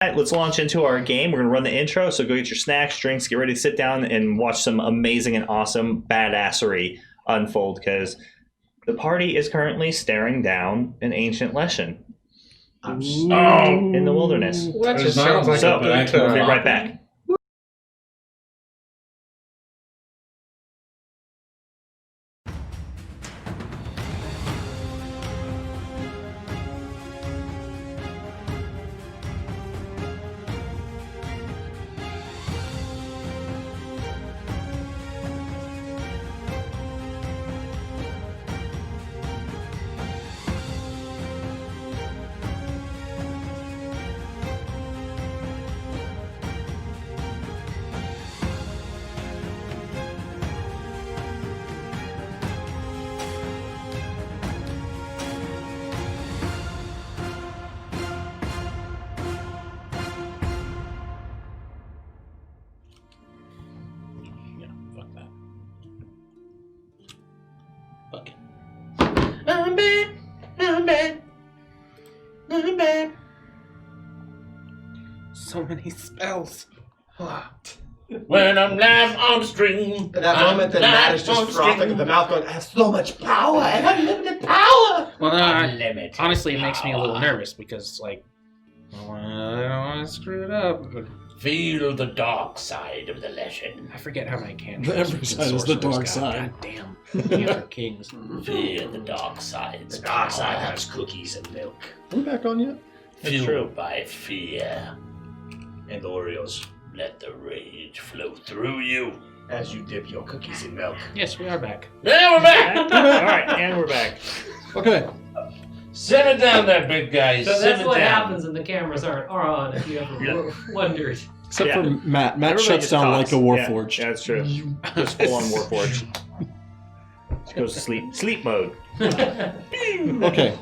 Let's launch into our game. We're going to run the intro, so go get your snacks, drinks, get ready to sit down and watch some amazing and awesome badassery unfold, because the party is currently staring down an ancient lesson in the wilderness. Sounds like So, we'll be right back. So many spells. When I'm live on the stream. At that moment, the Matt is just frothing at the mouth going, I have so much power! I have unlimited power! Well, honestly, it makes me a little nervous because, like, I don't want to screw it up. Feel the dark side of the legend. I forget how my cantrips. The every side is the dark side. God damn. Panther Kings. Fear the dark side. The dark side has cookies and milk. Are we back on yet? Fueled by fear. And Oreos. Let the rage flow through you. As you dip your cookies in milk. Yes, we are back. Yeah, we're back! Alright, and we're back. Okay. Simmer down there, big guy. So that's Simmer what down. happens when the cameras are on, if you ever wondered. Except for Matt. Matt Everybody shuts just down talks. like a Warforged. Yeah, that's true. Just full on Warforged. Just goes to sleep. Sleep mode. Okay.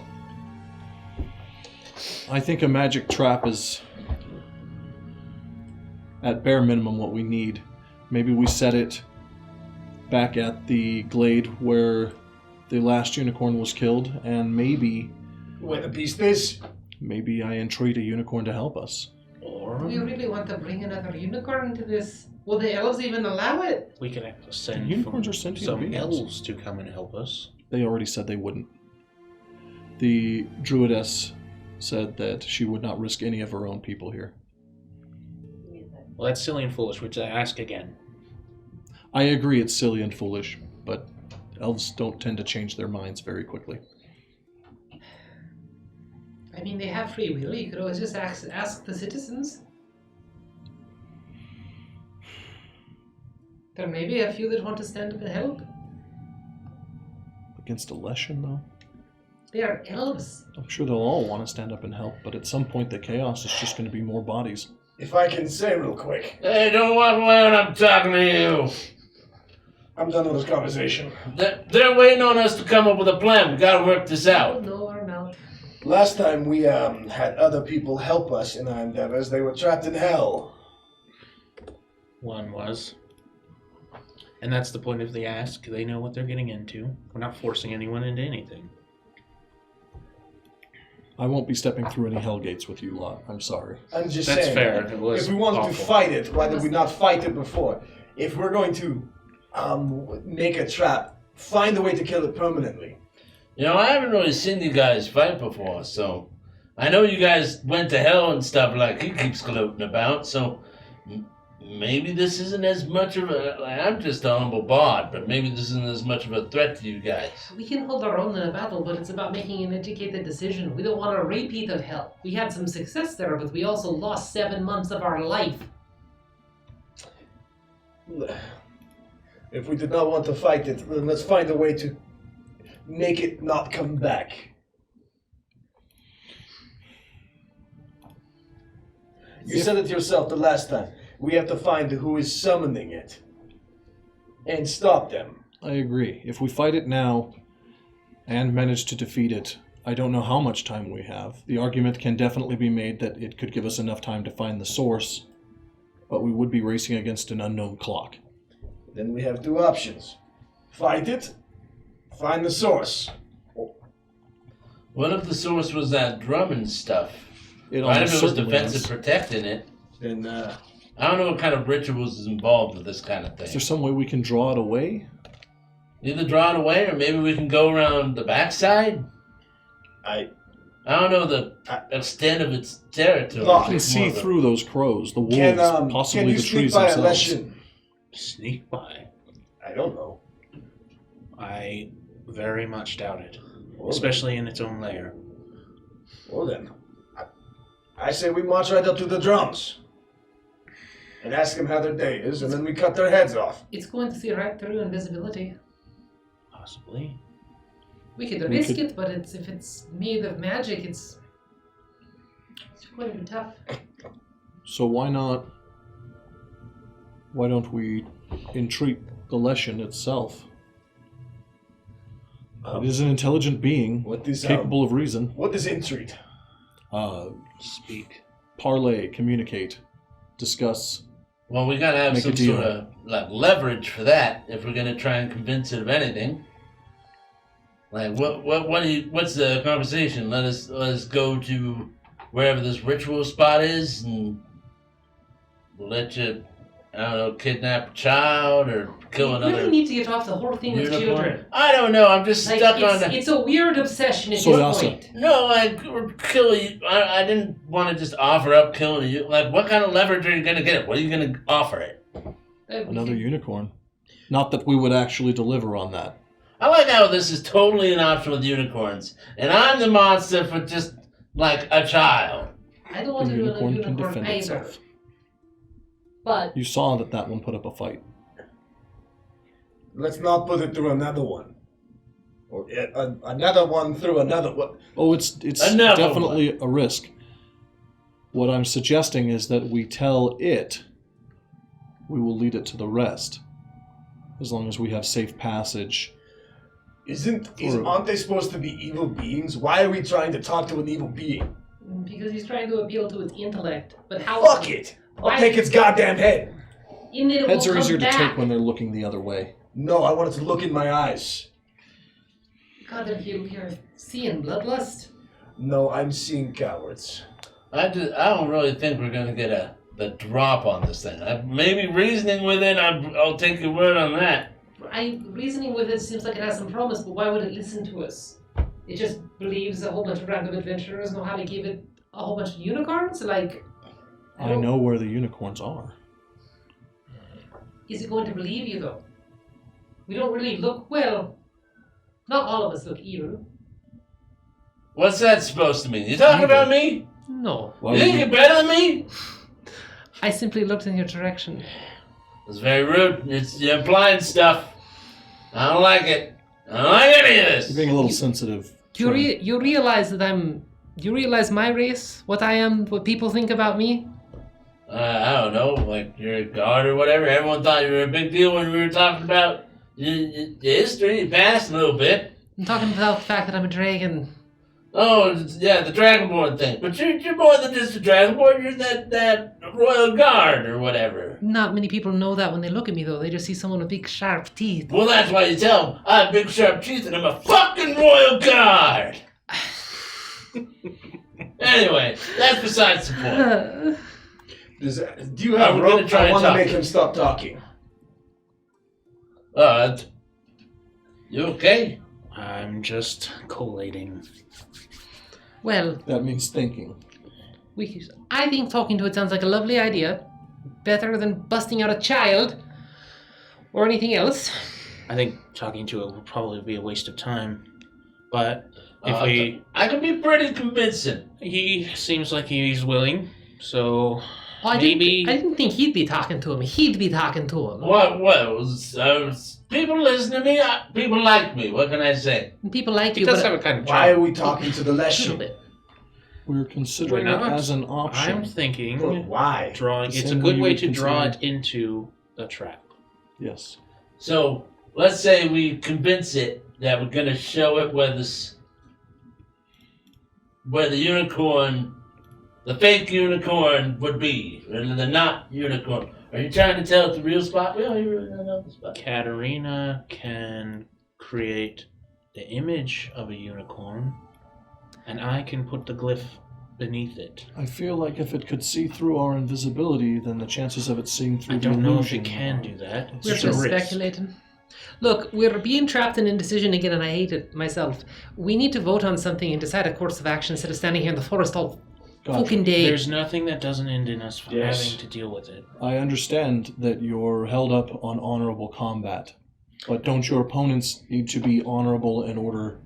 I think a magic trap is, at bare minimum, what we need. Maybe we set it back at the glade where the last unicorn was killed, and maybe Where the beast is? I entreat a unicorn to help us. Or Do you really want to bring another unicorn into this? Will the elves even allow it? we can send Unicorns are sentient some beings. elves to come and help us. They already said they wouldn't. The druidess said that she would not risk any of her own people here. Well, that's silly and foolish, which I ask again. I agree it's silly and foolish, but elves don't tend to change their minds very quickly. I mean, they have free will. You could always just ask the citizens. There may be a few that want to stand up and help. Against a Leshen, though? They are elves. I'm sure they'll all want to stand up and help, but at some point the chaos is just going to be more bodies. If I can say real quick. Hey, don't walk away when I'm talking to you. I'm done with this conversation. They're waiting on us to come up with a plan. We gotta work this out. No, or not. Last time we had other people help us in our endeavors, they were trapped in hell. One was. And that's the point of the ask. They know what they're getting into. We're not forcing anyone into anything. I won't be stepping through any hell gates with you lot. I'm sorry. I'm just That's saying. fair. It was if we wanted awful. to fight it, why did we not fight it before? If we're going to make a trap, find a way to kill it permanently. You know, I haven't really seen you guys fight before, so I know you guys went to hell and stuff like he keeps gloating about, so maybe this isn't as much of a... I'm just a humble bard, but maybe this isn't as much of a threat to you guys. We can hold our own in a battle, but it's about making an educated decision. We don't want a repeat of hell. We had some success there, but we also lost 7 months of our life. If we did not want to fight it, then let's find a way to make it not come back. You said it yourself the last time. We have to find who is summoning it and stop them. I agree. If we fight it now and manage to defeat it, I don't know how much time we have. The argument can definitely be made that it could give us enough time to find the source, but we would be racing against an unknown clock. Then we have two options. Fight it, find the source. What if the source was that drum and stuff? It Right, almost if it was certainly defensive is. protecting it. Then I don't know what kind of rituals is involved with this kind of Is there thing. some way we can draw it away? Either draw it away, or maybe we can go around the backside. I don't know the extent of its territory. No, You can see through those crows, the wolves, can possibly you the sneak trees by themselves. election? Sneak by. I don't know. I very much doubt it. Well, Especially in its own lair. Well then, I say we march right up to the drums and ask them how their day is, and then we cut their heads off. It's going to see right through invisibility. Possibly. We could risk it, but if it's made of magic, it's going to be tough. So why don't we entreat the Leshen itself? It is an intelligent being, What is capable of reason. What is entreat? Speak. Parlay, communicate, discuss. Well, we gotta have Make a some deal. sort of like leverage for that if we're gonna try and convince it of anything. Like, what's the conversation? Let us go to wherever this ritual spot is, and we'll let you, I don't know, kidnap a child or kill You another really need to get off the whole thing with unicorn. children. I don't know. I'm just Like, stuck on it's, the. it's a weird obsession at So, this Yasa, point. No, like, or kill you. I didn't want to just offer up killing you. Like, what kind of leverage are you gonna get? What are you gonna offer it? Another unicorn. Not that we would actually deliver on that. I like how this is totally an option with unicorns, and I'm the monster for just like a child. I don't want The to do a unicorn can unicorn defend either. itself. But You saw that one put up a fight. Let's not put it through another one. Or another one through another one. Oh, it's Another definitely a risk. What I'm suggesting is that we tell it we will lead it to the rest. As long as we have safe passage. Aren't they supposed to be evil beings? Why are we trying to talk to an evil being? because he's trying to appeal to its intellect. But how? Fuck it! I'll take its goddamn head. In it Heads will are come easier to back. take when they're looking the other way. No, I want it to look in my eyes. God, if you're seeing bloodlust. No, I'm seeing cowards. I don't really think we're gonna get the drop on this thing. Maybe reasoning with it, I'll take your word on that. Reasoning with it seems like it has some promise, but why would it listen to us? It just believes a whole bunch of random adventurers know how to give it a whole bunch of unicorns? Like, I know where the unicorns are. Is it going to believe you, though? We don't really look, well, not all of us look evil. What's that supposed to mean? You talking about me? No. Why You would think you- you're better than me? I simply looked in your direction. It's very rude. You're implying stuff. I don't like it. I don't like any of You're this. being a little sensitive. You realize that you realize my race? What I am? What people think about me? I don't know, like you're a god or whatever. Everyone thought you were a big deal when we were talking about your history, your past a little bit. I'm talking about the fact that I'm a dragon. Oh, yeah, the Dragonborn thing. But you're more than just a Dragonborn. You're that royal guard or whatever. Not many people know that when they look at me, though. They just see someone with big, sharp teeth. Well, that's why you tell them I have big sharp teeth and I'm a fucking royal guard. Anyway, that's besides the point. Do you have We're gonna rope? try I and want to talk. make him stop talking. You okay? I'm just collating. Well, That means thinking. I think talking to it sounds like a lovely idea. Better than busting out a child. Or anything else. I think talking to it will probably be a waste of time. But if I can be pretty convincing. he seems like he's willing, so Oh, I maybe didn't think he'd be talking to him. He'd be talking to him. People listen to me. People like me. What can I say? People like he you, does but have a kind of Why are charm. we talking to the a little Leshen? bit. We're considering We're it not. as an option. I'm thinking But why? drawing. The It's a same way good you way would to draw consider- it into a trap. Yes. So let's say we convince it that we're gonna show it where the unicorn, the fake unicorn, would be, rather than not unicorn. Are you trying to tell it the real spot? We don't even really know the spot. Katarina can create the image of a unicorn, and I can put the glyph beneath it. I feel like if it could see through our invisibility, then the chances of it seeing through I the don't know if illusion it can do that. We're It's a just risk. speculating. Look, we're being trapped in indecision again, and I hate it myself. We need to vote on something and decide a course of action instead of standing here in the forest all Gotcha. fucking day. There's nothing that doesn't end in us Yes. having to deal with it. I understand that you're held up on honorable combat, but don't your opponents need to be honorable in order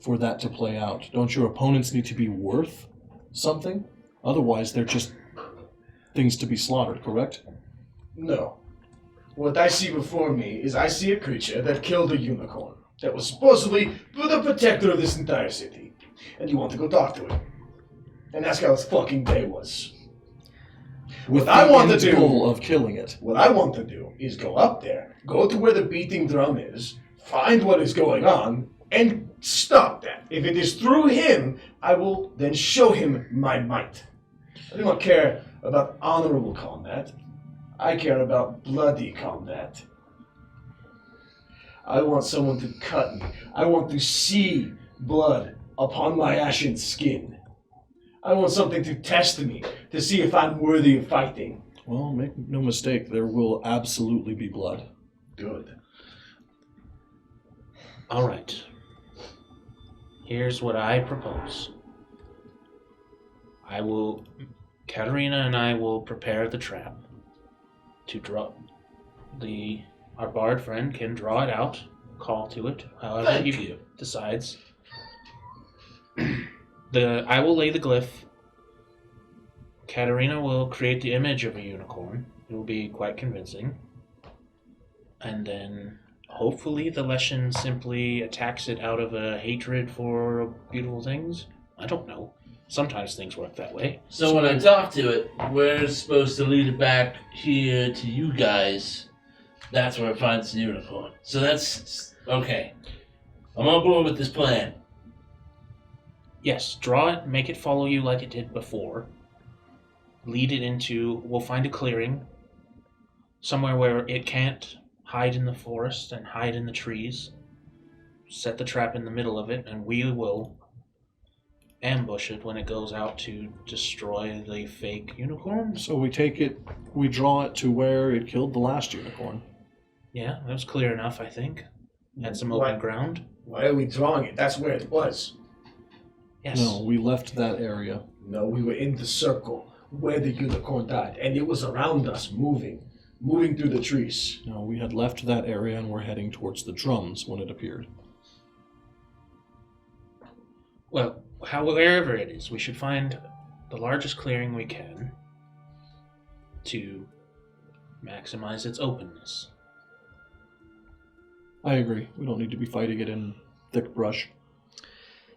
for that to play out? Don't your opponents need to be worth something? Otherwise, they're just things to be slaughtered, correct? No. What I see before me is I see a creature that killed a unicorn that was supposedly the protector of this entire city. And you want to go talk to it. And ask how its fucking day was. With What I want to end do- goal of killing it. What I want to do is go up there, go to where the beating drum is, find what is going on, and stop that. If it is through him, I will then show him my might. I do not care about honorable combat. I care about bloody combat. I want someone to cut me. I want to see blood upon my ashen skin. I want something to test me, to see if I'm worthy of fighting. Well, make no mistake, there will absolutely be blood. Good. All right. Here's what I propose. Katerina and I will prepare the trap to draw. Our bard friend can draw it out, call to it, however Thank he you. decides. I will lay the glyph. Katerina will create the image of a unicorn. It will be quite convincing. And then hopefully the Leshen simply attacks it out of a hatred for beautiful things. I don't know. Sometimes things work that way. So when I talk to it, we're supposed to lead it back here to you guys. That's where it finds the unicorn. So that's okay. I'm on board with this plan. Yes, draw it, make it follow you like it did before. Lead it into, we'll find a clearing, somewhere where it can't hide in the forest and hide in the trees. Set the trap in the middle of it, and we will ambush it when it goes out to destroy the fake unicorn. So we take it, we draw it to where it killed the last unicorn. Yeah, that was clear enough, I think. Had some Why- open ground. Why are we drawing it? That's where it was. Yes. No, we left that area. No, we were in the circle where the unicorn died, and it was around us, moving through the trees. No, we had left that area and were heading towards the drums when it appeared. Well, wherever it is, we should find the largest clearing we can to maximize its openness. I agree. We don't need to be fighting it in thick brush.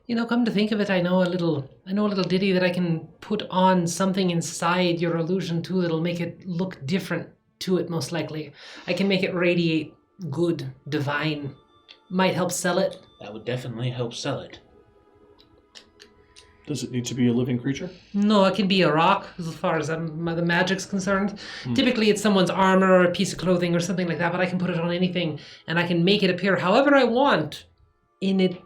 You know, come to think of it, I know a little ditty that I can put on something inside your illusion too that'll make it look different to it, most likely. I can make it radiate good, divine. Might help sell it. That would definitely help sell it. Does it need to be a living creature? No, it can be a rock, as far as the magic's concerned. Typically, it's someone's armor or a piece of clothing or something like that, but I can put it on anything, and I can make it appear however I want in it.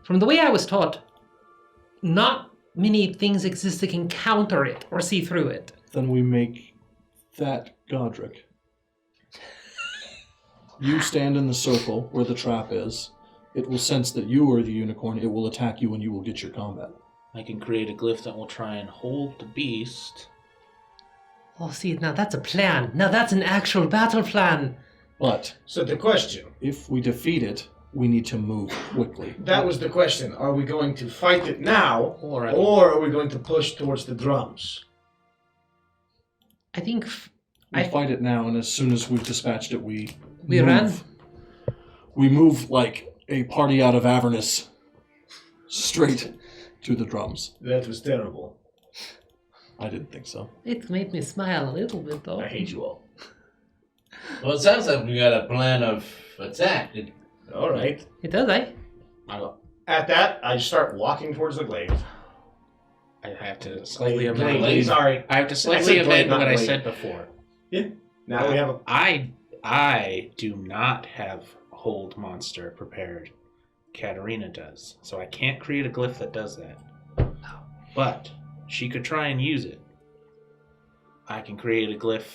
From the way I was taught, not many things exist that can counter it or see through it. Then we make that Godric. You stand in the circle where the trap is. It will sense that you are the unicorn. It will attack you and you will get your combat. I can create a glyph that will try and hold the beast. Oh, see, now that's a plan. Now that's an actual battle plan. But So the question, if we defeat it, we need to move quickly. that was the question. Are we going to fight it now, Or or are we going to push towards the drums? I think We fight it now, and as soon as we've dispatched it, we we move. ran. We move like a party out of Avernus, straight to the drums. That was terrible. I didn't think so. It made me smile a little bit, though. I hate you all. Well, it sounds like we got a plan of attack. All right. It does, eh? At that, I start walking towards the glaive. I have to slightly Glaive, amend. sorry. I have to I slightly said blade, amend not what I blade. said before. Now we have a... I do not have hold monster prepared. Katerina does, so I can't create a glyph that does that. But she could try and use it. I can create a glyph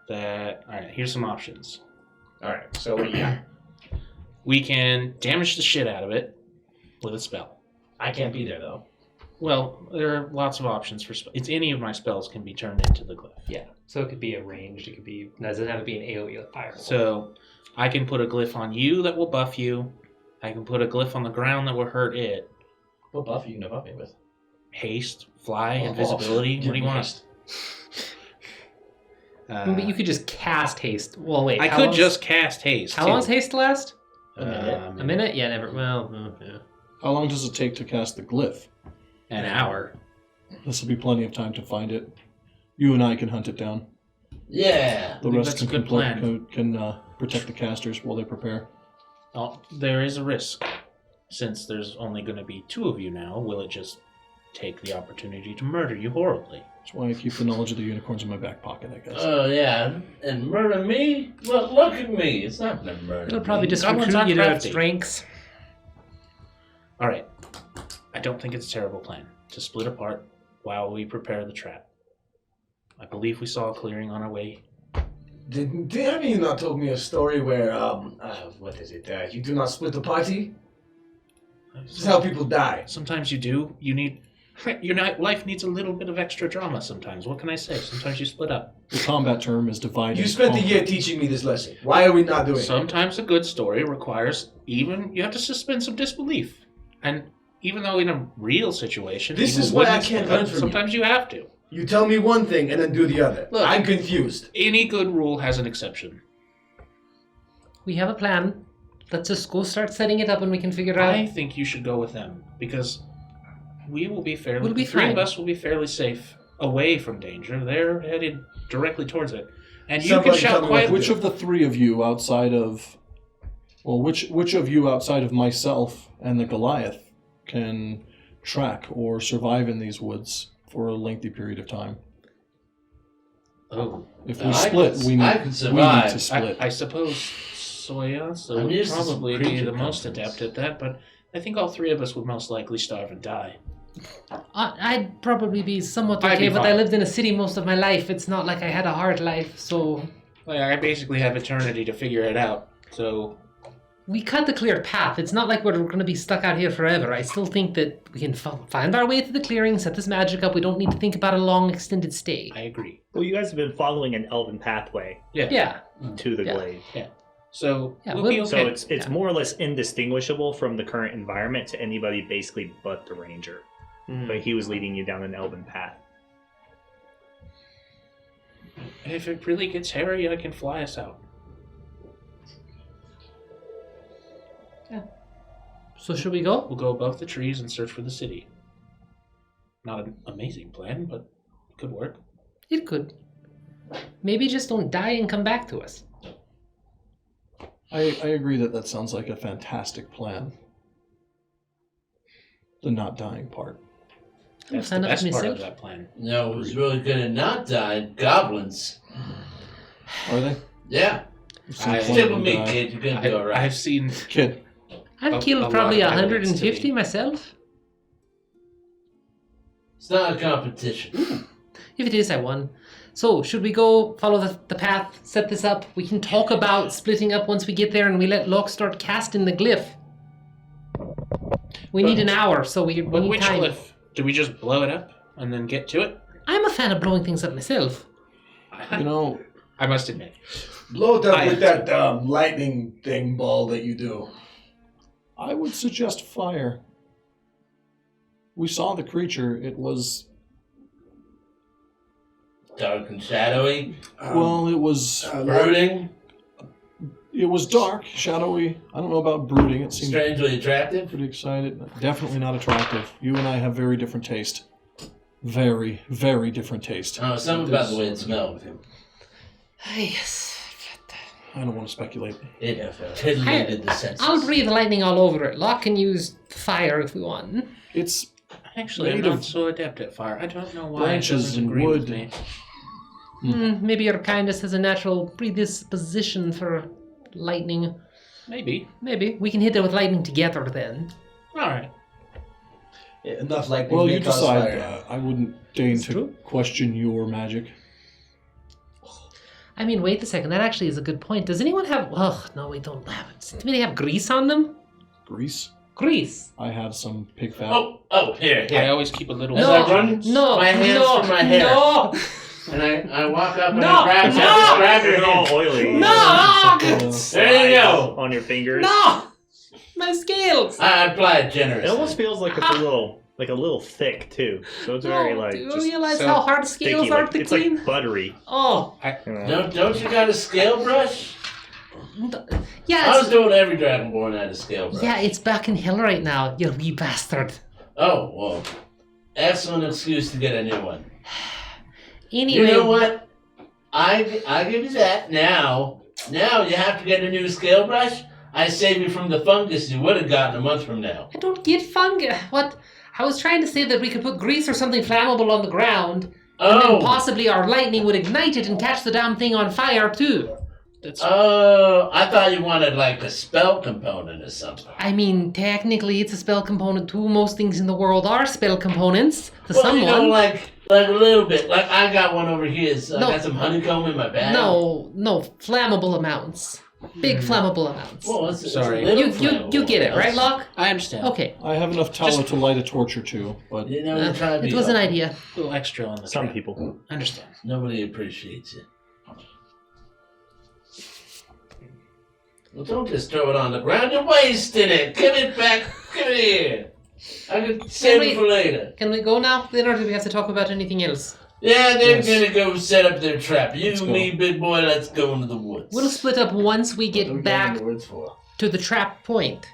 that... Alright, here's some options. Alright, so what do you got? We can damage the shit out of it with a spell. I can't be there though. Well, there are lots of options for spells. It's any of my spells can be turned into the glyph. Yeah. So it could be a ranged. It could be. Doesn't have to be an AoE like fire. So I can put a glyph on you that will buff you. I can put a glyph on the ground that will hurt it. What buff are you gonna buff me with? Haste, fly, invisibility. What do you want? But you could just cast haste. Well, wait. I could just cast haste. How too. long does haste last? A minute. A minute? Yeah, never. Well, yeah. How long does it take to cast the glyph? An hour. This will be plenty of time to find it. You and I can hunt it down. Yeah. The think rest that's a can, good plan. can protect the casters while they prepare. Oh, there is a risk. Since there's only going to be 2 of you now, will it just take the opportunity to murder you horribly? That's why I keep the knowledge of the unicorns in my back pocket, I guess. Oh, yeah. And murder me? Well, look at me. It's not gonna murder It'll probably me. just Goblins recruit aren't you to have crafty. strengths. Alright. I don't think it's a terrible plan to split apart while we prepare the trap. I believe we saw a clearing on our way. Have you not told me a story where, what is it? You do not split the party? This is how people die. Sometimes you do. You need... life needs a little bit of extra drama sometimes. What can I say? Sometimes you split up. The combat term is divided. You spent a year teaching me this lesson. Why are we not doing it? Sometimes a good story requires you have to suspend some disbelief. And even though in a real situation... This people is what I wouldn't can't split up, learn from you. sometimes you have to. You tell me one thing and then do the other. Look. I'm confused. Any good rule has an exception. We have a plan. Let's just go start setting it up and we can figure it I out. think you should go with them because we will be fairly. We'll be the 3 of fine. us will be fairly safe away from danger. They're headed directly towards it, and you Somebody can shout tell me what to quietly. Which of the 3 of you outside of... Well, which of you outside of myself and the Goliath can track or survive in these woods for a lengthy period of time? Oh, If we I split, can- we need, I can we survive. need to split. I suppose Soya I'm would used to probably be creature the most confidence. adept at that, but I think all 3 of us would most likely starve and die. I'd probably be somewhat I'd okay, be but I fine. lived in a city most of my life. It's not like I had a hard life, so Like, I basically have eternity to figure it out. So we cut the clear path. It's not like we're going to be stuck out here forever. I still think that we can find our way to the clearing, set this magic up. We don't need to think about a long extended stay. I agree. Well, you guys have been following an elven pathway Yeah. to the Yeah. glade. So Yeah, we'll we'll- be okay. So it's more or less indistinguishable from the current environment to anybody basically but the ranger. But he was leading you down an elven path. If it really gets hairy, I can fly us out. So should we go? We'll go above the trees and search for the city. Not an amazing plan, but it could work. It could. Maybe just don't die and come back to us. I agree that sounds like a fantastic plan. The not dying part. That's sign the up best part of myself. that plan. No, who's really good at not dying? Goblins. Are they? Yeah. I've seen I- plenty Stick of with them me, die. kid. You're gonna be alright. I've seen. Kid, I've A killed lot probably of evidence to 150 me. myself. It's not a competition. If it is, I won. So, should we go follow the path, set this up? We can talk about splitting up once we get there and we let Locke start casting the glyph. We need an hour, so we But need which time. cliff? Do we just blow it up and then get to it? I'm a fan of blowing things up myself. you know, I must admit. Blow it up I- with that lightning thing ball that you do. I would suggest fire. We saw the creature. It was, Dark and shadowy. well, it was Brooding. dark, shadowy. I don't know about brooding. It seemed Strangely attractive. pretty excited. Definitely not attractive. You and I have very different taste. Very, very different taste. Oh, something about the way it smelled with him. Yes. I don't want to speculate. It titillated the senses. I'll breathe lightning all over it. Locke can use fire if we want. It's Actually, I'm Made not of so adept at fire. I don't know why branches it doesn't and agree with wood. me. Maybe your kindness has a natural predisposition for lightning. Maybe. Maybe. We can hit it with lightning together then. All right. Enough like Well, you may cause decide. fire. I wouldn't deign It's to true. question your magic. I mean, wait a second. That actually is a good point. Does anyone have? Oh no, we don't have it. Do they have grease on them? Grease. Grease. I have some pig fat. Here. I always keep a little. As I run my hands through my hair. No. And I walk up and No, I grab You're your all hand. oily. No. There you go. On your fingers. No. My scales. I apply it It generously. almost feels like it's a little thick too. So it's very like do you just realize so how hard scales sticky. are Like, to it's clean? like buttery. Oh. You know? Don't you got a scale brush? Yeah. I was It's, doing every Dragonborn had a scale brush. yeah, it's back in hell right now, you wee bastard. Oh, well. Excellent excuse to get a new one. Anyway. You know what? I give you that. Now you have to get a new scale brush. I save you from the fungus you would have gotten a month from now. I don't get fungus. What? I was trying to say that we could put grease or something flammable on the ground, and then possibly our lightning would ignite it and catch the damn thing on fire too. That's I thought you wanted like a spell component or something. I mean, technically, it's a spell component too. Most things in the world are spell components to Well, someone. you know, like a little bit. Like I got one over here. So No. I got some honeycomb in my bag. No, flammable amounts. Big flammable amounts. Well, it's Sorry. a little You flammable. get it, right, Locke? I understand. Okay. I have enough tallow to light a torch or two, but You know, try to be It was an helpful. idea. A little extra on the Some trap. people. I understand. Nobody appreciates it. Well, don't just throw it on the ground. You're wasting it. Give it back. Give it here. I can save it for later. Can we go now? Then, or do we have to talk about anything else? Yeah, they're Yes. gonna go set up their trap. You, Let's go. me, big boy, let's go into the woods. We'll split up once we get back to the trap point.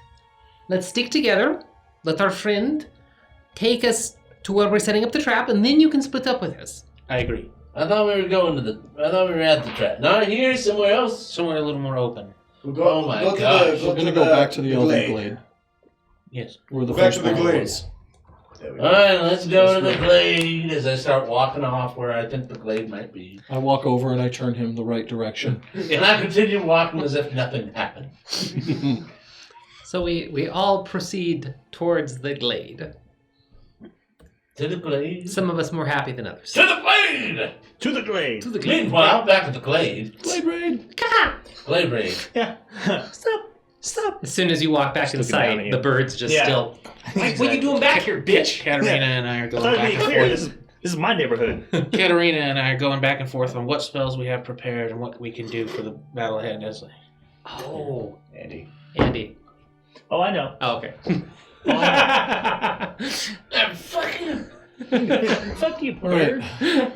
Let's stick together. Let our friend take us to where we're setting up the trap, and then you can split up with us. I agree. I thought we were at the trap. Not here, somewhere else. Somewhere a little more open. We'll go, Oh my go to gosh. the, we're going to go back to the Elven Glade, Yes. where the Back first to the battle glade. was. There we All go. right, let's go to the glade. As I start walking off where I think the glade might be, I walk over and I turn him the right direction. and I continue walking as if nothing happened. So we all proceed towards the glade. To the glade. Some of us more happy than others. To the glade. To the glade. To the glade. Meanwhile, back at the glade. Glade raid! Glade raid. Yeah. Stop. As soon as you walk back Just looking down at inside, you. the bird's just Yeah. still. What are you doing back here, bitch? Katarina and I are going Let back me and clear. forth. This is my neighborhood. Katarina and I are going back and forth on what spells we have prepared and what we can do for the battle ahead. As Oh, Andy. Andy. Oh, I know. Oh, okay. Fuck you. Fuck you, All right. bird.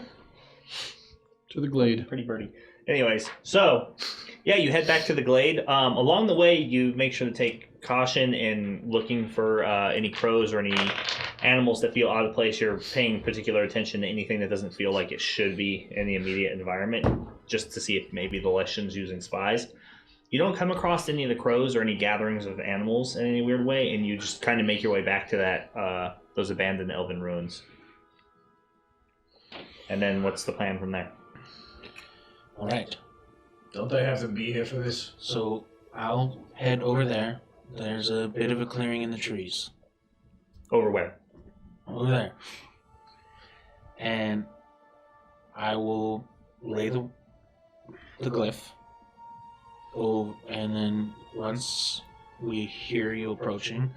To the glade. Pretty birdie. Anyways, so yeah, you head back to the glade. Along the way, you make sure to take caution in looking for any crows or any animals that feel out of place. You're paying particular attention to anything that doesn't feel like it should be in the immediate environment, just to see if maybe the Legend's using spies. You don't come across any of the crows or any gatherings of animals in any weird way, and you just kind of make your way back to that those abandoned elven ruins. And then what's the plan from there? all right. Don't I have to be here for this? So I'll head over there. There's a bit of a clearing in the trees. Over where? Over there. And I will lay the glyph. Oh, and then once we hear you approaching,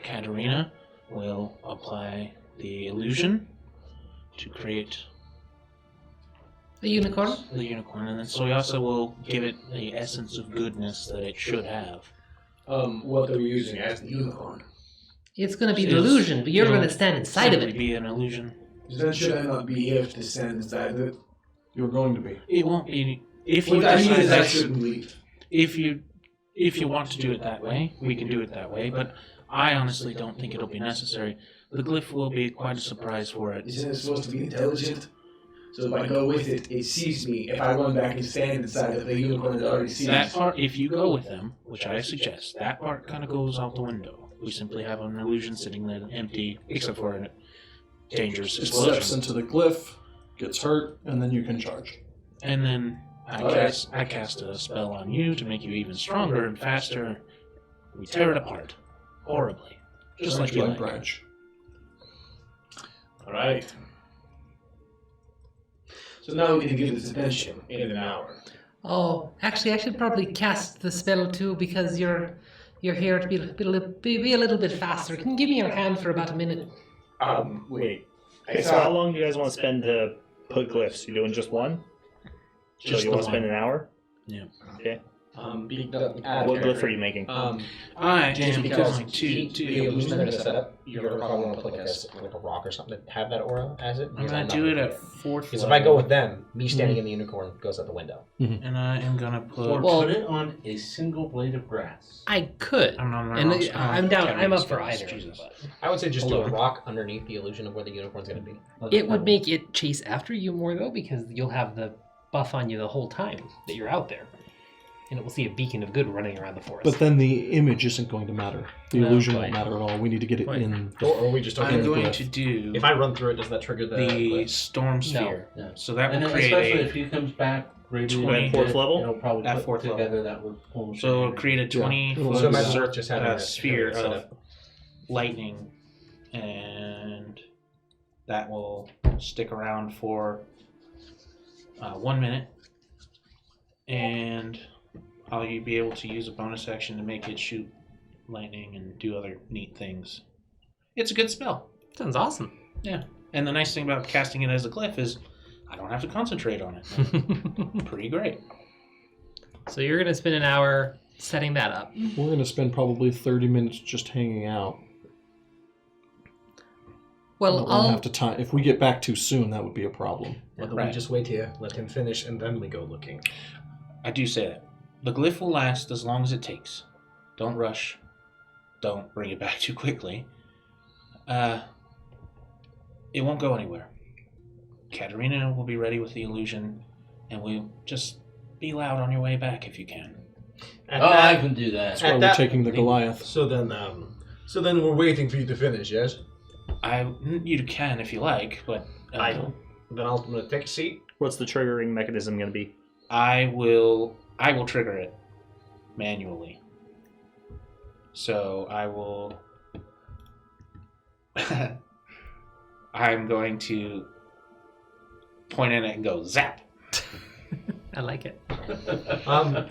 Katarina will apply the illusion to create A unicorn? the unicorn, and then Soyasa will give it the essence of goodness that it should have. What are we using as the unicorn? It's going to be It's- delusion, but you're it'll going to stand inside of Simply it. be an illusion. Then should I not be here to stand inside of it? You're going to be. It won't be if you What I mean decide is I that's shouldn't leave. if you want to do it that way, we can do it that way. But I honestly don't think it'll be necessary. The glyph will be quite a surprise for it. Isn't it supposed to be intelligent? So if I go with it, it sees me. If I run back and stand inside of the unicorn, it already sees That part, if you go with them, which I suggest, that part kind of goes out the window. We simply have an illusion sitting there empty, except for a dangerous It explosion. steps into the glyph, gets hurt, and then you can charge. And then I cast a spell on you to make you even stronger and faster. We tear it apart. Horribly. Just like you like. branch. All right. So now we can give this attention in an hour. Oh, actually, I should probably cast the spell too because you're here to be a little bit faster. Can you give me your hand for about a minute? Wait. Okay, so how long do you guys want to spend to put glyphs? You doing just one? Just so you the want to spend one. an hour? Yeah. Okay. Add What a glyph are you making? I Just am because going to the illusion they're going to set up, you're going to probably want to put like a rock or something to have that aura as it. I'm going to do it at 4th Because level. if I go with them, me standing in the unicorn goes out the window. And I am going to put... Or Well- put it on a single blade of grass. I could. I'm on my And wrong spell. I'm down. Can't I'm read up for spells, either. Jesus. but I would say just do Hold a on. rock underneath the illusion of where the unicorn's going to be. It would make it chase after you more though, because you'll have the buff on you the whole time that you're out there, and it will see a beacon of good running around the forest. But then the image isn't going to matter. The No, illusion right. won't matter at all. We need to get it Right. in. Or we just don't I'm get going it. to do If I run through it, does that trigger the... the storm sphere. Yeah. So that And will then especially create if he comes back radiant, 20 4th level? it'll probably At put 4th level. together that would pull So it'll create a Yeah. 20-foot So imagine Earth just having a sphere set of up. lightning, and that will stick around for 1 minute, and I'll be able to use a bonus action to make it shoot lightning and do other neat things. It's a good spell. sounds awesome. Yeah. And the nice thing about casting it as a glyph is I don't have to concentrate on it. Pretty great. So you're gonna spend an hour setting that up. We're going to spend probably 30 minutes just hanging out. Well, We'll have to time. If we get back too soon, that would be a problem. Whether Right. we just wait here, let him finish, and then we go looking. I do say that. The glyph will last as long as it takes. Don't rush. Don't bring it back too quickly. It won't go anywhere. Katerina will be ready with the illusion, and we'll just be loud on your way back if you can. I can do that. That's why we're taking the Goliath. So then we're waiting for you to finish, yes? You can if you like, but Then I'm gonna take a seat. What's the triggering mechanism going to be? I will trigger it manually. So I will. I'm going to point at it and go zap. I like it.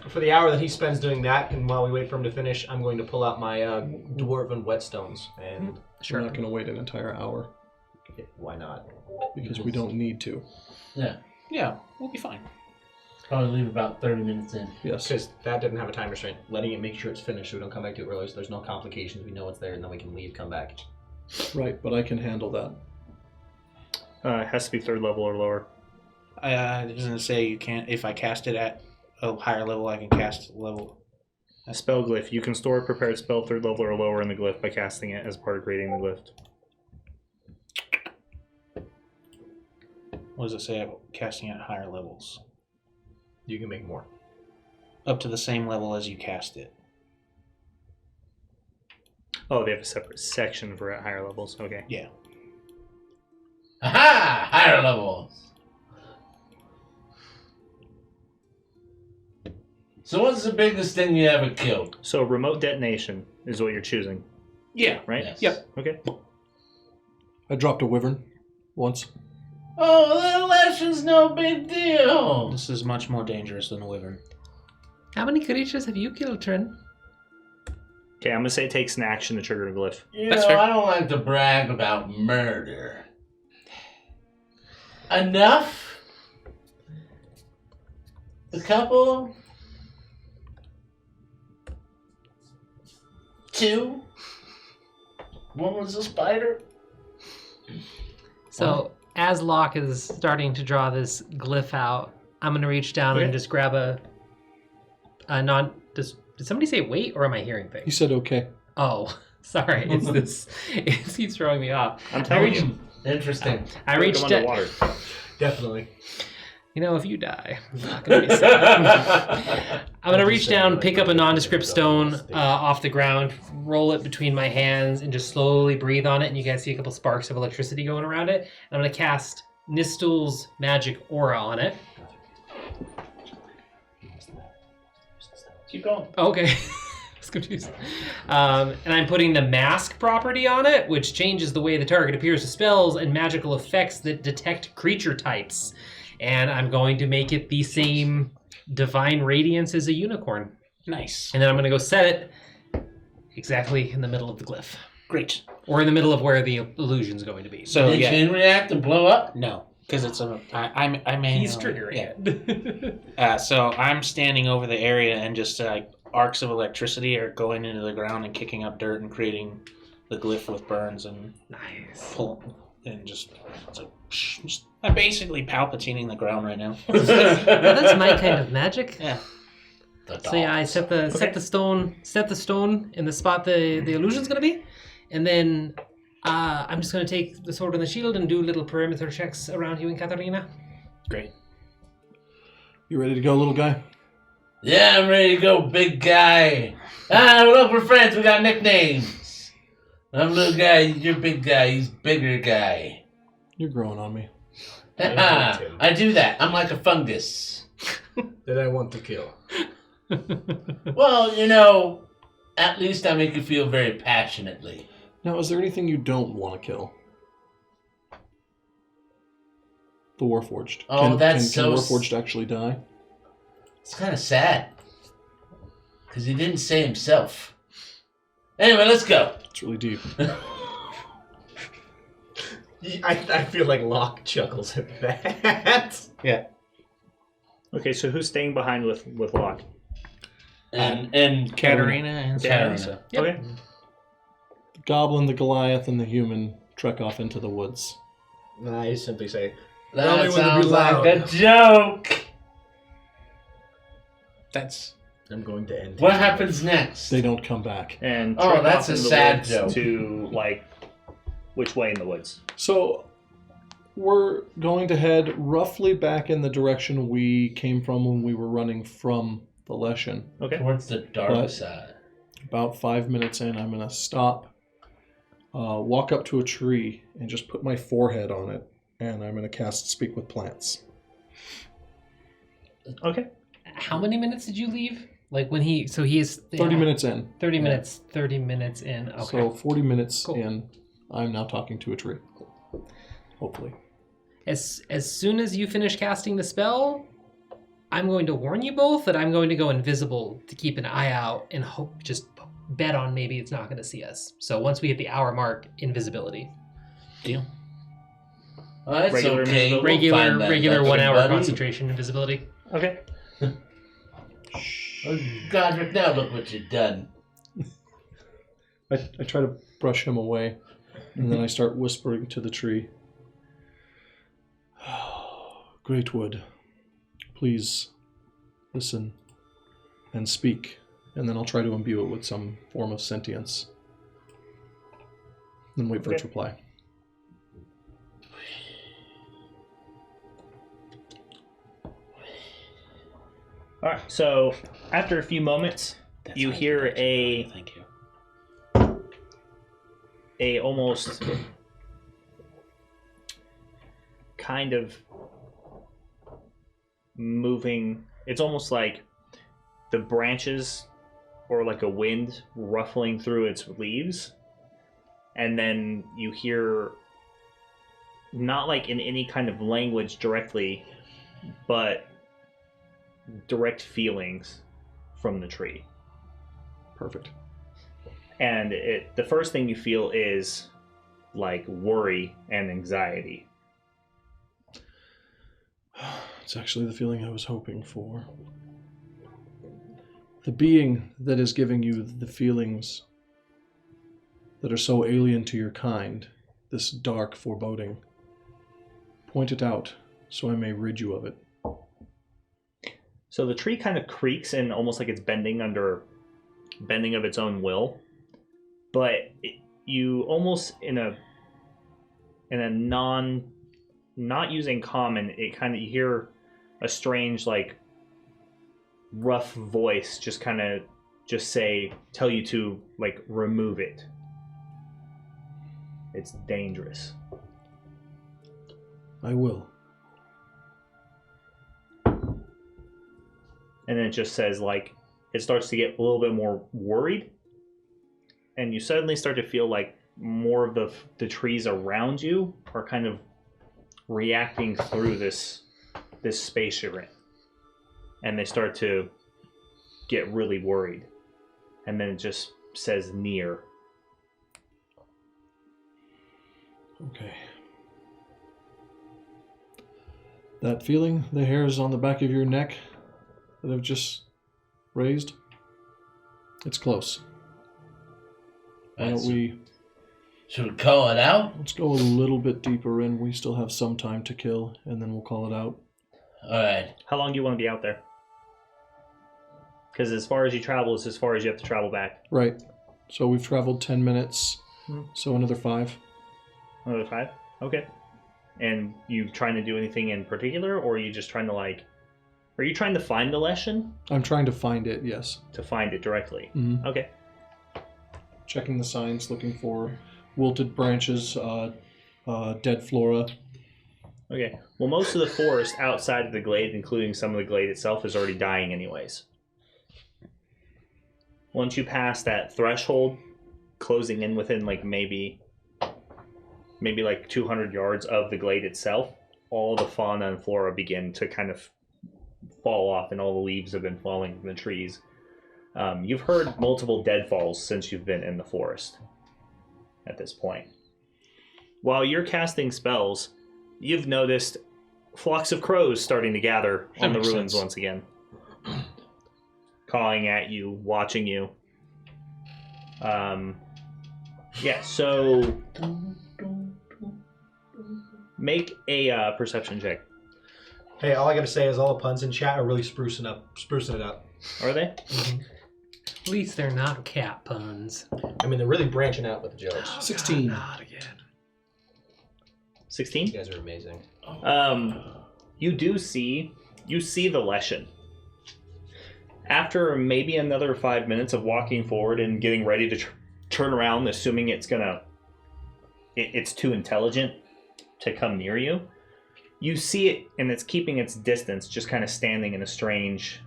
For the hour that he spends doing that, and while we wait for him to finish, I'm going to pull out my dwarven whetstones. And We're not going to wait an entire hour why not? because we don't need to. Yeah. Yeah, we'll be fine. Probably leave about 30 minutes in. Yes. Because that didn't have a time restraint. Letting it make sure it's finished so we don't come back to it early, so there's no complications. We know it's there, and then we can leave, come back. Right, but I can handle that. It has to be 3rd level or lower. I was going to say you can't. If I cast it at a higher level, I can cast level. A spell glyph. You can store a prepared spell 3rd level or lower in the glyph by casting it as part of creating the glyph. What does it say about casting at higher levels? You can make more. Up to the same level as you cast it. Oh, they have a separate section for at higher levels. Okay. Yeah. Aha! Higher levels. So what's the biggest thing you ever killed? So remote detonation is what you're choosing, Yeah. right? Yes. Yep. Okay. I dropped a wyvern once. Oh, the election's no big deal. This is much more dangerous than a wyvern. How many creatures have you killed, Trin? Okay, I'm going to say it takes an action to trigger a glyph. You That's know, fair. I don't like to brag about murder. Enough? A couple? 2? One was a spider? So as Locke is starting to draw this glyph out, I'm gonna reach down Okay. and just grab a non. Did somebody say wait, or am I hearing He things? said okay. Oh, sorry. It's this. It keeps throwing me off. I'm telling you. Interesting. I Come reached down. underwater. Definitely. You know, if you die, I'm not gonna be sad. I'm gonna reach down, pick up a nondescript stone off the ground, roll it between my hands, and just slowly breathe on it. And you guys see a couple sparks of electricity going around it. And I'm gonna cast Nistel's magic aura on it. Keep going. Okay. was confused. And I'm putting the mask property on it, which changes the way the target appears to spells and magical effects that detect creature types. And I'm going to make it the same divine radiance as a unicorn. Nice. And then I'm going to go set it exactly in the middle of the glyph. Great. Or in the middle of where the illusion's going to be. So Did yeah, chain react and blow up? no, because it's a. I may. He's triggering it. So I'm standing over the area and just arcs of electricity are going into the ground and kicking up dirt and creating the glyph with burns and Nice. pull and just. It's like, I'm basically palpatining the ground right now. Well, that's my kind of magic. Yeah. So yeah, I set the stone in the spot the illusion's gonna be, and then I'm just gonna take the sword and the shield and do little perimeter checks around you and Katarina. Great. You ready to go, little guy? Yeah, I'm ready to go, big guy. Look, we're friends. We got nicknames. I'm little guy. You're big guy. He's bigger guy. You're growing on me. I do that. I'm like a fungus. That I want to kill. Well, you know, at least I make you feel very passionately. Now, is there anything you don't want to kill? The Warforged. Oh, that's can so Warforged actually die? It's kind of sad. Because he didn't say himself. Anyway, let's go. It's really deep. I feel like Locke chuckles at that. Yeah. Okay, so who's staying behind with Locke? And Katarina and Katarina. Yep. Okay. The Goblin, the Goliath, and the human trek off into the woods. I simply say, That Only when to be sounds like loud. a joke. That's. I'm going to end. What happens next? They don't come back. And Oh, trek that's off in a the sad woods joke. To, like, which way in the woods? So, we're going to head roughly back in the direction we came from when we were running from the Leshen. Okay. Towards the dark But- side. About 5 minutes in, I'm going to stop, walk up to a tree, and just put my forehead on it, and I'm going to cast Speak with Plants. Okay. How many minutes did you leave? Like when he? So he is 30 minutes in. 30 minutes. 30 minutes in. Okay. So 40 minutes Cool. in, I'm now talking to a tree. Hopefully. As soon as you finish casting the spell, I'm going to warn you both that I'm going to go invisible to keep an eye out and hope, just bet on maybe it's not going to see us. So once we hit the hour mark, invisibility. Deal. Oh, that's Regular okay. invisible? Regular That's 1 hour buddy. concentration invisibility. Okay. Oh, Godric, now look what you've done. I try to brush him away, and then I start whispering to the tree. Greatwood, please listen and speak, and then I'll try to imbue it with some form of sentience. Then wait for its Okay. reply. All right. So after a few moments, That's you how hear do it. a Thank you. almost kind of moving. It's almost like the branches or like a wind ruffling through its leaves, and then you hear, not like in any kind of language directly, but direct feelings from the tree. Perfect. And the first thing you feel is like worry and anxiety. It's actually the feeling I was hoping for. The being that is giving you the feelings that are so alien to your kind, this dark foreboding, point it out so I may rid you of it. So the tree kind of creaks and almost like it's bending of its own will. But you almost in a not using common, it kind of, you hear a strange like rough voice just kind of tell you to like remove it. It's dangerous. I will. And then it just says like, it starts to get a little bit more worried, and you suddenly start to feel like more of the trees around you are kind of reacting through this space you're in, and they start to get really worried, and then it just says near. Okay. That feeling, the hairs on the back of your neck that have just raised, it's close. Why don't we... Should we call it out? Let's go a little bit deeper in. We still have some time to kill, and then we'll call it out. Alright. How long do you want to be out there? Because as far as you travel is as far as you have to travel back. Right. So we've traveled 10 minutes, so another 5. Another 5? Okay. And you trying to do anything in particular, or are you just trying to are you trying to find the Leshen? I'm trying to find it, yes. To find it directly. Mm-hmm. Okay. Checking the signs, looking for wilted branches, dead flora. Okay. Well, most of the forest outside of the glade, including some of the glade itself, is already dying anyways. Once you pass that threshold, closing in within maybe 200 yards of the glade itself, all the fauna and flora begin to kind of fall off, and all the leaves have been falling from the trees. You've heard multiple deadfalls since you've been in the forest at this point. While you're casting spells, you've noticed flocks of crows starting to gather on the ruins once again. Cawing at you, watching you. Yeah, so make a perception check. Hey, all I gotta say is all the puns in chat are really sprucing it up. Are they? Mm-hmm. At least they're not cat puns. I mean, they're really branching out with the jokes. 16. Not again. 16? You guys are amazing. You see the Leshen. After maybe another 5 minutes of walking forward and getting ready to turn around, assuming it's too intelligent to come near you, you see it, and it's keeping its distance, just kind of standing in a strange,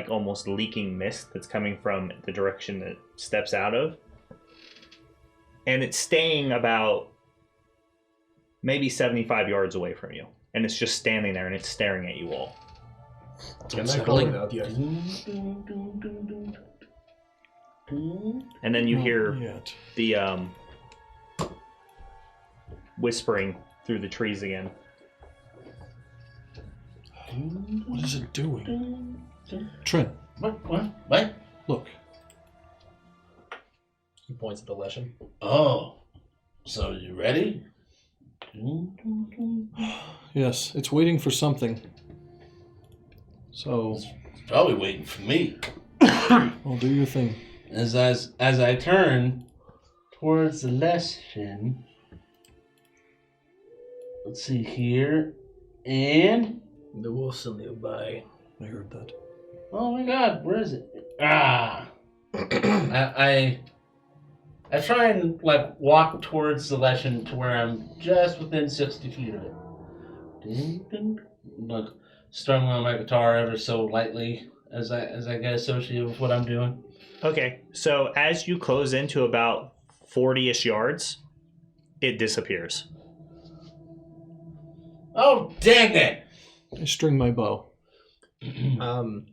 almost leaking mist that's coming from the direction that it steps out of. And it's staying about maybe 75 yards away from you. And it's just standing there, and it's staring at you all. I'm not going out yet. And then you hear Yet. the whispering through the trees again. What is it doing? Trent, What? look. He points at the Leshen. Oh. So you ready? Yes, it's waiting for something. So, It's probably waiting for me. well, do your thing. As I turn towards the Leshen, let's see here, and The wolves are nearby. I heard that. oh my God, where is it? Ah, I try and walk towards the Leshen to where I'm just within 60 feet of it. Look, strumming on my guitar ever so lightly as I get associated with what I'm doing. Okay, so as you close into about 40-ish yards, it disappears. Oh, dang it! I string my bow. Do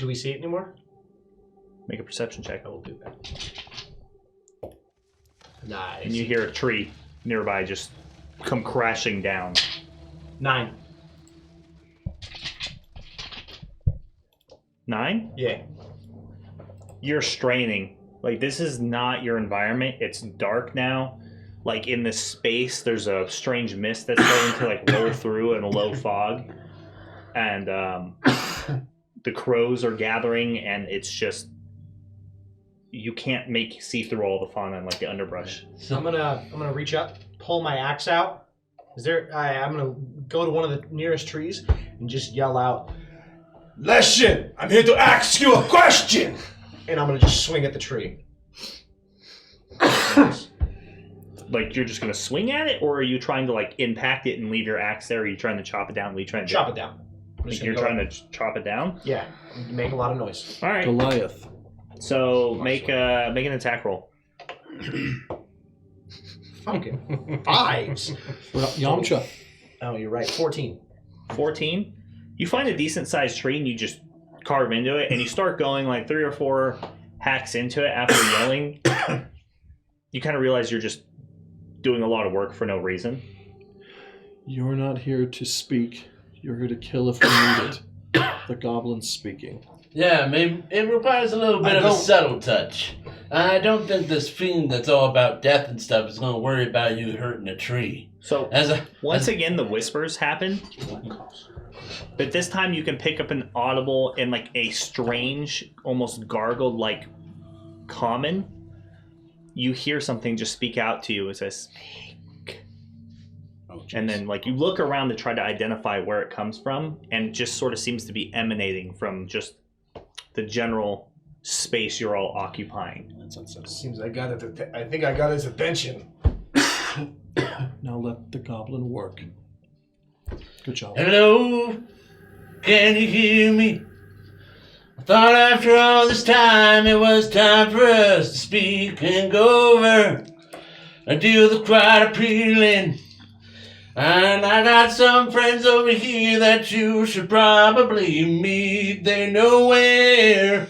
we see it anymore? Make a perception check. I will do that. Nice. And you hear a tree nearby just come crashing down. 9. 9? Yeah. You're straining. This is not your environment. It's dark now. In this space, there's a strange mist that's starting to roll through in a low fog. And the crows are gathering, and it's just... You can't see through all the fauna and the underbrush. So I'm gonna reach up, pull my axe out. I'm gonna go to one of the nearest trees and just yell out, Leshen, I'm here to ask you a question. and I'm gonna just swing at the tree. You're just gonna swing at it, or are you trying to impact it and leave your axe there? Or are you trying to chop it down? What are you trying to Chop do? it down. Think you're trying to chop it down? Yeah, make a lot of noise. All right. Goliath. So make an attack roll. Fucking 5s. Yamcha. Oh, you're right. 14. 14. You find a decent sized tree and you just carve into it, and you start going like 3 or 4 hacks into it after yelling. You kind of realize you're just doing a lot of work for no reason. You're not here to speak. You're here to kill if we need it. The goblin's speaking. Yeah, maybe it requires a little bit of a subtle touch. I don't think this fiend that's all about death and stuff is going to worry about you hurting a tree. So once again, the whispers happen. But this time you can pick up an audible and like a strange, almost gargled like common. You hear something just speak out to you. It says, speak. And then like you look around to try to identify where it comes from, and it just sort of seems to be emanating from just the general space you're all occupying. Seems I got it. I think I got his attention. Now let the goblin work. Good job. Hello? Can you hear me? I thought after all this time it was time for us to speak and go over a deal that's quite appealing. And I got some friends over here that you should probably meet. They know where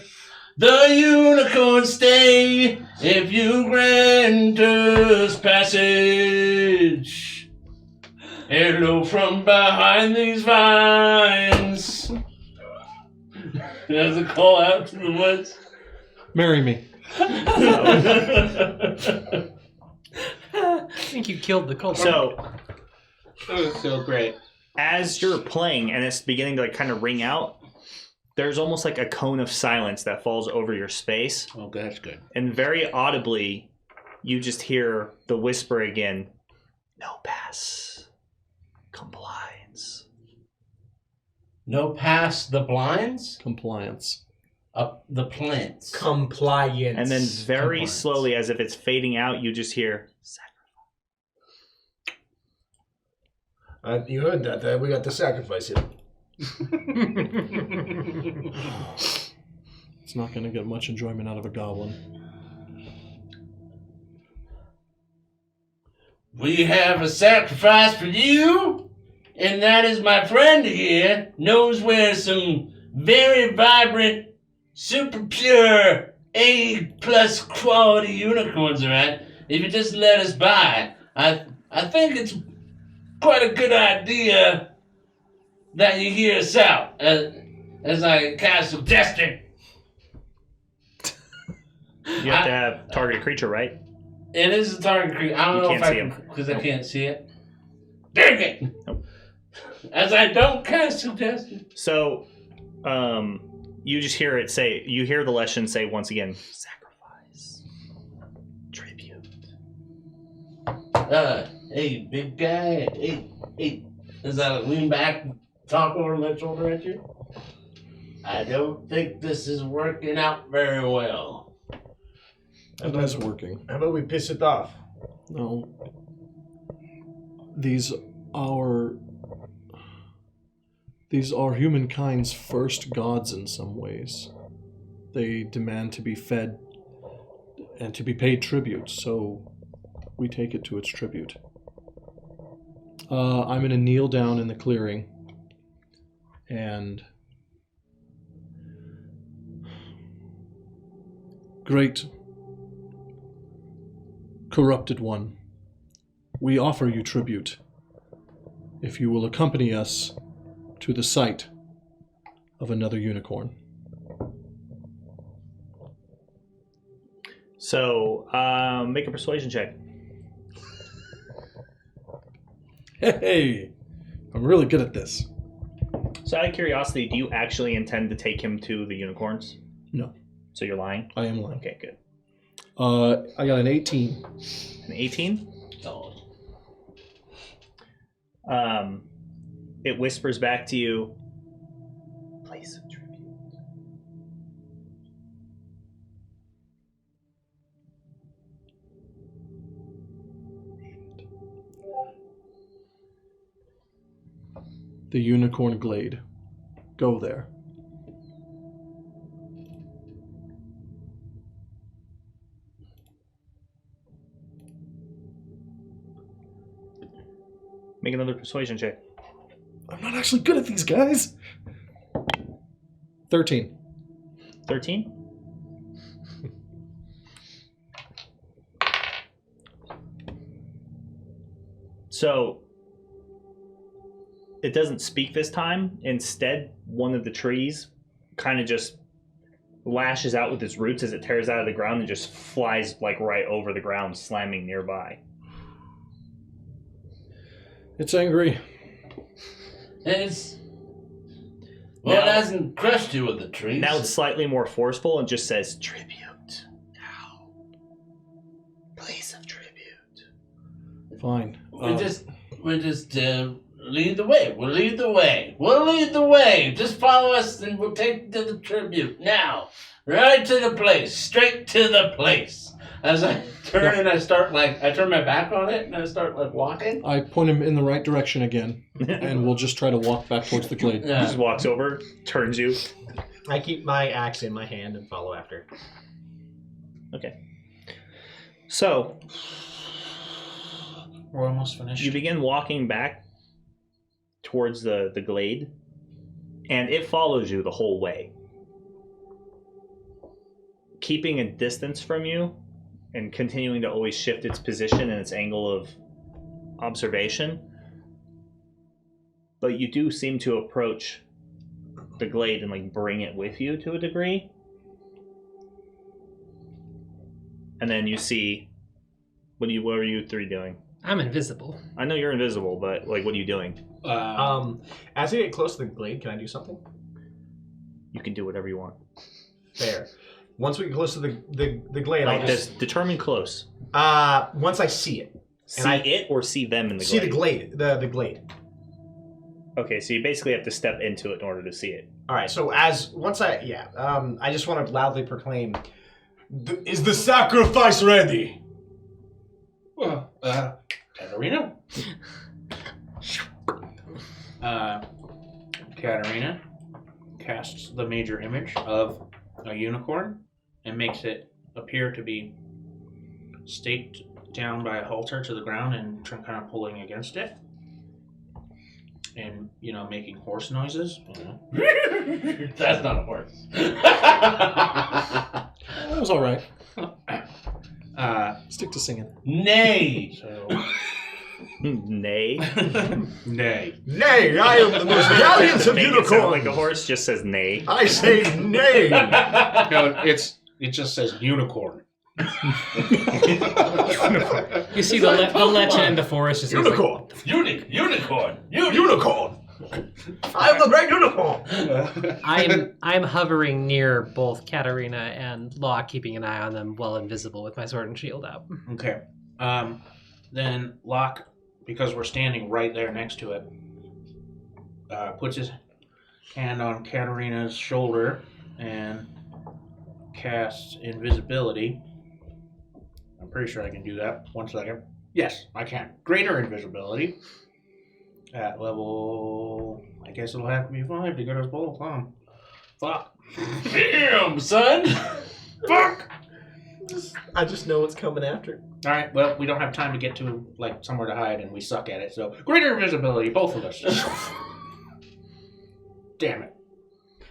the unicorns stay if you grant us passage. Hello from behind these vines. There's a call out to the woods. Marry me. I think you killed the culprit. So That was so great. as you're playing and it's beginning to like kind of ring out, there's almost like a cone of silence that falls over your space. Oh, that's good. And very audibly, you just hear the whisper again, no pass, compliance. No past the blinds? Compliance. Up the plants. Compliance. And then very Compliance. slowly, as if it's fading out, you just hear, You heard that. We got the sacrifice here. It's not going to get much enjoyment out of a goblin. We have a sacrifice for you, and that is my friend here knows where some very vibrant, super pure, A+ quality unicorns are at. If you just let us by, I think it's quite a good idea that you hear us out, as I kind of suggested. you have to have target creature, right? It is a target creature. I don't You know can't if I see can, him. because I can't see it. Dang it! Nope. As I don't cast suggestion. So, you just hear it say, you hear the lesson say once again, sacrifice, tribute. Hey, big guy. Hey. As I lean back and talk over my shoulder at you. I don't think this is working out very well. It is working. How about we piss it off? No. These are humankind's first gods in some ways. They demand to be fed and to be paid tribute, so we take it to its tribute. I'm going to kneel down in the clearing and... Great corrupted one, we offer you tribute if you will accompany us to the site of another unicorn. So, make a persuasion check. Hey, I'm really good at this. So, out of curiosity, do you actually intend to take him to the unicorns? No, So you're lying? I am lying. Okay, good. I got an 18. An 18? It whispers back to you, place of tribute. The unicorn glade. go there. Make another persuasion check. I'm not actually good at these guys. 13. 13? So, it doesn't speak this time. Instead, one of the trees kind of just lashes out with its roots as it tears out of the ground and just flies like right over the ground, slamming nearby. It's angry. It's... Well, it hasn't crushed you with the trees. Now it's slightly more forceful and just says, tribute. Now. Place of tribute. Fine. We just lead the way. We'll lead the way. We'll lead the way. Just follow us and we'll take you to the tribute. Now. Right to the place. Straight to the place. As I turn and I turn my back on it and I start walking. I point him in the right direction again, and we'll just try to walk back towards the glade. He just walks over, turns you. I keep my axe in my hand and follow after. Okay. So, We're almost finished. you begin walking back towards the glade, and it follows you the whole way. Keeping a distance from you and continuing to always shift its position and its angle of observation. But you do seem to approach the glade and bring it with you to a degree. And then you see, what are you three doing? I'm invisible. I know you're invisible, but what are you doing? As we get close to the glade, can I do something? You can do whatever you want. Fair. Once we get close to the glade, I'll just... Determine close. Once I see it. See it or see them in the glade? See the glade. The glade. Okay, so you basically have to step into it in order to see it. Alright, so I just want to loudly proclaim, is the sacrifice ready? Well, Katarina? Katarina casts the major image of a unicorn and makes it appear to be staked down by a halter to the ground and kind of pulling against it. And, making horse noises. That's not a horse. That was all right. Stick to singing. Nay. So, Nay. nay. Nay, I am the most valiant of Make it sound like a unicorns. horse just says nay. I say nay. No, it just says unicorn. You see the legend in the forest just says, Unicorn. Unicorn. Unicorn. I am the great unicorn. I'm hovering near both Katarina and Law, keeping an eye on them while invisible with my sword and shield out. Okay. Then Locke, because we're standing right there next to it, puts his hand on Katarina's shoulder and casts invisibility. I'm pretty sure I can do that. 1 second. Yes, I can. Greater invisibility. At level... I guess it'll have to be 5 to get us both, huh? Fuck. Damn, son. Fuck! I just know what's coming after. Alright, well, we don't have time to get to, somewhere to hide, and we suck at it, so... Greater invisibility, both of us. Damn it.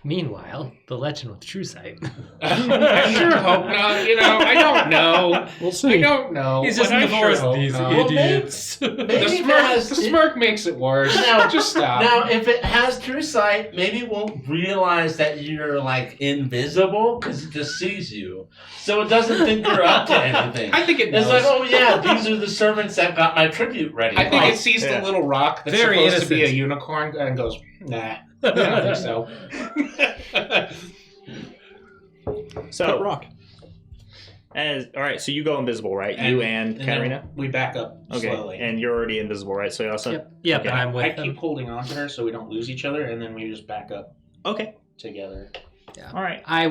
Meanwhile, the legend with true sight. I sure hope not. I don't know. We'll see. I don't know. He's just but in the I forest. sure hope These not. idiots. The smirk makes it worse. Now, Just stop. Now, if it has true sight, maybe it won't realize that you're invisible because it just sees you, so it doesn't think you're up to anything. I think it knows. It's like, oh yeah, these are the servants that got my tribute ready. I think it sees the little rock that's Very supposed to be a innocent. unicorn and goes, nah. I don't think so. Cut So, rock. all right, so you go invisible, right? You and then Katarina? we back up Okay, slowly. and you're already invisible, right? So you also... Yep, Okay. and I'm I with keep them. holding on to her so we don't lose each other, and then we just back up Okay, together. all right. I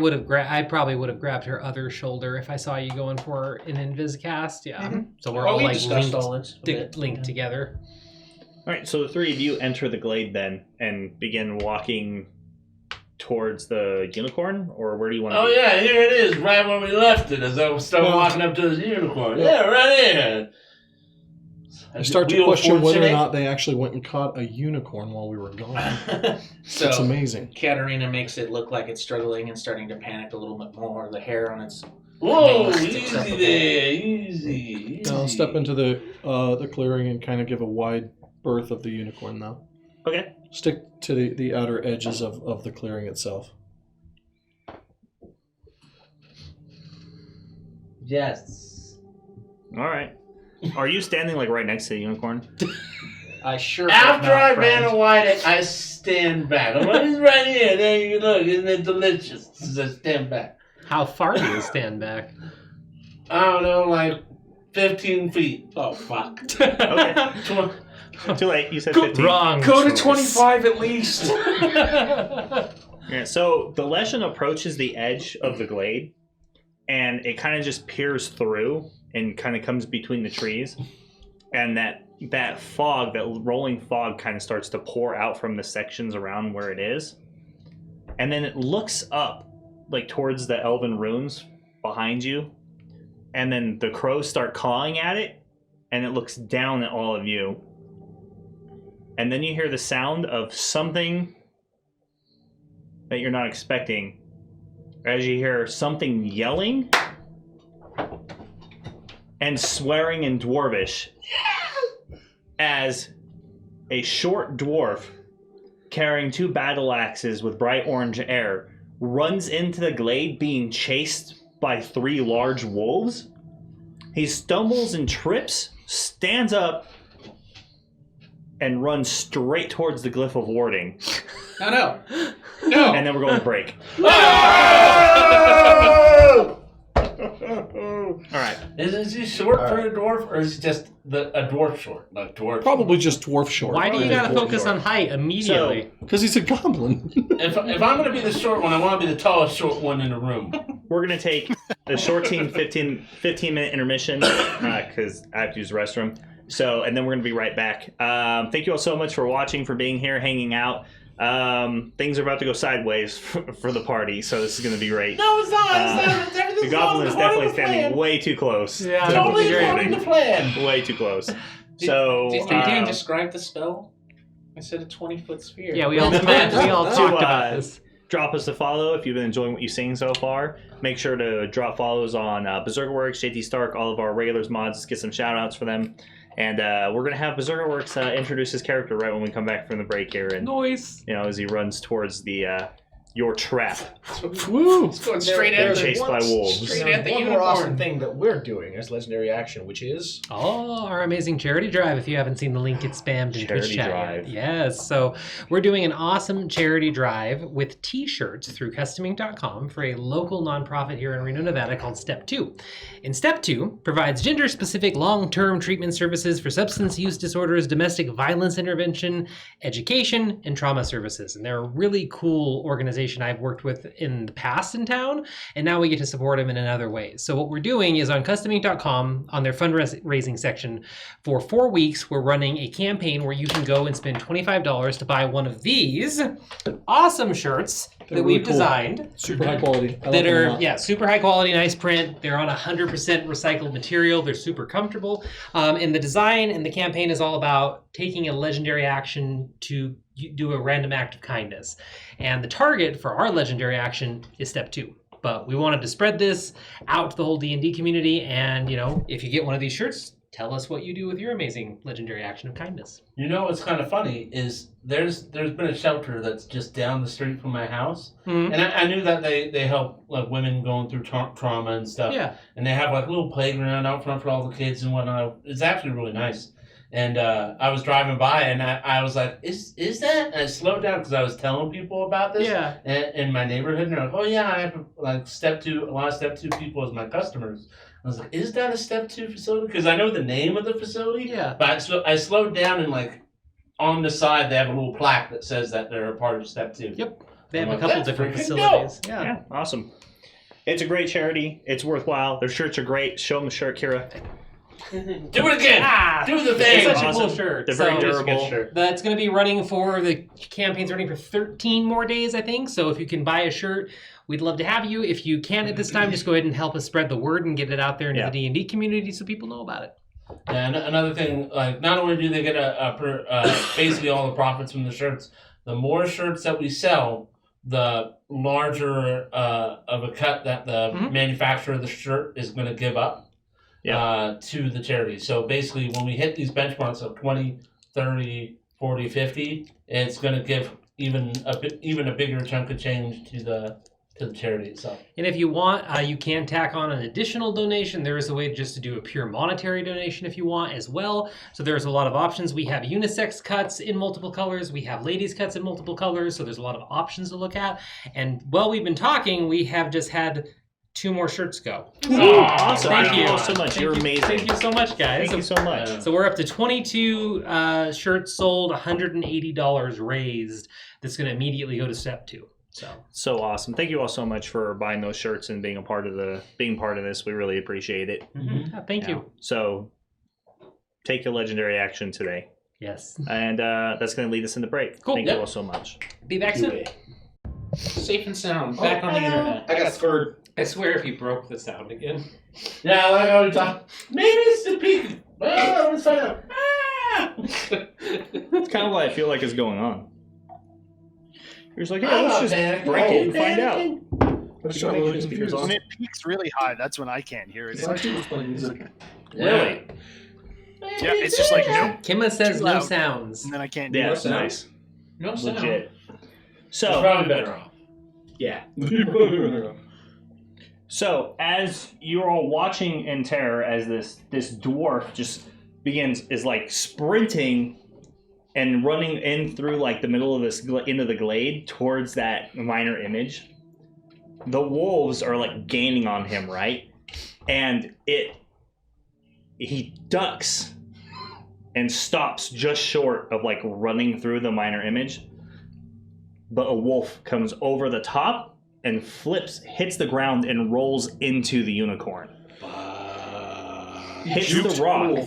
probably would have grabbed her other shoulder if I saw you going for an invis cast. Yeah. So we're all we discussed linked, all this a bit. linked together. All right, so the three of you enter the glade then and begin walking towards the unicorn, or where do you want to Oh be? yeah, here it is, right where we left it. As I start walking up to the unicorn. Yeah, right here. I start to question whether or not they actually went and caught a unicorn while we were gone. So It's amazing. Katerina makes it look like it's struggling and starting to panic a little bit more. The hair on its Whoa, mane sticks up easy a bit. there, easy. I'll step into the clearing and kind of give a wide berth of the unicorn now. Okay. Stick to the outer edges of the clearing itself. Yes. All right. Are you standing like right next to the unicorn? I sure. After hope not, I friend. ran away, I stand back. I'm like, he's right here. There you look. Isn't it delicious? Just stand back. How far do you stand back? I don't know, like 15 feet. Oh fuck! Okay. Too late. You said 15. Wrong. Go to choice. 25 at least. Yeah, so the Leshen approaches the edge of the glade, and it kind of just peers through and kind of comes between the trees, and that fog, that rolling fog, kind of starts to pour out from the sections around where it is, and then it looks up, like towards the elven runes behind you, and then the crows start cawing at it, and it looks down at all of you, and then you hear the sound of something that you're not expecting, as you hear something yelling and swearing in Dwarvish as a short dwarf carrying 2 battle axes with bright orange air runs into the glade being chased by 3 large wolves. He stumbles and trips, stands up, and runs straight towards the glyph of warding. No. And then we're going to break. All right. Is he short for a dwarf, or is he just a dwarf short? Like dwarf? Probably just dwarf short. Why do you gotta focus on height immediately? Because he's a goblin. If I'm going to be the short one, I want to be the tallest short one in the room. We're going to take the short team 15-minute intermission because I have to use the restroom. So, and then we're going to be right back. Thank you all so much for watching, for being here, hanging out. Things are about to go sideways for the party, so this is going to be great. No, it's not. The goblin is definitely standing way too close. Yeah, Totally great. according to plan. Way too close. So, Did Dan describe the spell? I said a 20-foot sphere. Yeah, we all talked about this. drop us a follow if you've been enjoying what you've seen so far. Make sure to drop follows on Berserkerworks, JT Stark, all of our regulars mods. Get some shout outs for them. And we're going to have Berserkerworks introduce his character right when we come back from the break here. And, Noise. as he runs towards the your trap. Woo! It's going straight They're at the chased by wolves. Straight at the one more unicorn. awesome thing that we're doing as Legendary Action, which is Oh, our amazing charity drive. If you haven't seen the link, it's spammed in Twitch Charity chat. drive. Yes. So we're doing an awesome charity drive with t-shirts through customing.com for a local nonprofit here in Reno, Nevada called Step 2. And Step 2 provides gender-specific long-term treatment services for substance use disorders, domestic violence intervention, education, and trauma services. And they're a really cool organization I've worked with in the past in town, and now we get to support them in other ways. So what we're doing is on customing.com, on their fundraising section, for 4 weeks, we're running a campaign where you can go and spend $25 to buy one of these awesome shirts They're that really we've cool. designed. Super high quality. I like That them a are, lot. yeah, super high quality, nice print. They're on 100% recycled material. They're super comfortable. And the design and the campaign is all about taking a legendary action to do a random act of kindness. And the target for our legendary action is Step 2. But we wanted to spread this out to the whole D&D community. And, if you get one of these shirts, tell us what you do with your amazing legendary action of kindness. You know what's kind of funny is there's been a shelter that's just down the street from my house, Mhm. and I knew that they help like women going through trauma and stuff. Yeah. And they have like a little playground out front for all the kids and whatnot. It's actually really nice. And I was driving by and I was like, is that? And I slowed down because I was telling people about this. Yeah. In my neighborhood, and they're like, oh yeah, I have like a lot of Step 2 people as my customers. I was like, is that a Step 2 facility? Because I know the name of the facility. Yeah. But I slowed down and like on the side they have a little plaque that says that they're a part of Step 2. Yep. They have I'm a like, couple that's different freaking facilities. dope. Yeah, awesome. It's a great charity. It's worthwhile. Their shirts are great. Show them the shirt, Kira. Do it again. Do the It's thing. such a Awesome. cool shirt. They're very So- durable. That's going to be running for the campaign's running for 13 more days, I think. So if you can buy a shirt, we'd love to have you. If you can't at this time, just go ahead and help us spread the word and get it out there into Yeah. the D&D community so people know about it. And another thing, like not only do they get basically all the profits from the shirts, the more shirts that we sell, the larger of a cut that the manufacturer of the shirt is going to give up to the charity. So basically, when we hit these benchmarks of 20, 30, 40, 50, it's going to give even a bigger chunk of change to the charity itself. And if you want, you can tack on an additional donation. There is a way just to do a pure monetary donation if you want as well. So there's a lot of options. We have unisex cuts in multiple colors. We have ladies cuts in multiple colors. So there's a lot of options to look at. And while we've been talking, we have just had 2 more shirts go. Awesome. Thank you all so much. You're amazing. Thank you so much, guys. Thank you so much. So we're up to 22 shirts sold, $180 raised. That's going to immediately go to step 2. So awesome. Thank you all so much for buying those shirts and being part of this. We really appreciate it. Mm-hmm. Thank you. So take your legendary action today. Yes. And that's going to lead us into break. Cool. Thank you all so much. Be back soon. Safe and sound. Back on the internet. I got spurred. I swear if you broke the sound again. Yeah, like I was talking. Maybe it's the peak. Oh, let's find out. It's kind of what I feel like is going on. You're just like, yeah, let's just break it and find out. When it peaks really high, that's when I can't hear it. Really? Yeah, it's just like no, Kimma says Too no loud. sounds. and then I can't do Yeah, it. it's nice. No sound. Legit. It's So, probably better off. yeah. So, as you're all watching in terror, as this dwarf just is like sprinting and running in through like the middle of this into the glade towards that minor image, the wolves are like gaining on him, right? And he ducks and stops just short of like running through the minor image, but a wolf comes over the top and hits the ground and rolls into the unicorn. Hits the rock.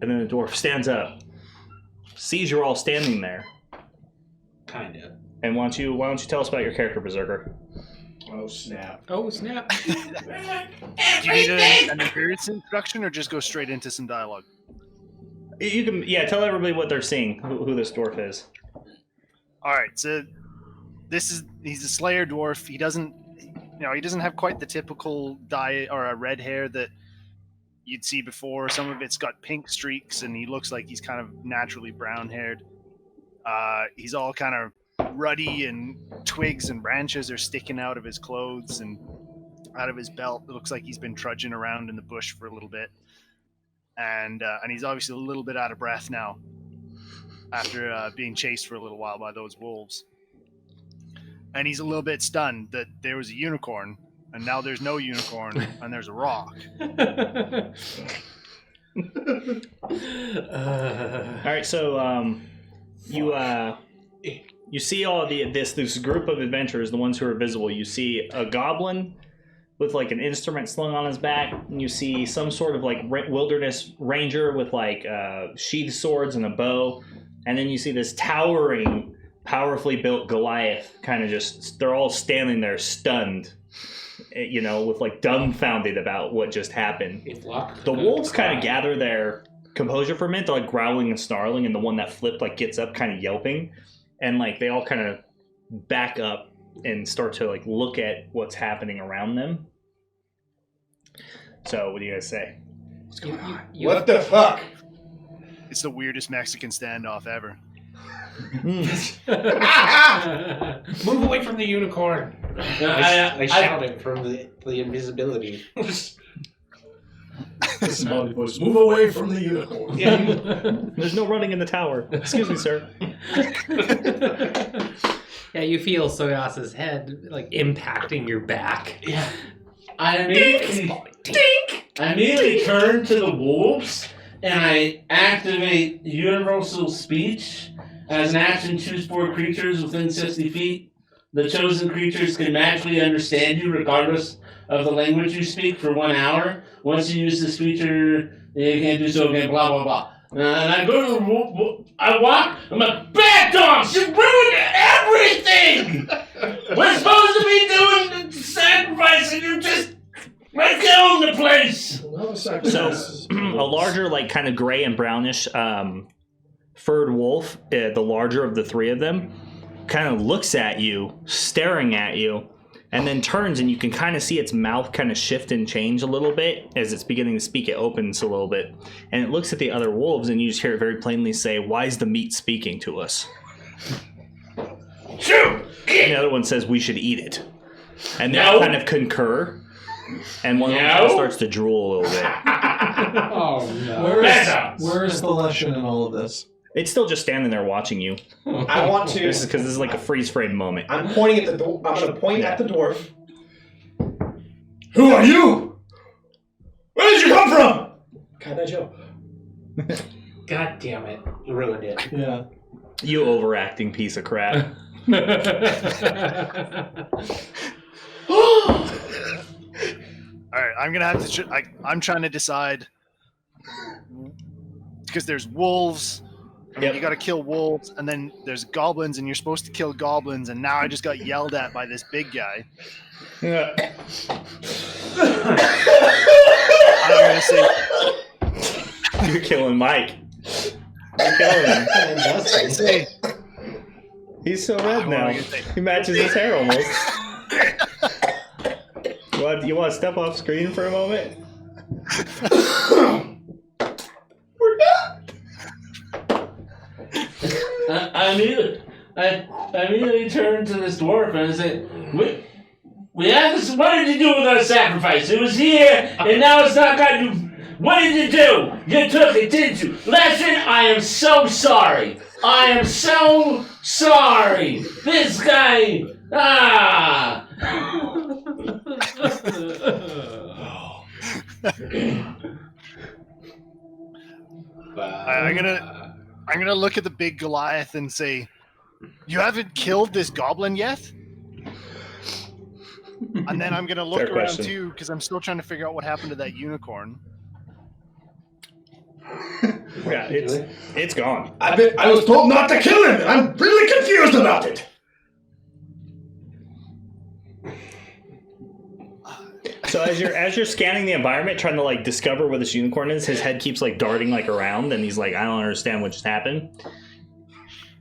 And then the dwarf stands up, sees you're all standing there, Kinda. and why don't you tell us about your character, Berserker? Oh, snap. Oh, snap. Do you need an appearance introduction or just go straight into some dialogue? You can, tell everybody what they're seeing, who this dwarf is. All right, so he's a Slayer dwarf. He doesn't have quite the typical dye or a red hair that you'd see before. Some of it's got pink streaks, and he looks like he's kind of naturally brown-haired. He's all kind of ruddy, and twigs and branches are sticking out of his clothes and out of his belt. It looks like he's been trudging around in the bush for a little bit, and he's obviously a little bit out of breath now after being chased for a little while by those wolves. And he's a little bit stunned that there was a unicorn, and now there's no unicorn, and there's a rock. All right, so you see all this group of adventurers, the ones who are visible. You see a goblin with like an instrument slung on his back, and you see some sort of like wilderness ranger with like sheathed swords and a bow, and then you see this towering, powerfully built Goliath. Kind of they're all standing there stunned, with like dumbfounded about what just happened. The wolves kind of gather their composure for a minute. They're like growling and snarling, and the one that flipped like gets up, kind of yelping, and like they all kind of back up and start to like look at what's happening around them. So, what do you guys say? What's going on? What the fuck? It's the weirdest Mexican standoff ever. Move away from the unicorn. I shouted from the invisibility. Smiley voice. Move away from the unicorn. There's no running in the tower. Excuse me, sir. Yeah, you feel Soyas's head like impacting your back. Yeah. I immediately turn to the wolves and I activate universal speech. As an action, choose 4 creatures within 60 feet. The chosen creatures can magically understand you regardless of the language you speak for 1 hour. Once you use this feature, you can't do so again, blah, blah, blah. And I go to I walk, I'm like, bad dogs, you ruined everything! We're supposed to be doing the sacrifice and you just killing the place! So, a larger, like, kind of gray and brownish furred wolf, the larger of the three of them, kind of looks at you, staring at you, and then turns, and you can kind of see its mouth kind of shift and change a little bit as it's beginning to speak. It opens a little bit, and it looks at the other wolves, and you just hear it very plainly say, "Why is the meat speaking to us?" Shoot! And the other one says, "We should eat it." And they all kind of concur, and one of them kind of starts to drool a little bit. Oh no! Where is the lesson in all of this? It's still just standing there watching you. I want to. This is because this is like a freeze frame moment. I'm pointing at the. I'm going to point at the dwarf. Who are you? Where did you come from? God, that joke. God damn it. You ruined it. Yeah. You overacting piece of crap. Alright, I'm gonna have to. I'm trying to decide. Because there's wolves. I mean, you gotta kill wolves, and then there's goblins, and you're supposed to kill goblins, and now I just got yelled at by this big guy. Yeah. I'm gonna say, You're killing Mike. You're killing him. He's so red now. He matches his hair almost. You want to step off screen for a moment? I immediately turned to this dwarf and I said, we had this, what did you do with our sacrifice? It was here, and now it's not got you. What did you do? You took it, didn't you? Lesson, I am so sorry. I am so sorry. This guy, I'm gonna look at the big Goliath and say, "You haven't killed this goblin yet?" And then I'm gonna look Fair around question. too, because I'm still trying to figure out what happened to that unicorn. Yeah, it's gone. I was told not to kill him. I'm really confused about it. So as you're scanning the environment, trying to like discover where this unicorn is, his head keeps like darting like around, and he's like, I don't understand what just happened.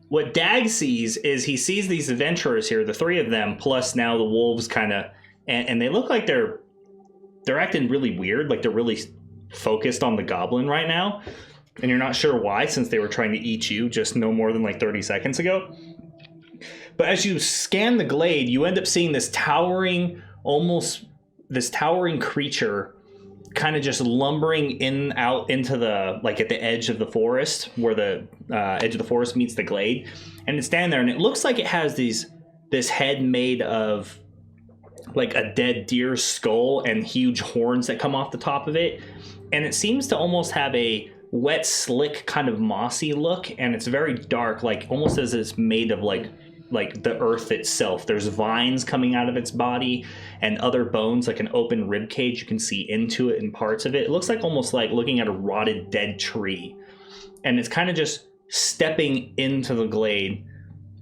What Dag sees is he sees these adventurers here, the three of them, plus now the wolves kind of, and they look like they're acting really weird, like they're really focused on the goblin right now, and you're not sure why, since they were trying to eat you just no more than like 30 seconds ago. But as you scan the glade, you end up seeing this towering creature kind of just lumbering out into the, like at the edge of the forest, where the edge of the forest meets the glade, and it's standing there, and it looks like it has this head made of like a dead deer's skull and huge horns that come off the top of it, and it seems to almost have a wet, slick, kind of mossy look, and it's very dark, like almost as it's made of like the earth itself. There's vines coming out of its body and other bones, like an open rib cage. You can see into it in parts of it. It looks like almost like looking at a rotted dead tree, and it's kind of just stepping into the glade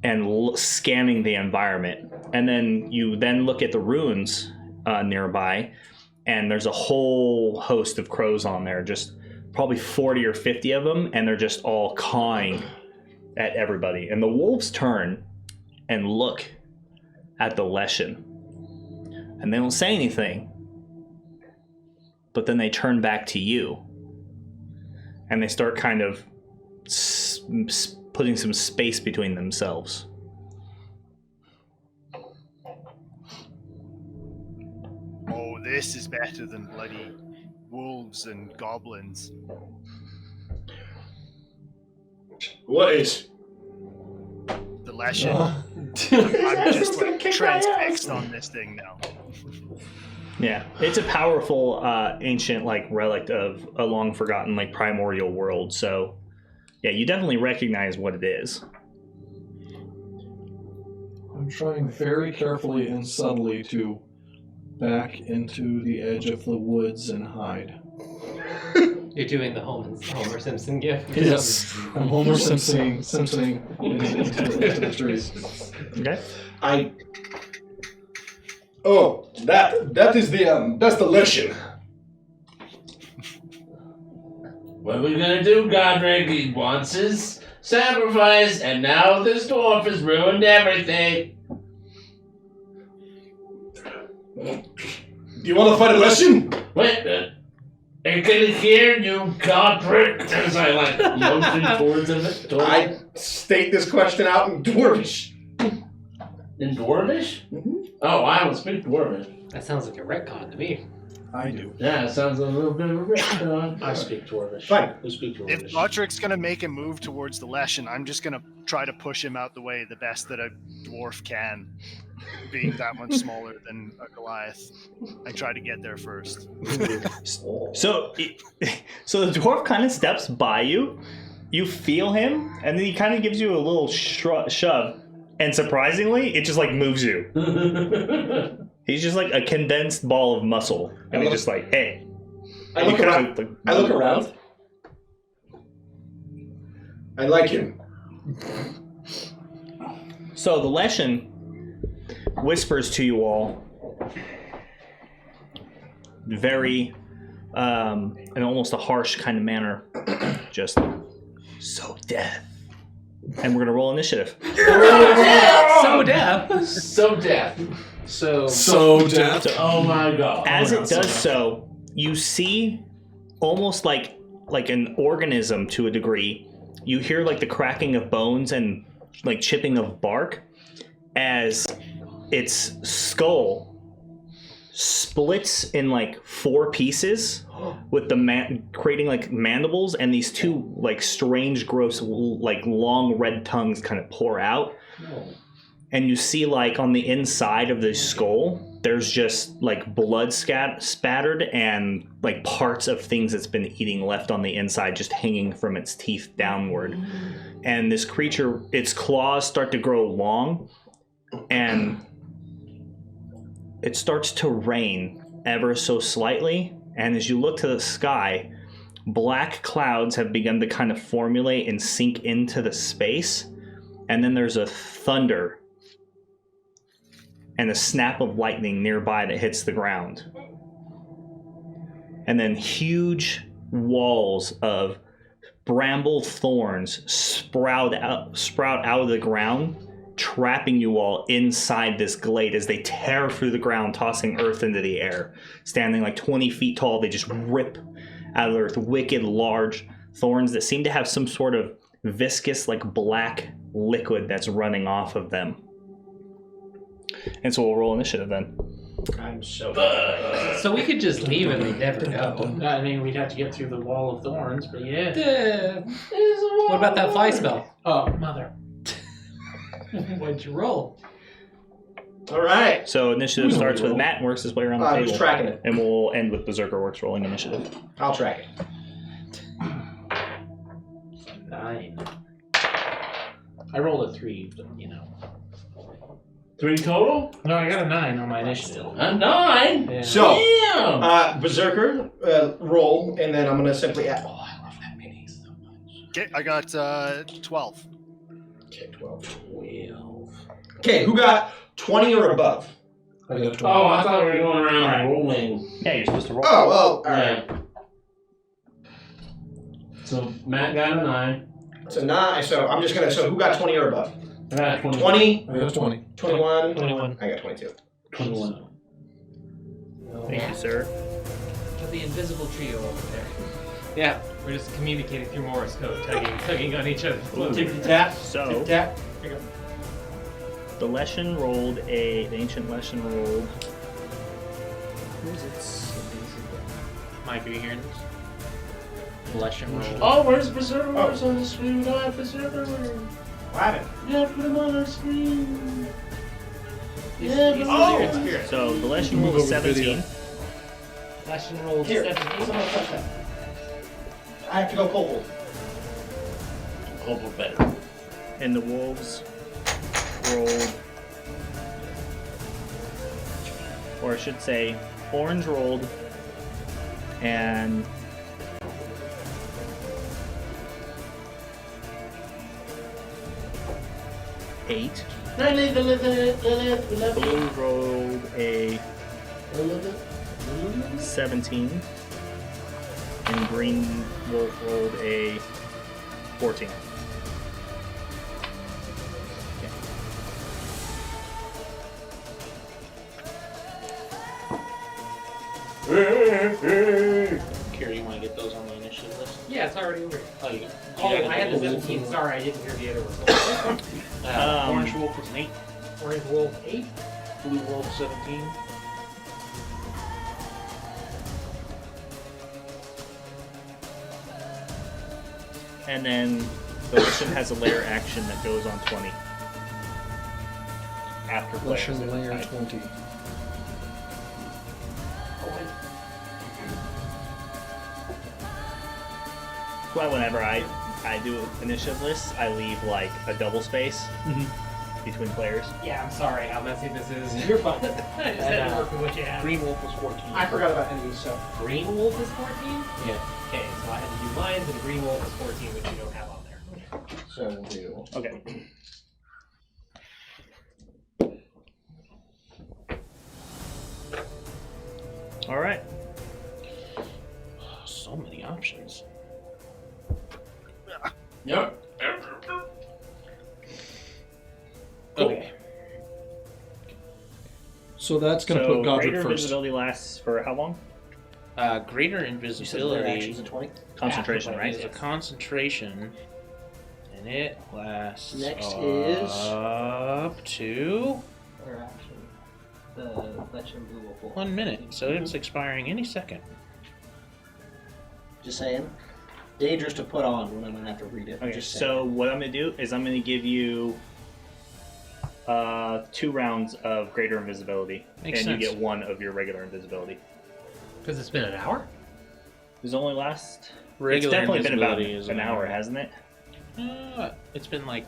and scanning the environment. And then you look at the ruins nearby, and there's a whole host of crows on there, just probably 40 or 50 of them, and they're just all cawing at everybody. And the wolves turn and look at the Leshen, and they don't say anything, but then they turn back to you, and they start kind of putting some space between themselves. Oh, this is better than bloody wolves and goblins. What is? The Leshen. I'm just like transfixed on this thing now. Yeah, it's a powerful ancient like relic of a long forgotten like primordial world. So yeah, you definitely recognize what it is. I'm trying very carefully and subtly to back into the edge of the woods and hide. You're doing the Homer Simpson gif. Yes, I'm Homer Simpsoning into the trees. Okay. Oh, that is that's the Leshen. What are we gonna do, Godric? He wants his sacrifice, and now this dwarf has ruined everything. Do you want to fight a Leshen? Wait, I can hear you, Godric, as I motion towards him. I state this question out in Dwarvish. In Dwarvish? Mm-hmm. Oh, I don't speak Dwarvish. That sounds like a retcon to me. I do. Yeah, it sounds a little bit of a retcon. I speak Dwarvish. Fine. Who speak If Dwarvish? Godric's gonna make a move towards the Leshen, I'm just gonna try to push him out the way the best that a dwarf can, being that much smaller than a Goliath. I try to get there first. So the dwarf kind of steps by you. You feel him, and then he kind of gives you a little shove. And surprisingly, it just like moves you. He's just like a condensed ball of muscle, and he's just like, "Hey." I look around. I look around. I like him. So the Leshen whispers to you all, very, in almost a harsh kind of manner, just so death. And we're gonna roll initiative. So deaf. So deaf. So deaf. Oh my god. As it does so, you see almost like an organism to a degree. You hear like the cracking of bones and like chipping of bark as its skull splits in like 4 pieces with the creating like mandibles, and these 2 like strange, gross, like long red tongues kind of pour out. And you see like on the inside of the skull, there's just like blood spattered and like parts of things it's been eating left on the inside, just hanging from its teeth downward. And this creature, its claws start to grow long, and it starts to rain ever so slightly. And as you look to the sky, black clouds have begun to kind of formulate and sink into the space. And then there's a thunder and a snap of lightning nearby that hits the ground. And then huge walls of bramble thorns sprout out of the ground, trapping you all inside this glade as they tear through the ground, tossing earth into the air. Standing like 20 feet tall, they just rip out of the earth wicked large thorns that seem to have some sort of viscous, like black liquid that's running off of them. And so we'll roll initiative then. I'm so. So we could just leave and we'd never know. I mean, we'd have to get through the wall of thorns, but yeah. What about that fly spell? Oh, mother. What'd you roll? All right. So initiative starts with Matt and works his way around the I table. was tracking it. And we'll end with Berserker Works rolling initiative. I'll track it. 9. I rolled a 3, but you know. 3 total? No, I got a 9 on my initiative. A 9? Yeah. So, Damn! Berserker, roll, and then I'm going to simply add. Oh, I love that mini so much. Okay, I got 12. Okay, 12. Okay, who got 20 or above? I got 20. Oh, I thought we were going around rolling. Yeah, you're supposed to roll. Oh, well, all right. Yeah. So Matt got a 9. So 9, so I'm just going to, so who got 20 or above? I got 20. 20, I got 20. 21, 21. I got 22. 21. Thank you, sir. The invisible trio over there. Yeah, we're just communicating through Morse code, tugging on each other's clothes. Tick-tap, So tick-tap. Here you the go. Leshen rolled the ancient Leshen rolled. Who's it? Might be here. Leshen roll. Oh, where's Berserker Works on the screen? We don't have Berserker Works. What happened? Yeah, put him on our screen. He's Yeah, So the Leshen Move rolled over the video. 17. Leshen rolled Here, 17. someone touch that. I have to go cold. Hope we're better. And the wolves rolled or I should say, orange rolled, and eight. Blue rolled a 17, and green wolf rolled a 14. Kira, you want to get those on the initiative list? Yeah, it's already over. Oh, you I had the 17. Sorry, I didn't hear the other one. Orange Wolf was an 8. Orange Wolf 8. Blue Wolf 17. And then the Lucian has a layer action that goes on 20. After players. Lucian layer 20. That's why whenever I do initiative lists, I leave like a double space between players. Yeah, I'm sorry how messy this is. You're fine. I just had to work with what you had. Green Wolf was 14. I forgot about enemies, so. Green Wolf is 14? Yeah. Okay, so I had to do mines, and Green Wolf is 14, which you don't have on there. So we'll do. Okay. All right. So many options. Yep. Okay. So that's going to put Godric greater first. invisibility lasts for how long? Greater You said their invisibility actions at 20? Concentration, right? is a concentration, and it lasts Next is- up to Their action. The Legend Blue Wolf. 1 minute. So it's expiring any second. Just saying. Dangerous to put on when I'm going to have to read it. Okay, Just saying. so what I'm going to do is I'm going to give you 2 rounds of greater invisibility, Makes and sense. you get 1 of your regular invisibility. Because it's been an hour? Does it only last? Regular It's definitely been about invisibility is an hour, hasn't it? It's been like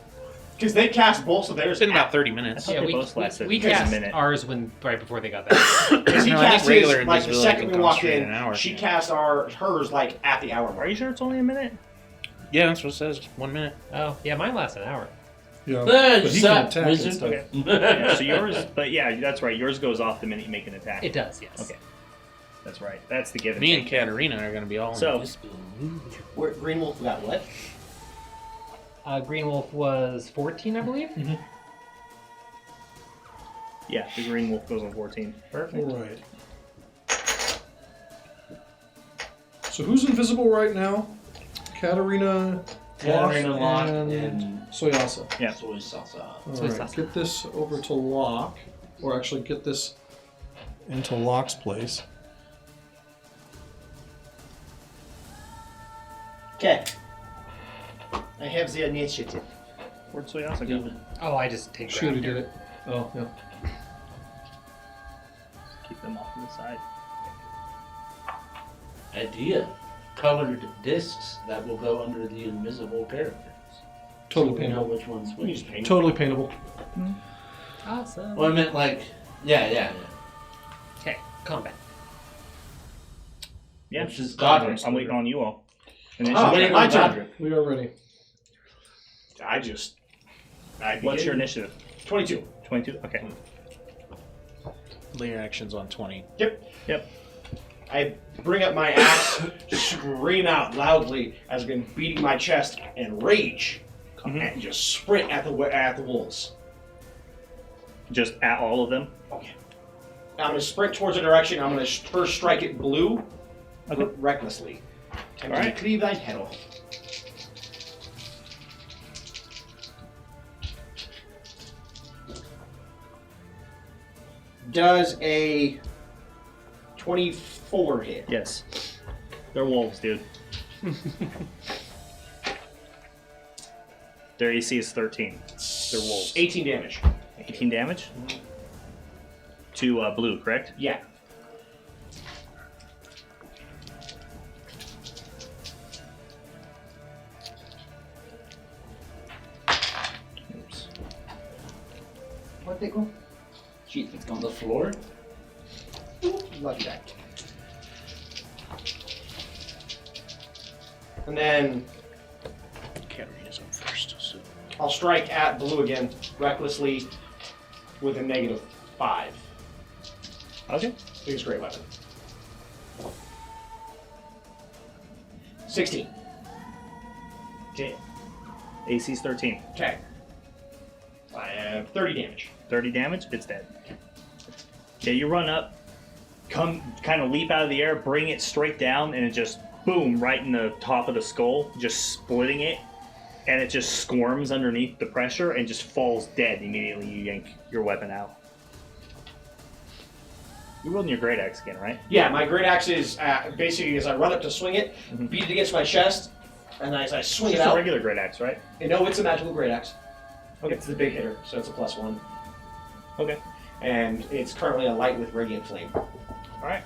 Because they cast both of theirs. it's been about 30 minutes. Yeah, they both lasted we a cast minute. ours right before they got that. Because he No, I think cast regular his, like, the invisibility second can we come walked straight in, an hour. she cast hers, like, at the hour Are mark. you sure it's only a minute? Yeah, that's what it says. 1 minute. Oh, yeah, mine lasts an hour. Yeah. But But he can attack and stuff. Okay. Yeah, so yours, but yeah, that's right. Yours goes off the minute you make an attack. It does, yes. Okay. That's right. That's the give and Me and take. Katarina are going to be all So- invisible. Green Wolf got what? Green Wolf was 14, I believe. Yeah, the green wolf goes on 14. Perfect. All right. So who's invisible right now? Katarina, Katarina, Locke, and and Soyasa. Yeah. Soy salsa. All Soy right, sauce. get this over to Locke, or actually get this into Locke's place. Okay. I have the initiative. Where'd Soyasa go? Oh, I just take She already ground did here. it. Oh, yeah. Keep them off to the side. Idea. Colored discs that will go under the invisible characters. Totally So we know paintable. which one's which. Totally paintable. Awesome. Well, I meant like, yeah. Okay, combat. Yeah, Which is Godric. Godric. I'm waiting on you all. Oh, waiting my on turn. Godric. We are ready. What's your initiative? 22. 22? Okay. Layer actions on 20. Yep. I bring up my axe, scream out loudly as I've been beating my chest, and rage, and just sprint at the wolves. Just at all of them? Okay. I'm going to sprint towards a direction. I'm going to first strike it blue, recklessly. Time to Alright. cleave thy head off. Does a 24 hit? Yes. They're wolves, dude. Their AC is 13. They're wolves. 18 damage. 18 damage? To blue, correct? Yeah. Oops. Where'd they go? Sheet on the floor. lucky die. And then Katarina's up first, so. I'll strike at blue again, recklessly, with a -5. Okay. Biggest great weapon. 16. Okay. AC's 13. Okay. I have 30 damage. 30 damage. It's dead. Okay, you run up, kind of leap out of the air, bring it straight down, and it just boom right in the top of the skull, just splitting it, and it just squirms underneath the pressure and just falls dead immediately. You yank your weapon out. You're wielding your great axe again, right? Yeah, my great axe is basically as I run up to swing it, beat it against my chest, and as I swing it It's out. a regular great axe, right? No, it's a magical great axe. It's the big hitter, so it's a +1. Okay. And it's currently a light with radiant flame. All right.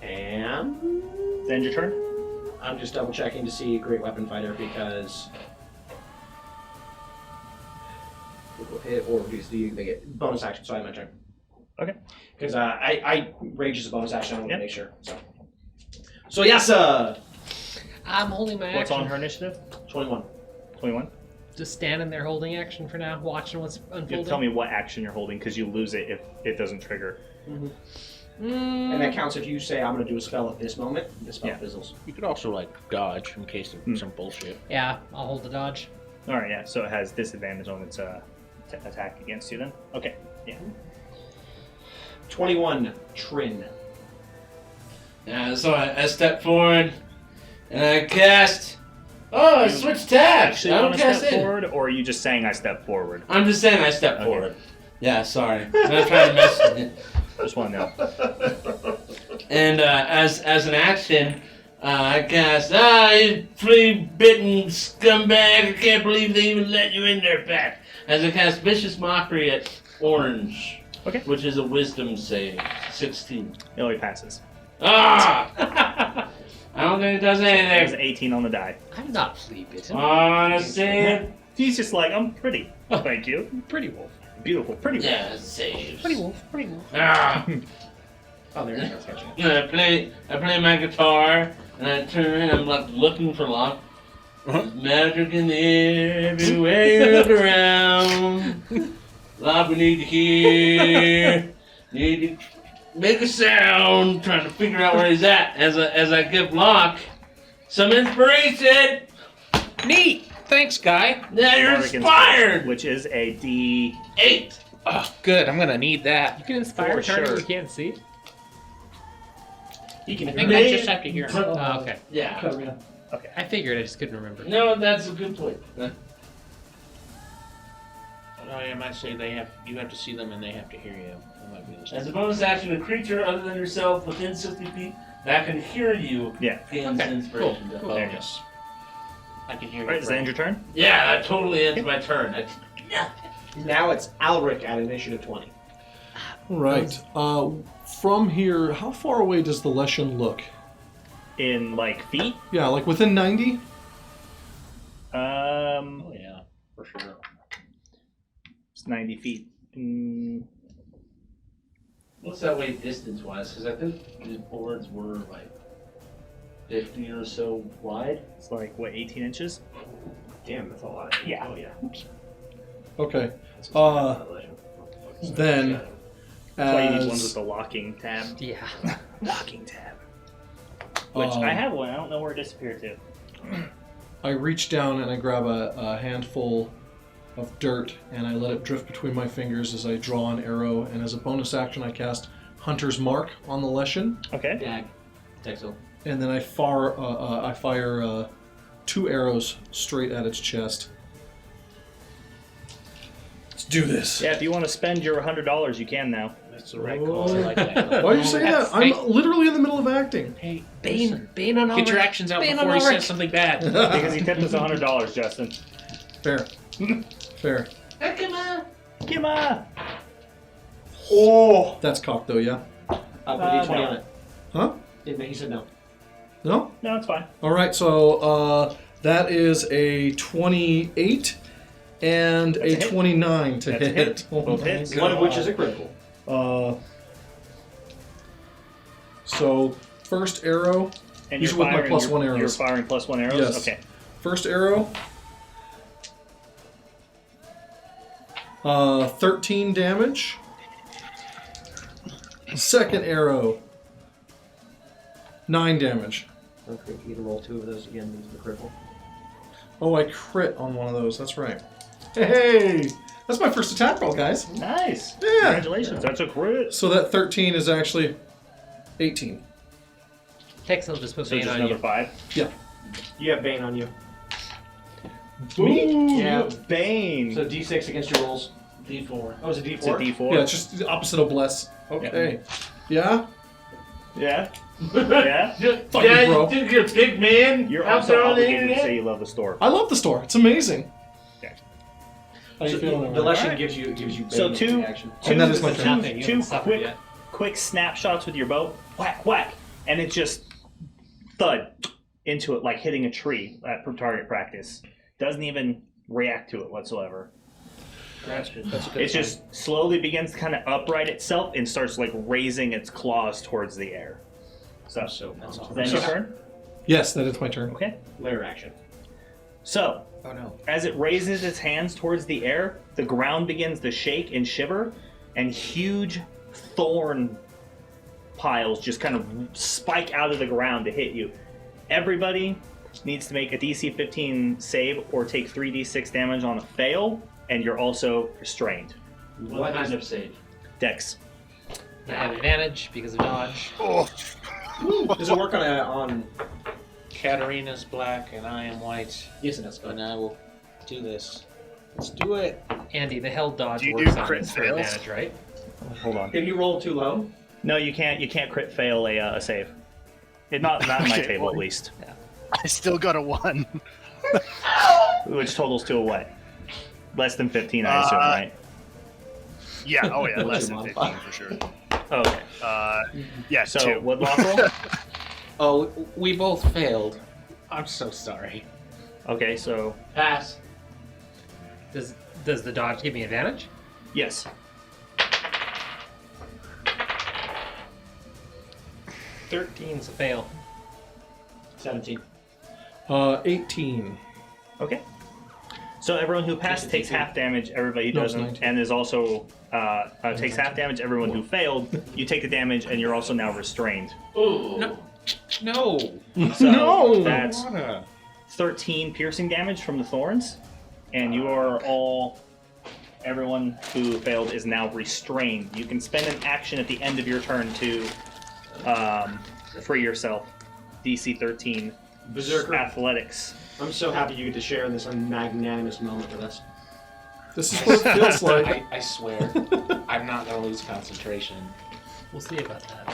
And End your turn. I'm just double checking to see great weapon fighter because it will hit or reduce the bonus action. So I have my turn. Okay. Because I rage is a bonus action. I want to Yep. make sure. So yes, I'm holding my What's action. on her initiative? 21. 21. Just standing there holding action for now, watching what's You have unfolding. to tell me what action you're holding because you lose it if it doesn't trigger. And that counts if you say I'm going to do a spell at this moment. The spell Yeah. fizzles. You could also, like, dodge in case of some bullshit. Yeah, I'll hold the dodge. All right, yeah. So it has disadvantage on its attack against you then. Okay. Yeah. 21 Trin. So I step forward and I cast. Oh, I switched tabs. Actually, I you don't want to cast step in. forward, or are you just saying I step forward? I'm just saying I step Okay. forward. Yeah, sorry. I'm not trying to mess with it. I just want to know. And as an action, I cast, you flea-bitten scumbag, I can't believe they even let you in there, Pat. As I cast Vicious Mockery at Orange, Okay. which is a Wisdom save, 16. It only passes. Ah! I don't think it does There's anything. 18 on the die. I'm not flea bitten. On a save. He's just like, I'm pretty. Thank you. Pretty wolf. Beautiful. Pretty. Yeah, saves. Pretty wolf, pretty wolf. Ah! Oh, there you go. Gotcha. And I play my guitar, and I turn and I'm like looking for Locke. There's magic in the air everywhere you look around. Locke, we need to hear. Need to make a sound. Trying to figure out where he's at as I give Locke some inspiration. Neat! Thanks, guy. Now you're Bardic inspired. Which is a D. 8. Oh, good. I'm gonna need that. You can inspire For a target sure. you can't see. He can I think I just have to hear. Oh, okay. Yeah. Katarina. I figured, I just couldn't remember. No, that's a good point. I might say you have to see them and they have to hear you. That might be the As a bonus action, a creature other than yourself within 60 feet that can hear you Yeah. gains Okay, inspiration. cool. There you go. bonus. I can hear All right, you. does that end your turn? Yeah, that totally ends my turn. Now it's Alric at initiative 20. Right. From here, how far away does the Leshen look? In like feet? Yeah, like within 90? Oh yeah, for sure. It's 90 feet. What's that way distance-wise? Because I think the boards were like 50 or so wide. It's like what, 18 inches? Damn, that's a lot. Yeah. Oh, yeah. Okay. Then, That's why you need ones with as the locking tab. Yeah. Locking tab. Which I have one. I don't know where it disappeared to. I reach down and I grab a handful of dirt and I let it drift between my fingers as I draw an arrow. And as a bonus action, I cast Hunter's Mark on the Leshen. Okay. Dag. Texel. And then I fire 2 arrows straight at its chest. Let's do this. Yeah, if you want to spend your $100, you can now. That's the right call. I like that. Why are you saying that? I'm literally in the middle of acting. Hey, Bane on get your actions out Bane before on he Ulrich. says something bad. Because he tipped us $100, Justin. Fair. Fair. Come on! Oh! That's cocked though, yeah? Put a D20 no. on it. Huh? He said no. No? No, it's fine. Alright, so that is a 28 and That's a hit. 29 to That's a hit. hit. Oh Both my hits. God. One of which is a critical. So, first arrow. And These you're are with my firing, +1 arrows. You're firing +1 arrows? Yes. Okay. First arrow. 13 damage. Second arrow. 9 damage. Okay, you can roll 2 of those again. These are the critical. Oh, I crit on one of those. That's right. Hey! That's my first attack roll, guys. Nice. Yeah. Congratulations. That's a crit. So that 13 is actually 18. Tex will just put So Bane just on another you. 5. You have Bane on you. Ooh, Yeah. Bane. So D6 against your rolls. D4. Oh, is it D4? It's a D4. Yeah, it's just the opposite of bless. Okay. Yeah? Yeah. Yeah. Fuck you, bro. you think you're a big man? You're out also there on the obligated to internet? say you love the store. I love the store. It's amazing. Okay. How you feeling? The Alright? lesson gives you Bane So two- action. And that is my It's turn. nothing. You Two haven't suffered quick, yet. quick snapshots with your bow. Whack, whack. And it just thud into it like hitting a tree at target practice. Doesn't even react to it whatsoever. That's good. That's a good It just slowly begins to kind of upright itself and starts like raising its claws towards the air. So, That's awesome. then your turn? Yes, that is my turn. Okay. Layer action. So, Oh no. as it raises its hands towards the air, the ground begins to shake and shiver, and huge thorn piles just kind of spike out of the ground to hit you. Everybody needs to make a DC 15 save or take 3d6 damage on a fail, and you're also restrained. What kind of save? Dex. I have advantage because of dodge. Does it work on Katarina's black and I am white, Yes, it does. and I will do this. Let's do it. Andy, the held dodge Do you works do on crit this for fails? advantage, right? Hold on. If you roll too low, No, you can't. You can't crit fail a save. Not on my Okay, table, well- at least. I still got a 1. Which totals to a what? Less than 15, I assume, right? Yeah, oh yeah, What's less your than modifier? 15 for sure. Okay. Yeah, So 2. what lawful? Oh, we both failed. I'm so sorry. Okay, so Pass. Does the dodge give me advantage? yes. 13's a fail. 17. 18. Okay. So everyone who passed takes half damage. Everybody No, it's doesn't, 19. and is also takes half damage. Everyone who failed, you take the damage, and you're also now restrained. Ooh. No. So No! that's Wanna. 13 piercing damage from the thorns, and you are all. Everyone who failed is now restrained. You can spend an action at the end of your turn to free yourself. DC 13. Berserker. Athletics. I'm so happy you get to share in this magnanimous moment with us. This is what it feels like. I swear, I'm not gonna lose concentration. We'll see about that.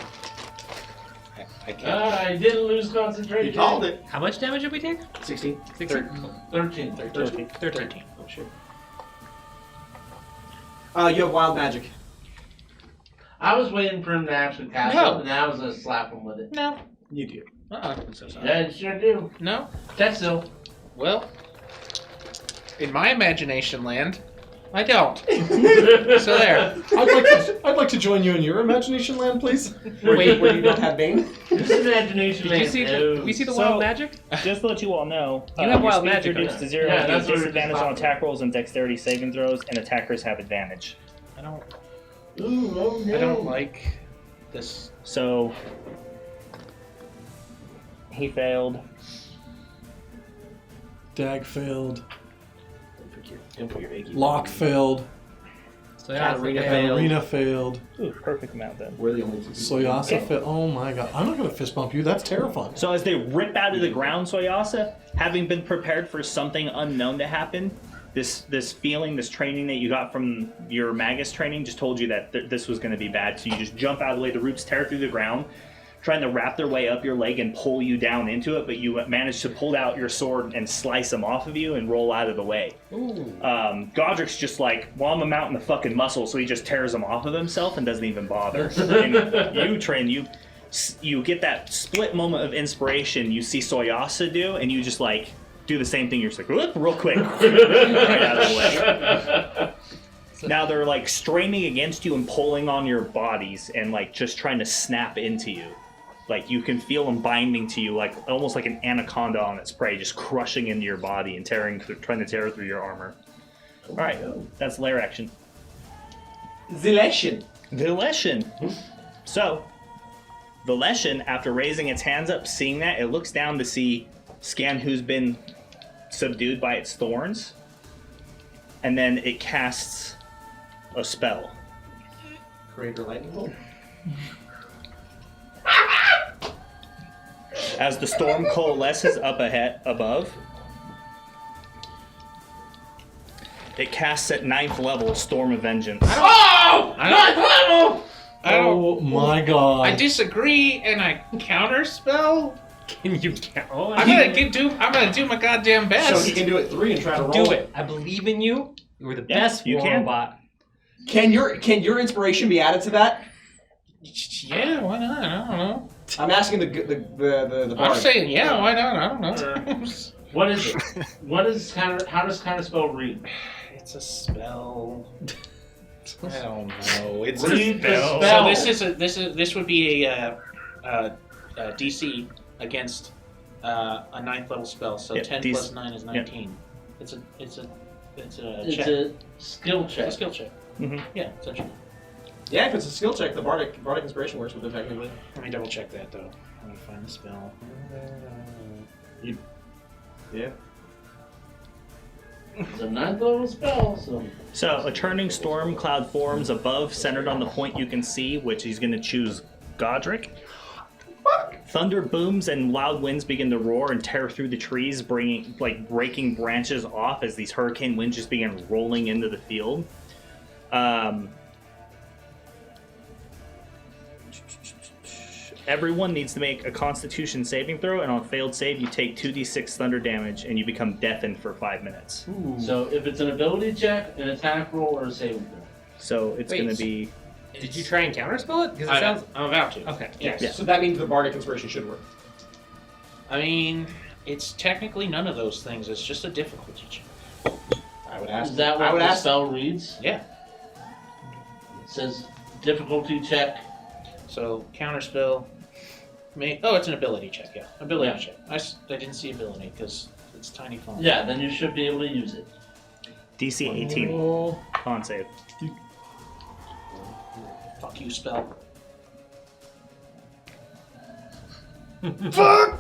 I can't. I didn't lose concentration. You called it. How much damage did we take? 16. 16? 13. 13. Oh, shit. You have wild magic. I was waiting for him to actually cast No. it, and I was gonna slap him with it. No. You do. I'm so sorry. Yeah, sure do. No. Texel. Well, in my imagination land, I don't. So there. I'd like to join you in your imagination land, please. Wait, Where you don't have Bane? This imagination Did you man see knows. we see the So- wild magic? Just to let you all know, You have your wild speed magic, reduced to yeah. 0. Yeah, You that's have what we're disadvantage just on talking attack rolls and dexterity saving throws, and attackers have advantage. I don't. Ooh, oh no. I don't like this. So he failed. Dag failed. Don't put your achy. Lock failed. So yeah, Katarina okay. failed. Arena failed. Ooh, perfect amount then. We're the only two. Soyasa failed. Oh my god. I'm not going to fist bump you. That's terrifying. So as they rip out of the ground, Soyasa, having been prepared for something unknown to happen, this feeling, this training that you got from your Magus training just told you that this was going to be bad. So you just jump out of the way. The roots tear through the ground, trying to wrap their way up your leg and pull you down into it, but you manage to pull out your sword and slice them off of you and roll out of the way. Godric's just like, well, I'm a mountain of fucking muscle, so he just tears them off of himself and doesn't even bother. And you, Trin, you get that split moment of inspiration you see Soyasa do, and you just like do the same thing. You're just like, whoop, real quick, right out of the way. Now they're like straining against you and pulling on your bodies and like just trying to snap into you. Like you can feel them binding to you, like almost like an anaconda on its prey, just crushing into your body and trying to tear through your armor. All right, that's lair action. The Leshen. The Leshen. So, the Leshen, after raising its hands up, seeing that, it looks down to scan who's been subdued by its thorns, and then it casts a spell. Greater lightning bolt. As the storm coalesces up above, it casts at 9th level Storm of Vengeance. Oh! 9th level! Oh my god. I disagree, and I counterspell. Can you count? I'm gonna do my goddamn best. So he can do it 3 and try to roll. Do it. I believe in you. You were the best you war can. robot. Can your inspiration be added to that? Yeah, why not? I don't know. I'm asking the I'm bard. saying yeah, why not? I don't know. What is it? How does counterspell read? It's a spell. I don't know. It's Read the So spell. this would be a DC against a 9th level spell. So Yep, 10 DC plus 9 is 19. It's a It's check. a skill It's check. a skill check. Mhm. Yeah, essentially. Yeah, if it's a skill check, the bardic inspiration works with it technically. Let me double check that though. Let me find the spell. Yeah. It's a 9th level spell, so. So, a turning storm cloud forms above, centered on the point you can see, which he's going to choose Godric. Thunder booms and loud winds begin to roar and tear through the trees, breaking branches off as these hurricane winds just begin rolling into the field. Everyone needs to make a Constitution saving throw, and on a failed save, you take 2d6 thunder damage, and you become deafened for 5 minutes. So if it's an ability check, an attack roll, or a saving throw. So it's Wait. going to be... Did you try and counterspell it? Because it sounds. I'm about to. Okay. Yes. Yeah. So that means the bardic inspiration should work. I mean, it's technically none of those things. It's just a difficulty check. I would ask. Is that I what would the ask. spell reads? Yeah. It says difficulty check. So counterspell. It's an ability check. Yeah, ability Yeah. check. I didn't see ability because it's tiny font. Yeah, then you should be able to use it. DC 18. Oh. Con save. Fuck you, spell. Fuck!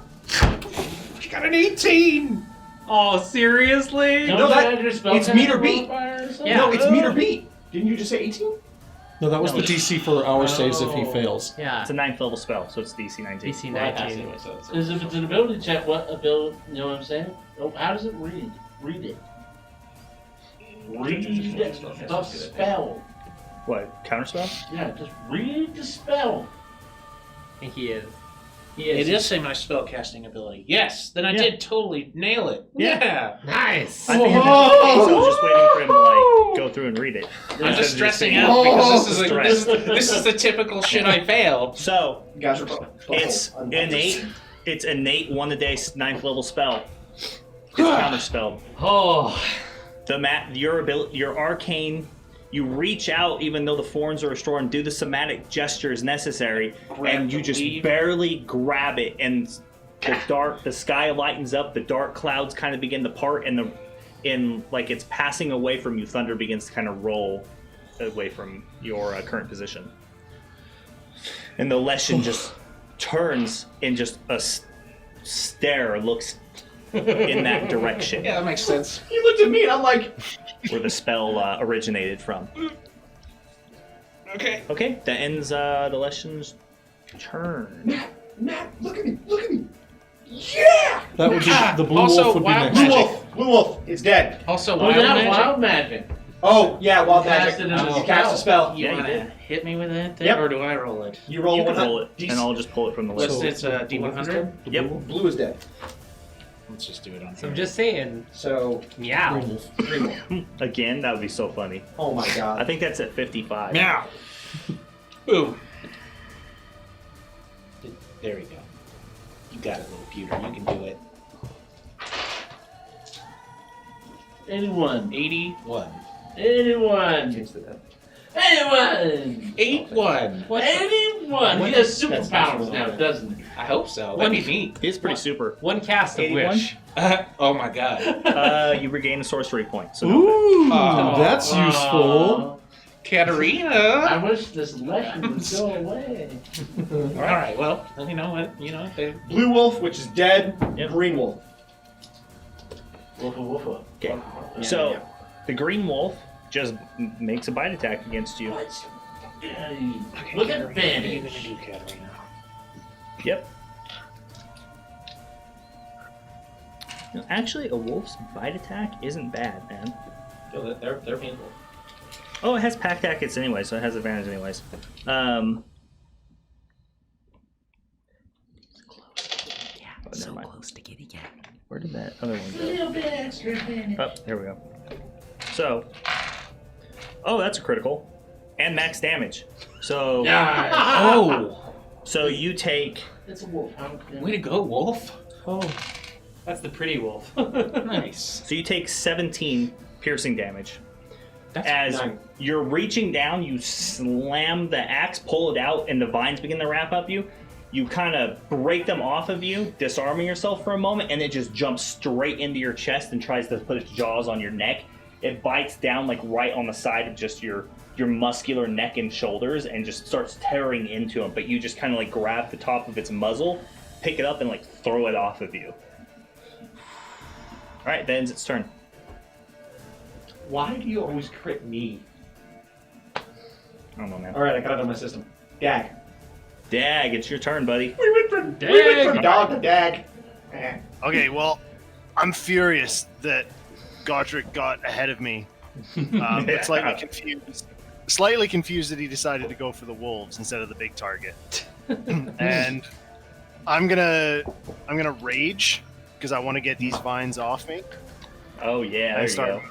You got an 18! Oh, seriously? Don't No, you that- add your spell it's casting meter beat. modifier or something? Yeah. No, it's meter beat. Didn't you just say 18? No, that was No, the DC for our saves if he Oh. fails. Yeah. It's a 9th level spell, so it's DC 19. DC Well, I passed 19. anyway, so it's- Because if it's an ability check, what ability? You know what I'm saying? Oh, how does it read? Read it. Read the spell. What, counterspell? Yeah, just read the spell. I think he is. It does say my spell casting ability. Yes, then I Yeah. did totally nail it. Yeah. Yeah. Nice. I figured that was the case. I was just waiting for him to go through and read it. I'm just stressing saying- out because Stress. this is the typical shit I failed. So, You guys are both. it's innate. It's innate 1 a day 9th level spell. It's counterspelled. Oh. Your arcane, you reach out even though the thorns are restored and do the somatic gestures necessary, and you just leaf. barely grab it, and the sky lightens up, the dark clouds kind of begin to part, and like it's passing away from you, thunder begins to kind of roll away from your current position. And the Leshen just turns in just a stare, looks in that direction Yeah, that makes sense. You looked at me and I'm like, where the spell originated from. Okay. Okay, that ends the Leshen's turn. Matt, look at me, look at me. Yeah! That would be the blue Also, wolf would be wild next. Blue magic. wolf, blue wolf, it's dead. Also, Oh, wild yeah, magic. wild magic. Oh, yeah, wild You magic. cast it as a You cast a spell. You Yeah, you wanna did. hit me with that, then, Yep. or do I roll it? You roll You one can roll it, and I'll just pull it from the What's list. it's D100? Yep. Blue is dead. Let's just do it on So here. I'm just saying. So, Meow. Green wolf. green wolf. Again, that would be so funny. Oh my I god. think that's at 55. Meow. Boom. There we go. You got it, little pewter. You can do it. 81. 81. 81. Change to that. 81. 81. What? 81. One. He has superpowers now, doesn't he? I hope so. That'd be neat. He's pretty super. One cast of 81? wish. Oh my god. You regain a sorcery point. So Ooh, Oh. that's useful. Katarina. I wish this lesson would go away. All right. Well, you know what? Blue wolf, which is dead. Yep. Green wolf. Woofa woofa. Okay. So the green wolf just makes a bite attack against you. Look at What are you advantage. gonna do, Katarina? Yep. No, actually, a wolf's bite attack isn't bad, man. They're painful. Oh, it has pack tactics anyway, so it has advantage anyways. So mind. close to getting it. Where did that other one A go? little bit extra advantage. Oh, there we go. So, oh, that's a critical, and max damage. So, Nice. Oh, so you take It's a wolf. Way to go, Wolf. oh, that's the pretty wolf. Nice. so you take 17 piercing damage. That's As nine. you're reaching down, you slam the axe, pull it out, and the vines begin to wrap up you. You kind of break them off of you, disarming yourself for a moment, and it just jumps straight into your chest and tries to put its jaws on your neck. It bites down like right on the side of just your muscular neck and shoulders and just starts tearing into him. But you just kind of like grab the top of its muzzle, pick it up, and like throw it off of you. All right, that ends its turn. Why do you always crit me? I don't know, man. All right, I got it on my system. Dag. Dag, it's your turn, buddy. We went from dog to dag. Eh. Okay, well, I'm furious that Godric got ahead of me. But slightly confused that he decided to go for the wolves instead of the big target. And I'm gonna rage because I want to get these vines off me Oh yeah, there you go.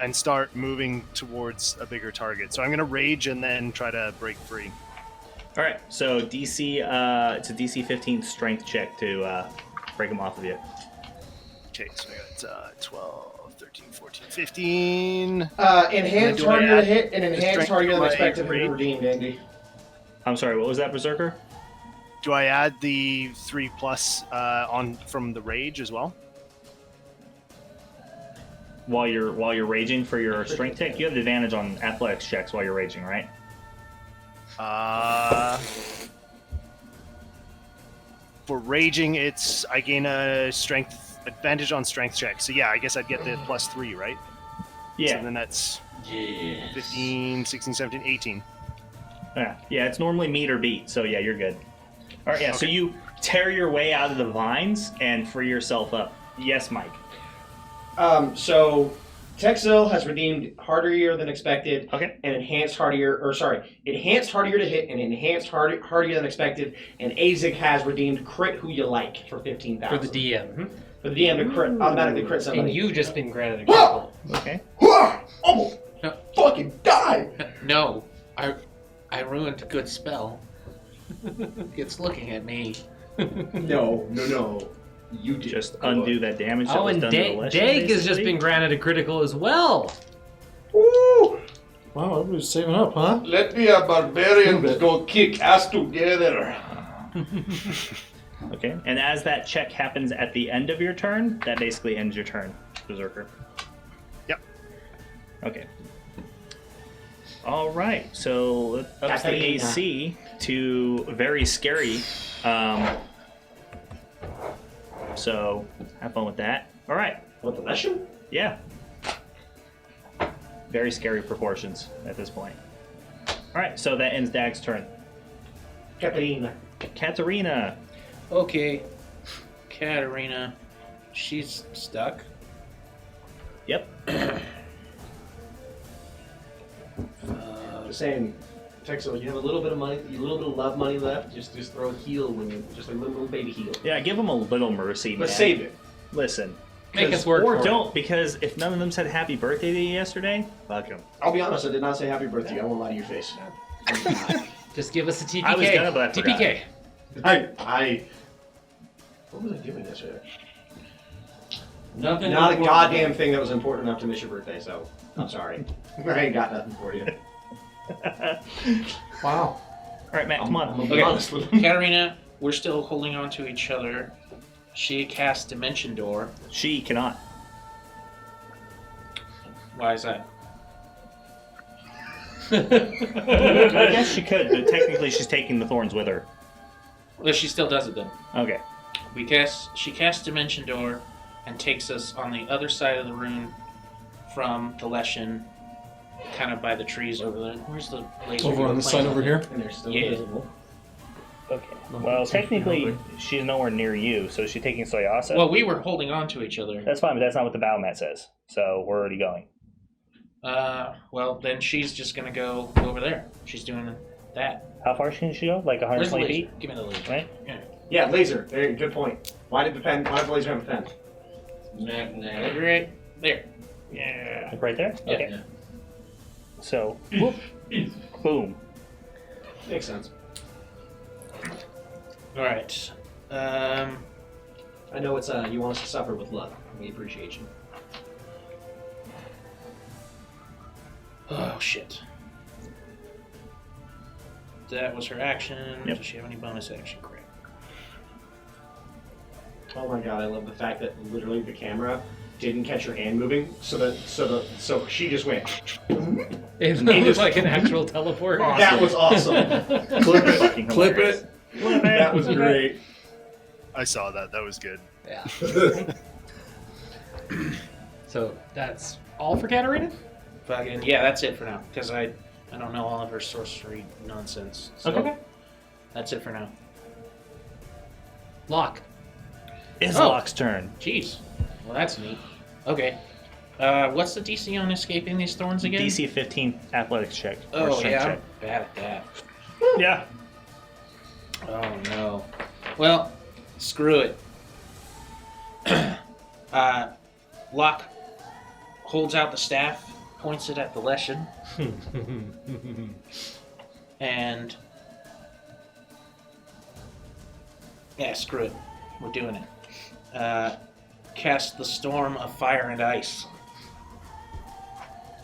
and start moving towards a bigger target. So I'm gonna rage and then try to break free. All right, so DC, it's a DC 15 strength check to break them off of you. Okay, so I got 12, 13, 14, 15. Enhanced Do I hardier to add hit and the enhanced strength hardier to than my expected to be rage? redeemed, Andy. I'm sorry, what was that, Berserker? Do I add the 3+ on from the rage as well? While you're raging for your strength check, you have advantage on athletics checks while you're raging, right? For raging, I gain a strength advantage on strength checks. So yeah, I guess I'd get the +3, right? So then that's Yes. 15, 16, 17, 18. Yeah, it's normally meet or beat, so yeah, you're good. All right, yeah, so you tear your way out of the vines and free yourself up. Yes, Mike. So Texil has redeemed hardier than expected. Okay. And enhanced hardier to hit and enhanced hardier than expected. And Azig has redeemed crit who you like for 15,000. For the DM. For the DM to crit automatically crit somebody. And you've just been granted a critical. Okay. Almost No. fucking die. No, I ruined a good spell. It's looking at me. No. You did. Just undo that damage that Oh, was and done to the Leshen, Dag has just basically. been granted a critical as well. Ooh. Wow, everybody's saving up, huh? Let me a barbarian go kick ass together. Okay, and as that check happens at the end of your turn, that basically ends your turn, Berserker. Yep. Okay. All right, so up the AC to very scary. So have fun with that. All right. What, the Leshen? Yeah. Very scary proportions at this point. All right, so that ends Dag's turn. Katarina. Katarina. Okay, Katarina, she's stuck. Yep. Just saying, Texel, you have a little bit of money, a little bit of love money left. Just throw a heal when you just a little baby heal. Yeah, give him a little mercy, man. Let's save it. Listen. Make us work Or for don't, because if none of them said happy birthday to you yesterday, fuck them. I'll be honest, I did not say happy birthday. I won't lie to your face. it. Just give us a TPK. I was gonna, but I forgot. TPK. What was I doing yesterday? Nothing. Not a important. goddamn thing that was important enough to miss your birthday, so I'm sorry. I ain't got nothing for you. Wow. All right, Matt, come on. I'm gonna be Okay. honest with him. Katarina, we're still holding on to each other. She casts Dimension Door. She cannot. Why is that? I guess she could, but technically she's taking the thorns with her. Well, she still does it then. Okay. She casts Dimension Door and takes us on the other side of the room from the Leshen, kind of by the trees over there. Where's the laser? Over on this side over here? And they're still Yeah. visible. Okay. Well, technically she's nowhere near you, so is she taking Soyasa? Well, we were holding on to each other. That's fine, but that's not what the battle mat says. So we're already going. Well, then she's just gonna go over there. She's doing that. How far can she go? Like Where's the 120 laser? feet? Give me the laser. Right? Yeah, laser. There, good point. Why did the laser have a pen? Magnetic. Right there. Yeah. Like right there? Yeah. Okay. So, whoop, boom. Makes sense. All right. I know it's you want us to suffer with love. We appreciate you. Oh shit. That was her action. Yep. Does she have any bonus action? Correct. Oh my god, I love the fact that literally the camera didn't catch her hand moving, so she just went. It just- was like an actual teleport. That was awesome. Clip it. Fucking Clip hilarious. it. That was great. I saw that. That was good. Yeah. So that's all for Katarina? Fucking yeah, that's it for now. Because I don't know all of her sorcery nonsense. So Okay. That's it for now. Lock. It's Oh. Locke's turn. Jeez. Well, that's neat. Okay. What's the DC on escaping these thorns again? DC 15 athletics check. or Oh strength yeah, check. I'm bad at that. Yeah. Oh no. Well, screw it. Locke holds out the staff, points it at the Leshen, and yeah, screw it. We're doing it. Cast the storm of fire and ice.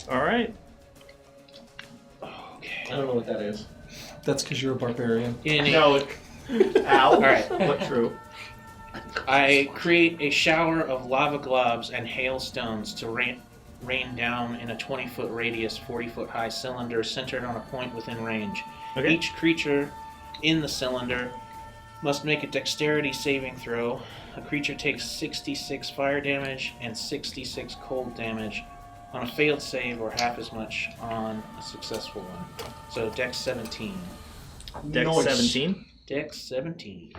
All right. Okay. I don't know what that is. That's because you're a barbarian. No. Ow. All right. But true. I create a shower of lava globs and hailstones to rain down in a 20-foot radius, 40-foot high cylinder centered on a point within range. Okay. Each creature in the cylinder must make a dexterity saving throw. A creature takes 66 fire damage and 66 cold damage on a failed save, or half as much on a successful one. So Dex 17. Dex Nice. 17. Dex 17.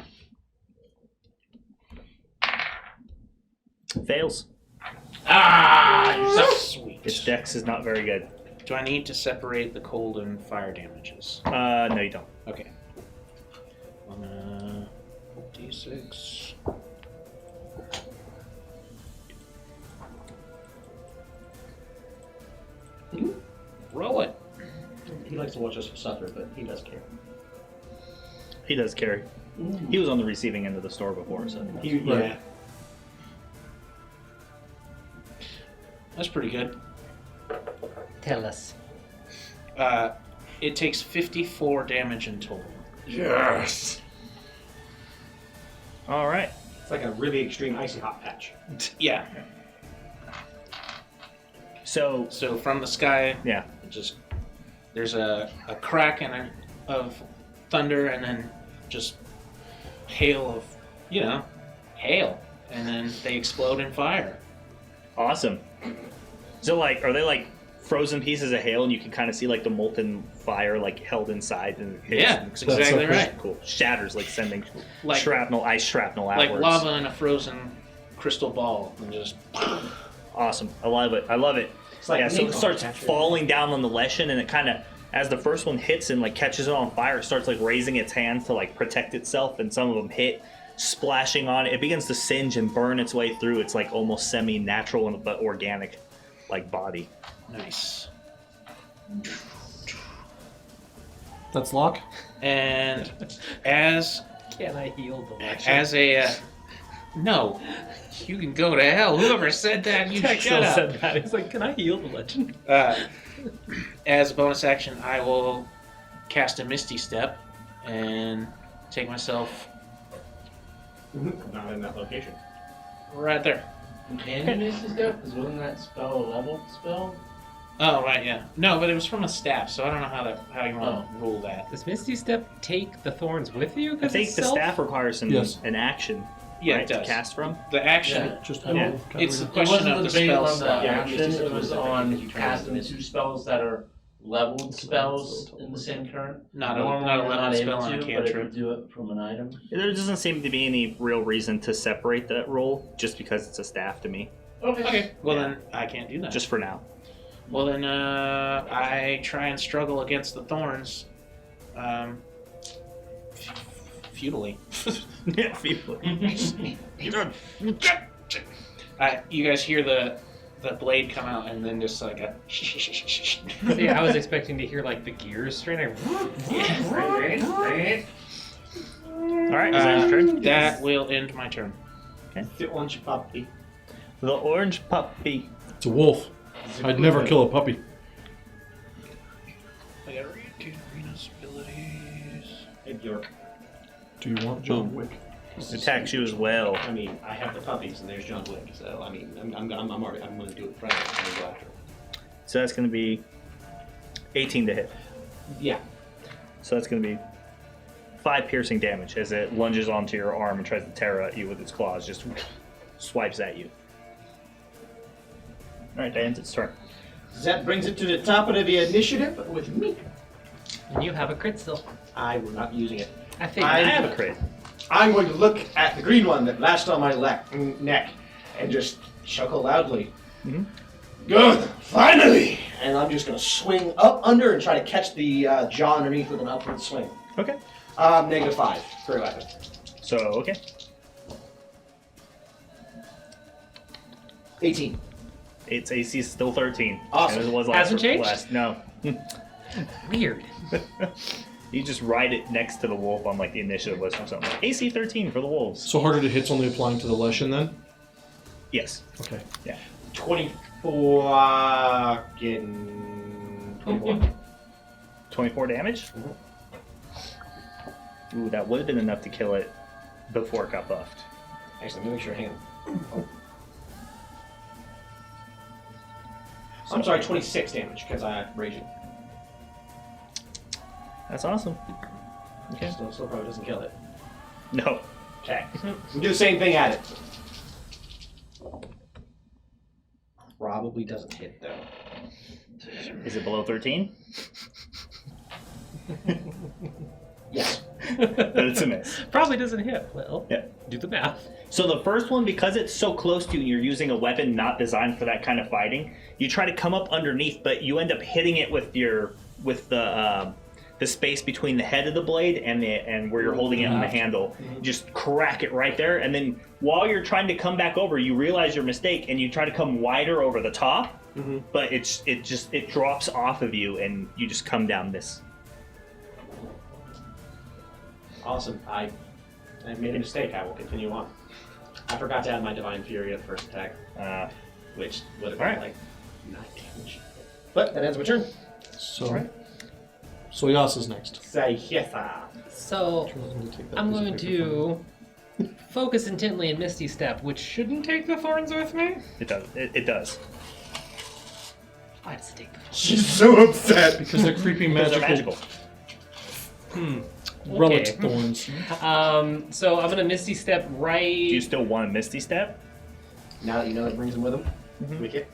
Fails. Ah, you're so sweet. Its Dex is not very good. Do I need to separate the cold and fire damages? No, you don't. Okay. D6. Roll it. He likes to watch us suffer, but he does care. He does carry. He was on the receiving end of the store before, so. Yeah. That's pretty good. Tell us. It takes 54 damage in total. Yes. All right. It's like a really extreme icy hot patch. Yeah. So, So from the sky, yeah. it just there's a crack and of thunder, and then just hail of hail, and then they explode in fire. Awesome. So, like, are they like frozen pieces of hail, and you can kind of see like the molten fire like held inside, and it Yeah, hits that's exactly and- right. Cool. Shatters, like sending Like- shrapnel, ice shrapnel Like outwards. lava in a frozen crystal ball, and just Awesome. I love it. I love it. It's like Yeah, so it napalm starts catcher. falling down on the Leshen, and it kind of, as the first one hits and like catches it on fire, it starts like raising its hands to like protect itself, and some of them hit, splashing on it. It begins to singe and burn its way through. It's like almost semi-natural but organic, like body. nice. That's Locke. And as Can I heal the legend? as a no, you can go to hell. Whoever said that, you shut Texel up. said that. He's like, can I heal the legend? As a bonus action, I will cast a Misty Step and take myself Not in that location. right there. Can you miss this stuff? Because wasn't that spell a leveled spell? Oh, right, yeah. No, but it was from a staff, so I don't know how you want to rule that. Does Misty Step take the thorns with you? I 'Cause think it's the self? staff requires an action. Yeah, right, it does. to cast from. The action, Just Yeah. it's the It question wasn't of the debate spell on the slot. Yeah, action. it's It was on if you turn casting it. 2 spells that are leveled spells in the same turn. Not a Normally not a you're level not spell on a able to, but if cantrip. you do it from an item. There doesn't seem to be any real reason to separate that role, just because it's a staff to me. Okay, well Yeah. then I can't do that. Just for now. Well then, I try and struggle against the thorns, futilely. Yeah, people. You guys hear the blade come out, and then just like a. See, I was expecting to hear like the gears straining. All right, is that your turn? That will end my turn. The orange puppy. The orange puppy. It's a wolf. I'd never kill a puppy. I gotta read two arenas abilities. Hey, Bjork. Do you want John Wick? Attacks you as well. I mean, I have the puppies, and there's John Wick. So I mean, I'm going to do it in front of him. I'm going to go after him. So that's going to be 18 to hit. Yeah. So that's going to be 5 piercing damage as it lunges onto your arm and tries to tear at you with its claws. Just swipes at you. All right, Diane's its turn. That brings it to the top of the initiative with me. And you have a crit still. I will not be using it. I think I have a crit. I'm going to look at the green one that lashed on my neck and just chuckle loudly. Mhm. Good, finally! And I'm just going to swing up under and try to catch the jaw underneath with an upward swing. Okay. -5 for a weapon. So, okay. 18. Its AC is still 13. Awesome. As it was Hasn't changed? No. weird. You just ride it next to the wolf on like the initiative list or something. AC 13 for the wolves. So harder to hit's only applying to the Leshen then? Yes. Okay. 24. 24 damage? Ooh, that would have been enough to kill it before it got buffed. Actually, let me make sure. Hang on. I'm sorry, 26 damage because I raging. That's awesome. Okay. Still probably doesn't kill it. No. Okay. We do the same thing at it. Probably doesn't hit though. Is it below 13? Yes. But it's a miss. Probably doesn't hit. Well, Yeah. do the math. So the first one, because it's so close to you and you're using a weapon not designed for that kind of fighting, you try to come up underneath, but you end up hitting it with the space between the head of the blade and where you're holding it on the handle. You just crack it right there, and then while you're trying to come back over, you realize your mistake and you try to come wider over the top, but it drops off of you and you just come down this. Awesome. I made a mistake. I will continue on. I forgot to add my Divine Fury at the first attack, which would have been Alright. like 9 damage. But that ends my turn. So, so Yasa's next. Say yes. So I'm going to focus intently in Misty Step, which shouldn't take the thorns with me. It does. It does. Why does it take the thorns? She's so upset. Because they're creepy Because they're magical, magical. relic Okay. thorns. So I'm gonna Misty Step right. Do you still want a Misty Step? Now that you know it brings him with him, Wicked.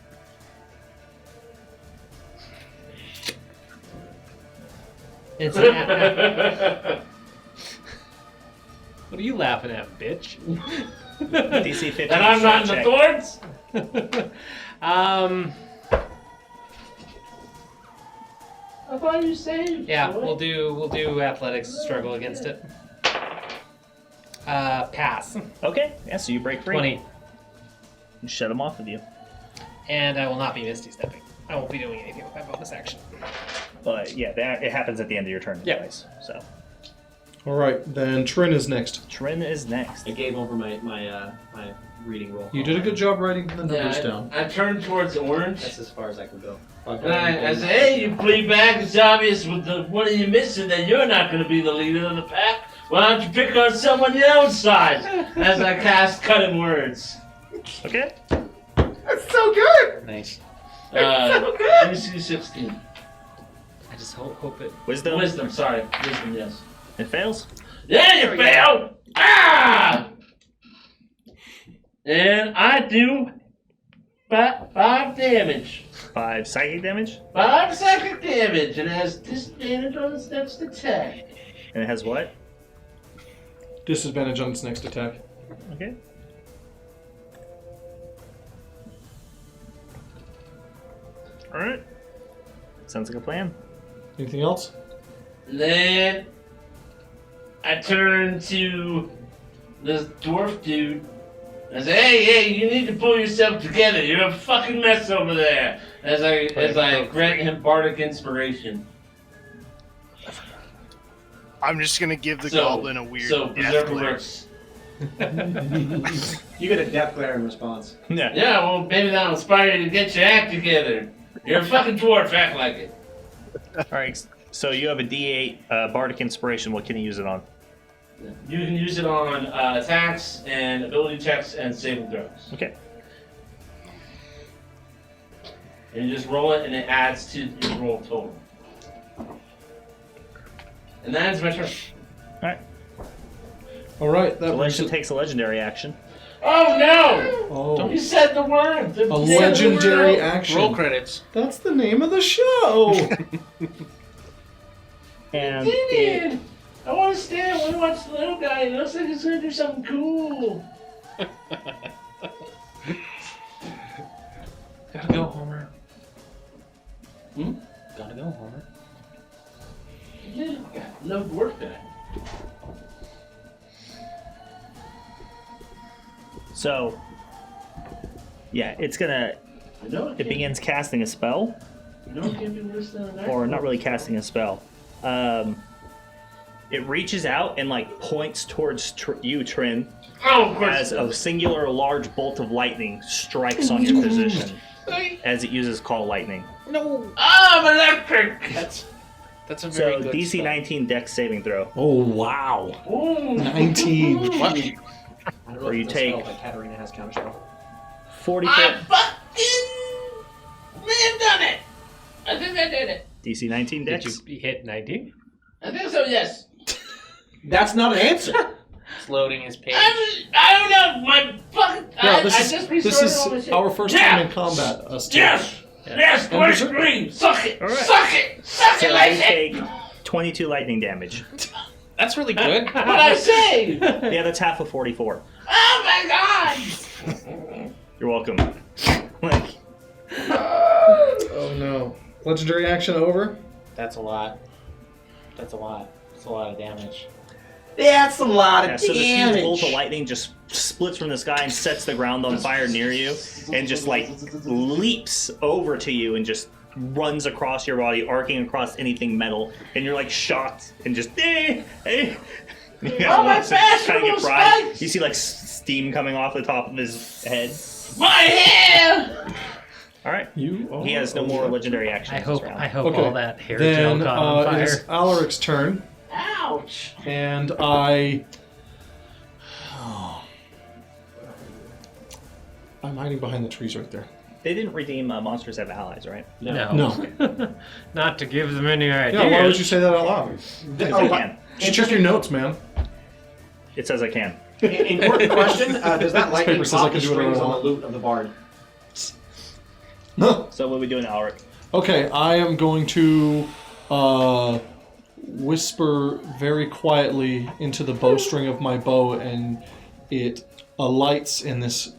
It's what are you laughing at, bitch? DC 15. And I'm not in the check. thorns? I thought you saved. Yeah, boy. we'll do athletics struggle against it. Pass. Okay, yeah, so you break free. 20. You shut them off of you. And I will not be Misty Stepping. I won't be doing anything with my bonus action. But yeah, it happens at the end of your turn Yeah. anyways. So All right, then Trin is next. Trin is next. I gave over my reading roll. You did a good job writing the numbers Yeah, down. I turned towards Orange. That's as far as I can go. And I say, hey, you flea bag, it's obvious with the one of you missing that you're not going to be the leader of the pack. Why don't you pick on someone else side? As I cast cutting words. Okay. That's so good. Nice. DC 16. I just hope it. Wisdom. Wisdom, sorry. Wisdom, yes. It fails. Yeah, you failed! Ah! And I do 5 damage. 5 psychic damage. 5 psychic damage, and has disadvantage on its next attack. And it has what? Disadvantage on its next attack. Okay. Alright. Sounds like a plan. Anything else? Then I turn to this dwarf dude. I say, hey, you need to pull yourself together. You're a fucking mess over there. As I grant him bardic inspiration. I'm just gonna give the goblin a weird death Berserker glare. works. You get a death glare in response. Yeah. Yeah, well, maybe that'll inspire you to get your act together. You're a fucking dwarf, act like it. Alright, so you have a D8 Bardic Inspiration. What can you use it on? You can use it on attacks and ability checks and saving throws. Okay. And you just roll it and it adds to your roll total. And that's my turn. Alright. All right. That So brings Legend it. takes a legendary action. Oh no! Oh, You said the word! a legendary action. Roll credits. That's the name of the show. And Did it! I want to stay. I want to watch the little guy. It looks like he's going to do something cool. Gotta go, Homer. Hmm? Gotta go, Homer. Yeah, no dwarf guy. so, yeah, it's gonna. I know It begins casting a spell, You know it can't be worse than a knife. or not really casting a spell. It reaches out and like points towards you, Trin, Oh, of course. as a singular large bolt of lightning strikes on your position as it uses Call Lightning. No. I'm electric! That's a very So good DC spell. 19 Dex saving throw. Oh wow. Ooh. 19. What? I don't know Or if you it's a take- spell, but Katarina has counterspell. 40 I foot. fucking may have done it! I think I did it. DC 19 Did Dex. you hit 19? I think so, yes. That's not an answer. It's loading his page. I don't know, my fucking... Yeah, I just this restarted is all this shit. our first Yeah. time in combat. Us two. Yes! Yes, And Dwarf Berserker. Green! Suck it! All right. Suck it! Suck So it, you like it! take 22 lightning damage. That's really good. What'd I say? Yeah, that's half of 44. Oh my god! You're welcome. Like, Oh no. Legendary action over. That's a lot. That's a lot. That's a lot of damage. That's a lot yeah, of so this huge damage. bolt of lightning just splits from the sky and sets the ground on fire near you, and just like leaps over to you and just runs across your body, arcing across anything metal, and you're like shocked and just You guys Oh, my watch it, kinda fashionable fried. spikes! You see like steam coming off the top of his head. My hair! All right, You. Are he has no more legendary actions I this hope round. Okay. all that hair Then gel caught on it is fire. Alaric's turn, Ouch! and I'm hiding behind the trees right there. They didn't redeem monsters have allies, right? No. Not to give them any ideas. Yeah. Why would you say that out loud? Because I can. Just check your notes, man. It says I can. Important question: does that lightning paper says I pop can the do whatever strings I on want. the lute of the bard? No. So what are we doing, Alaric? Okay, I am going to whisper very quietly into the bowstring of my bow, and it alights in this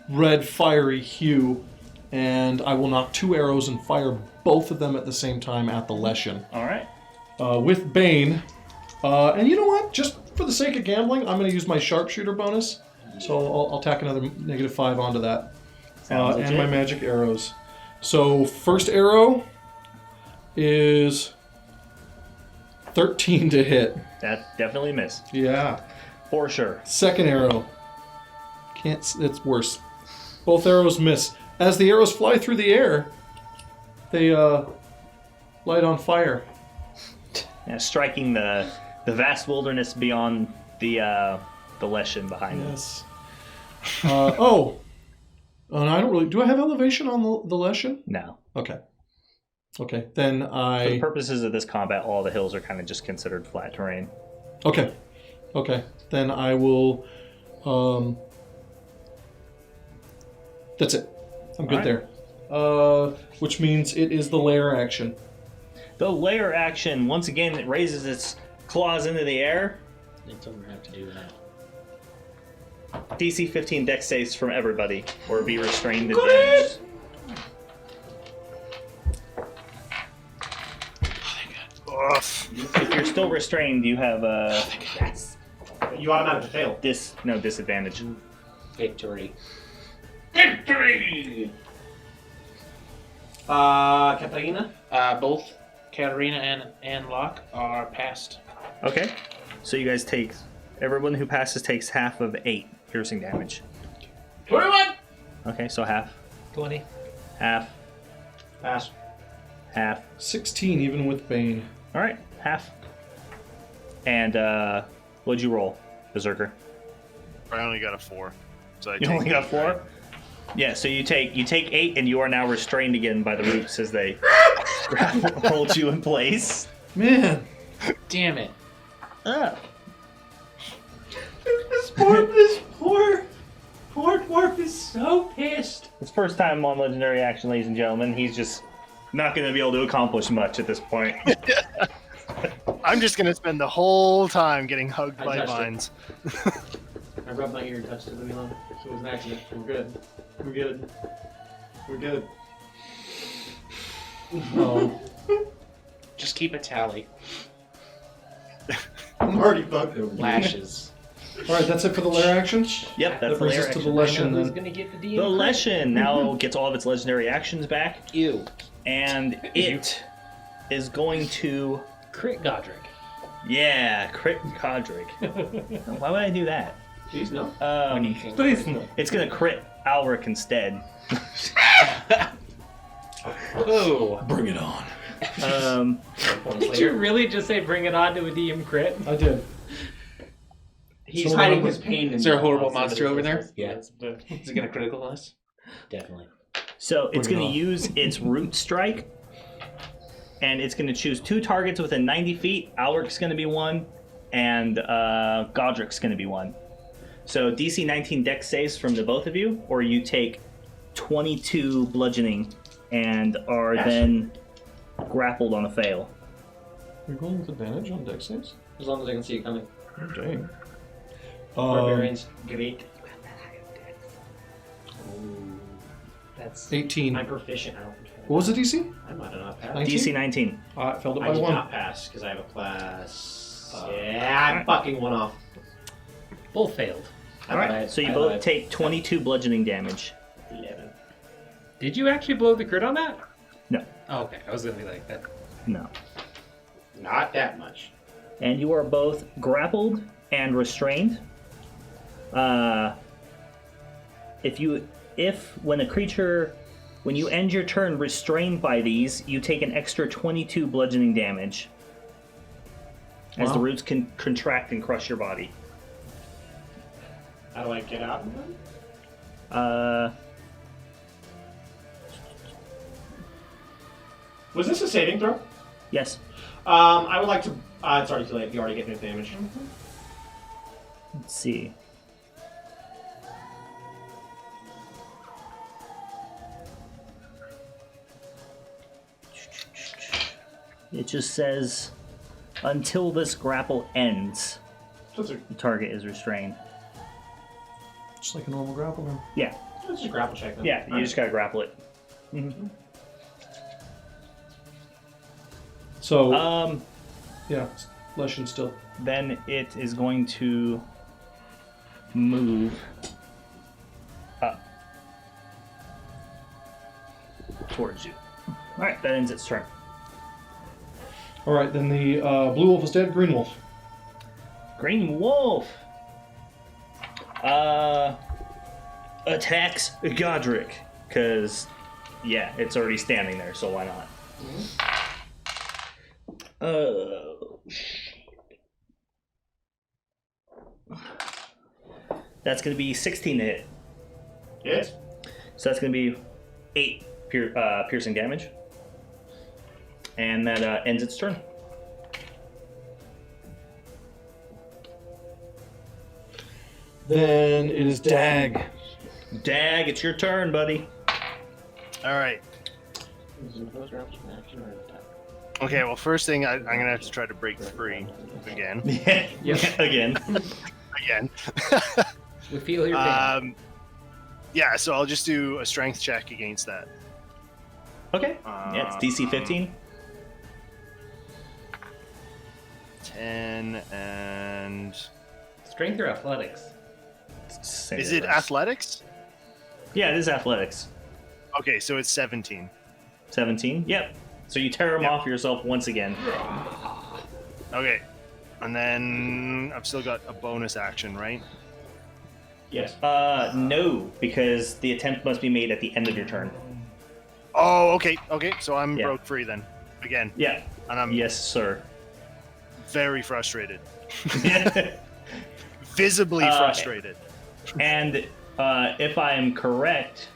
red fiery hue, and I will knock 2 arrows and fire both of them at the same time at the Leshen. All right. With Bane. And you know what? Just for the sake of gambling, I'm going to use my sharpshooter bonus. So I'll tack another -5 onto that. Sounds And legit. my magic arrows. So first arrow is 13 to hit. That definitely missed. Yeah. For sure. Second arrow It's worse. Both arrows miss. As the arrows fly through the air, they light on fire. Yeah, striking the vast wilderness beyond the Leshen behind us. Yes. And I don't really. Do I have elevation on the Leshen? No. Okay. Okay. Then For the purposes of this combat, all the hills are kind of just considered flat terrain. Okay. Okay. Then I will. That's it. I'm good there. Which means it is the lair action. The lair action, once again, it raises its claws into the air. It doesn't have to do that. DC 15 dex saves from everybody, or be restrained and damaged. If you're still restrained, you have You automatically fail. disadvantage. Victory. Victory! Katarina? Both Katarina and Locke are passed. Okay, so you guys take. Everyone who passes takes half of 8 piercing damage. 21! Okay, so half. 20. Half. Pass. Half. 16, even with Bane. All right, half. And what'd you roll, Berserker? I only got a 4. So I You only got 4. Yeah, so you take 8, and you are now restrained again by the roots as they hold you in place. Man. Damn it. Oh. This poor dwarf is so pissed. It's first time on Legendary Action, ladies and gentlemen. He's just not going to be able to accomplish much at this point. I'm just gonna spend the whole time getting hugged I by touched it. vines. I rubbed my ear and touched it. Leave me alone. It was an accident. We're good. We're good. We're good. Oh. Just keep a tally. I'm already fucked over. Lashes. All right, that's it for the lair action. Yep, that's That the brings lair us to action. the I Leshen know who's then. gonna get the DM. The Leshen now gets all of its legendary actions back, Ew. and it is going to, Crit Godric. crit Godric. Why would I do that? Please no. Please, it's going to crit Alric instead. Oh. Bring it on. Did you really just say bring it on to a DM crit? I did. He's So hiding what- his pain. Is there a horrible monster over there? Yeah. Is it gonna critical us? Definitely. So it's Bring it going on. to use its root strike, and it's going to choose 2 targets within 90 feet. Alric's going to be one, and Godric's going to be one. So DC 19 dex saves from the both of you, or you take 22 bludgeoning and are then grappled on a fail. You're going with advantage on dex saves? As long as I can see it coming. Oh, dang. Barbarians, great. That's 18. I'm proficient. I don't. What was the DC? I might have not passed. 19? DC 19. I failed it I by did 1. not pass because I have a plus. Yeah, I'm fucking one off. both failed. All right, so you both take 22 bludgeoning damage. 11. Did you actually blow the crit on that? No. Oh, okay, I was gonna be like that. No. Not that much. And you are both grappled and restrained. When you end your turn restrained by these, you take an extra 22 bludgeoning damage as the Wow. roots can contract and crush your body. How do I get out of them? Was this a saving throw? Yes. I would like to. It's already too late. You already get the damage. Let's see. It just says, until this grapple ends, So it's, the target is restrained. Just like a normal grapple gun. Yeah. it's just a grapple check then. Yeah, you just gotta grapple it. So, yeah, Leshen still. Then it is going to move up towards you. Alright, that ends its turn. All right, then the blue wolf is dead. Green wolf. Green Wolf! attacks Godric. Because, yeah, it's already standing there, so why not? That's going to be 16 to hit. Yes. So that's going to be 8 piercing damage. And that ends its turn. Then it is Dag. Dag, it's your turn, buddy. All right. Okay, well, first thing, I'm going to have to try to break free again. Again. Again. We feel your pain. Yeah, so I'll just do a strength check against that. Okay. Yeah, it's DC 15. 10 and... Strength or athletics? Is it athletics? Yeah, it is athletics. Okay, so it's 17. 17? Yep. So you tear him off yourself once again. Okay. And then I've still got a bonus action, right? Yes. No, because the attempt must be made at the end of your turn. Oh, okay. Okay, so I'm Yeah. broke free then. Again. Yeah. And I'm Yes, sir. very frustrated. Visibly frustrated. And if I am correct...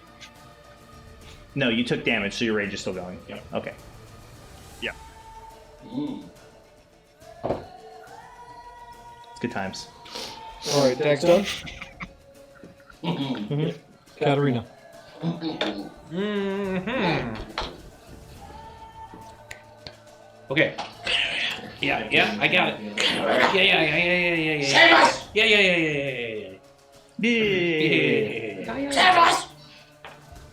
No, you took damage, so your rage is still going. Yep. Okay. Yeah. It's good times. All right, Dag's done. Katarina. Okay. Yeah, I got it. Yeah. Save us! Yeah. Save us!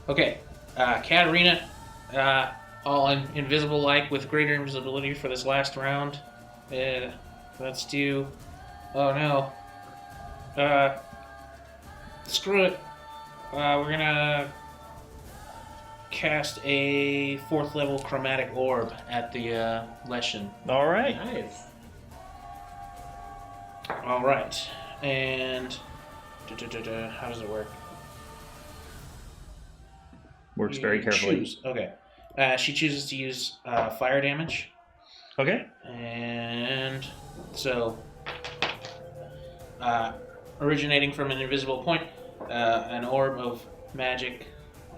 Okay. Katarina, all invisible-like with greater invisibility for this last round. Let's do... Oh, no. Screw it. We're gonna cast a 4th level chromatic orb at the Leshen. All right. Nice. All right. And... How does it work? Works very You carefully. choose. Okay. She chooses to use fire damage. Okay. And so, originating from an invisible point, an orb of magic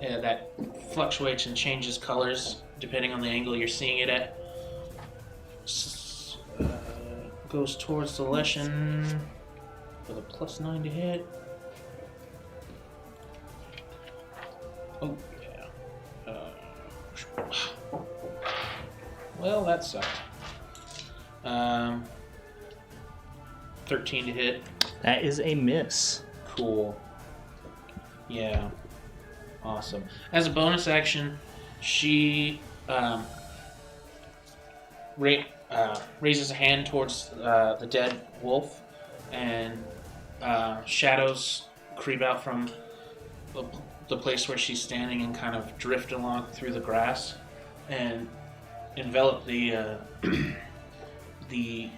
that fluctuates and changes colors depending on the angle you're seeing it at. Goes towards the Leshen with a +9 to hit. Oh, yeah. Well, that sucked. 13 to hit. That is a miss. Cool. Yeah. Awesome. As a bonus action, she raises a hand towards the dead wolf, and shadows creep out from the place where she's standing and kind of drift along through the grass and envelop the the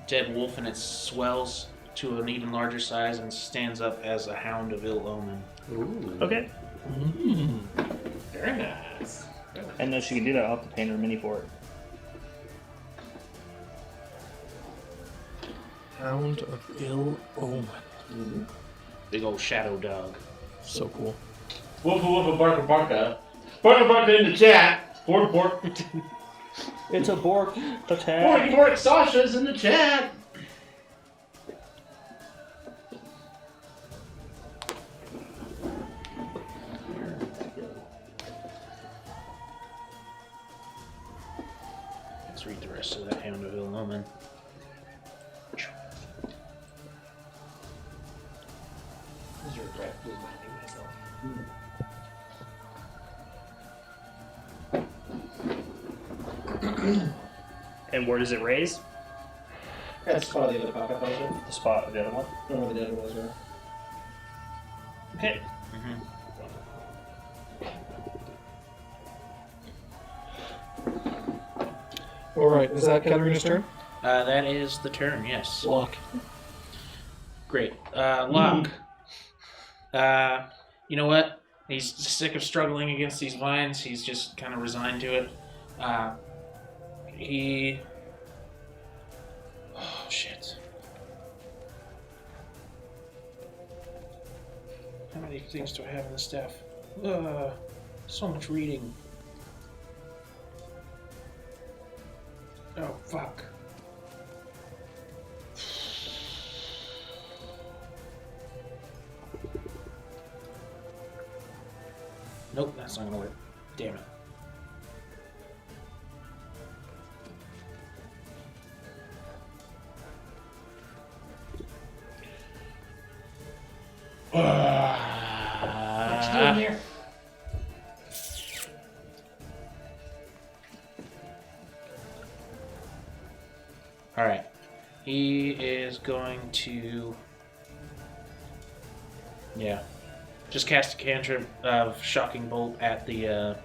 dead wolf, and it swells to an even larger size and stands up as a hound of ill omen. Ooh. Okay. Very nice. And no, she can do that. I'll have to paint her mini for it. Hound of Ill Omen. Big old shadow dog. So cool. Woofa woofa barka barka. Barka barka in the chat. Bork bork. It's a bork attack. Bork bork. Sasha's in the chat. Let's read the rest of that hound of ill omen. This is regret reminding myself. And where does it raise? That's probably the other pocket potion. The spot of the other one. I don't know what the other was, right? Hit. All right, is that Katarina's turn? That is the turn, yes. Block. Great. Locke. you know what? He's sick of struggling against these vines. He's just kind of resigned to it. Oh, shit. How many things do I have in the staff? So much reading. Oh, fuck. Nope, that's not gonna work. Damn it. What's doing here? Alright. He is going to... Yeah. Just cast a cantrip of Shocking Bolt at the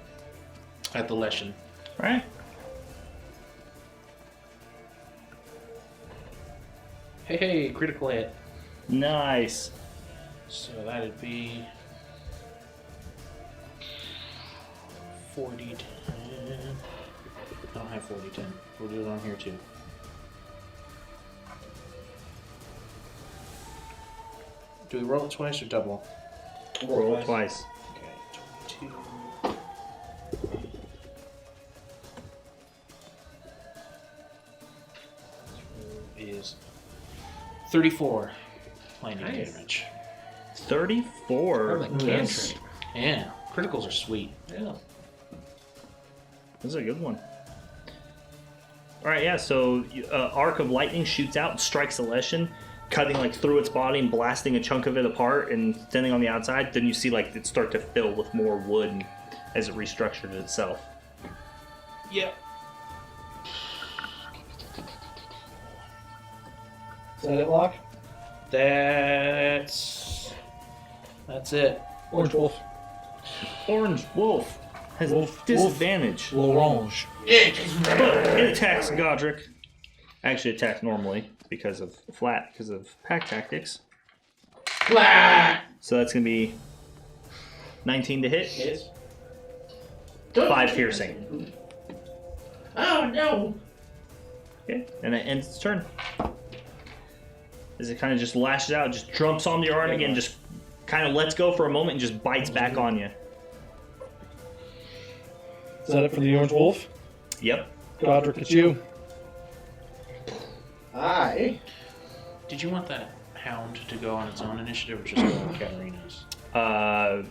Leshen. Right. Hey, critical hit. Nice. So that'd be 40-10. I don't have 40-10. We'll do it on here too. Do we roll it twice or double? Roll twice. Okay, 22. Is 34 lightning Nice. damage. 34. Oh, my cantrip. Yeah, criticals are sweet. Yeah. This is a good one. Alright, yeah, so arc of lightning shoots out and strikes the Leshen, cutting like through its body and blasting a chunk of it apart and standing on the outside. Then you see like it start to fill with more wood as it restructured itself. Yep. Is that it, Locke? That's it. Orange Wolf. Orange Wolf has Wolf- disadvantage. L'Orange. It attacks Godric. Actually attacks normally because of flat, because of pack tactics. Blah! So that's going to be 19 to hit. Hits. 5 piercing. Oh no! Okay, and it ends its turn. As it kind of just lashes out, just jumps on your arm again, just kind of lets go for a moment and just bites back on you. Is that it for the Orange Wolf? Yep. Godric, it's you. Did you want that hound to go on its own initiative or just go on Katarina's? I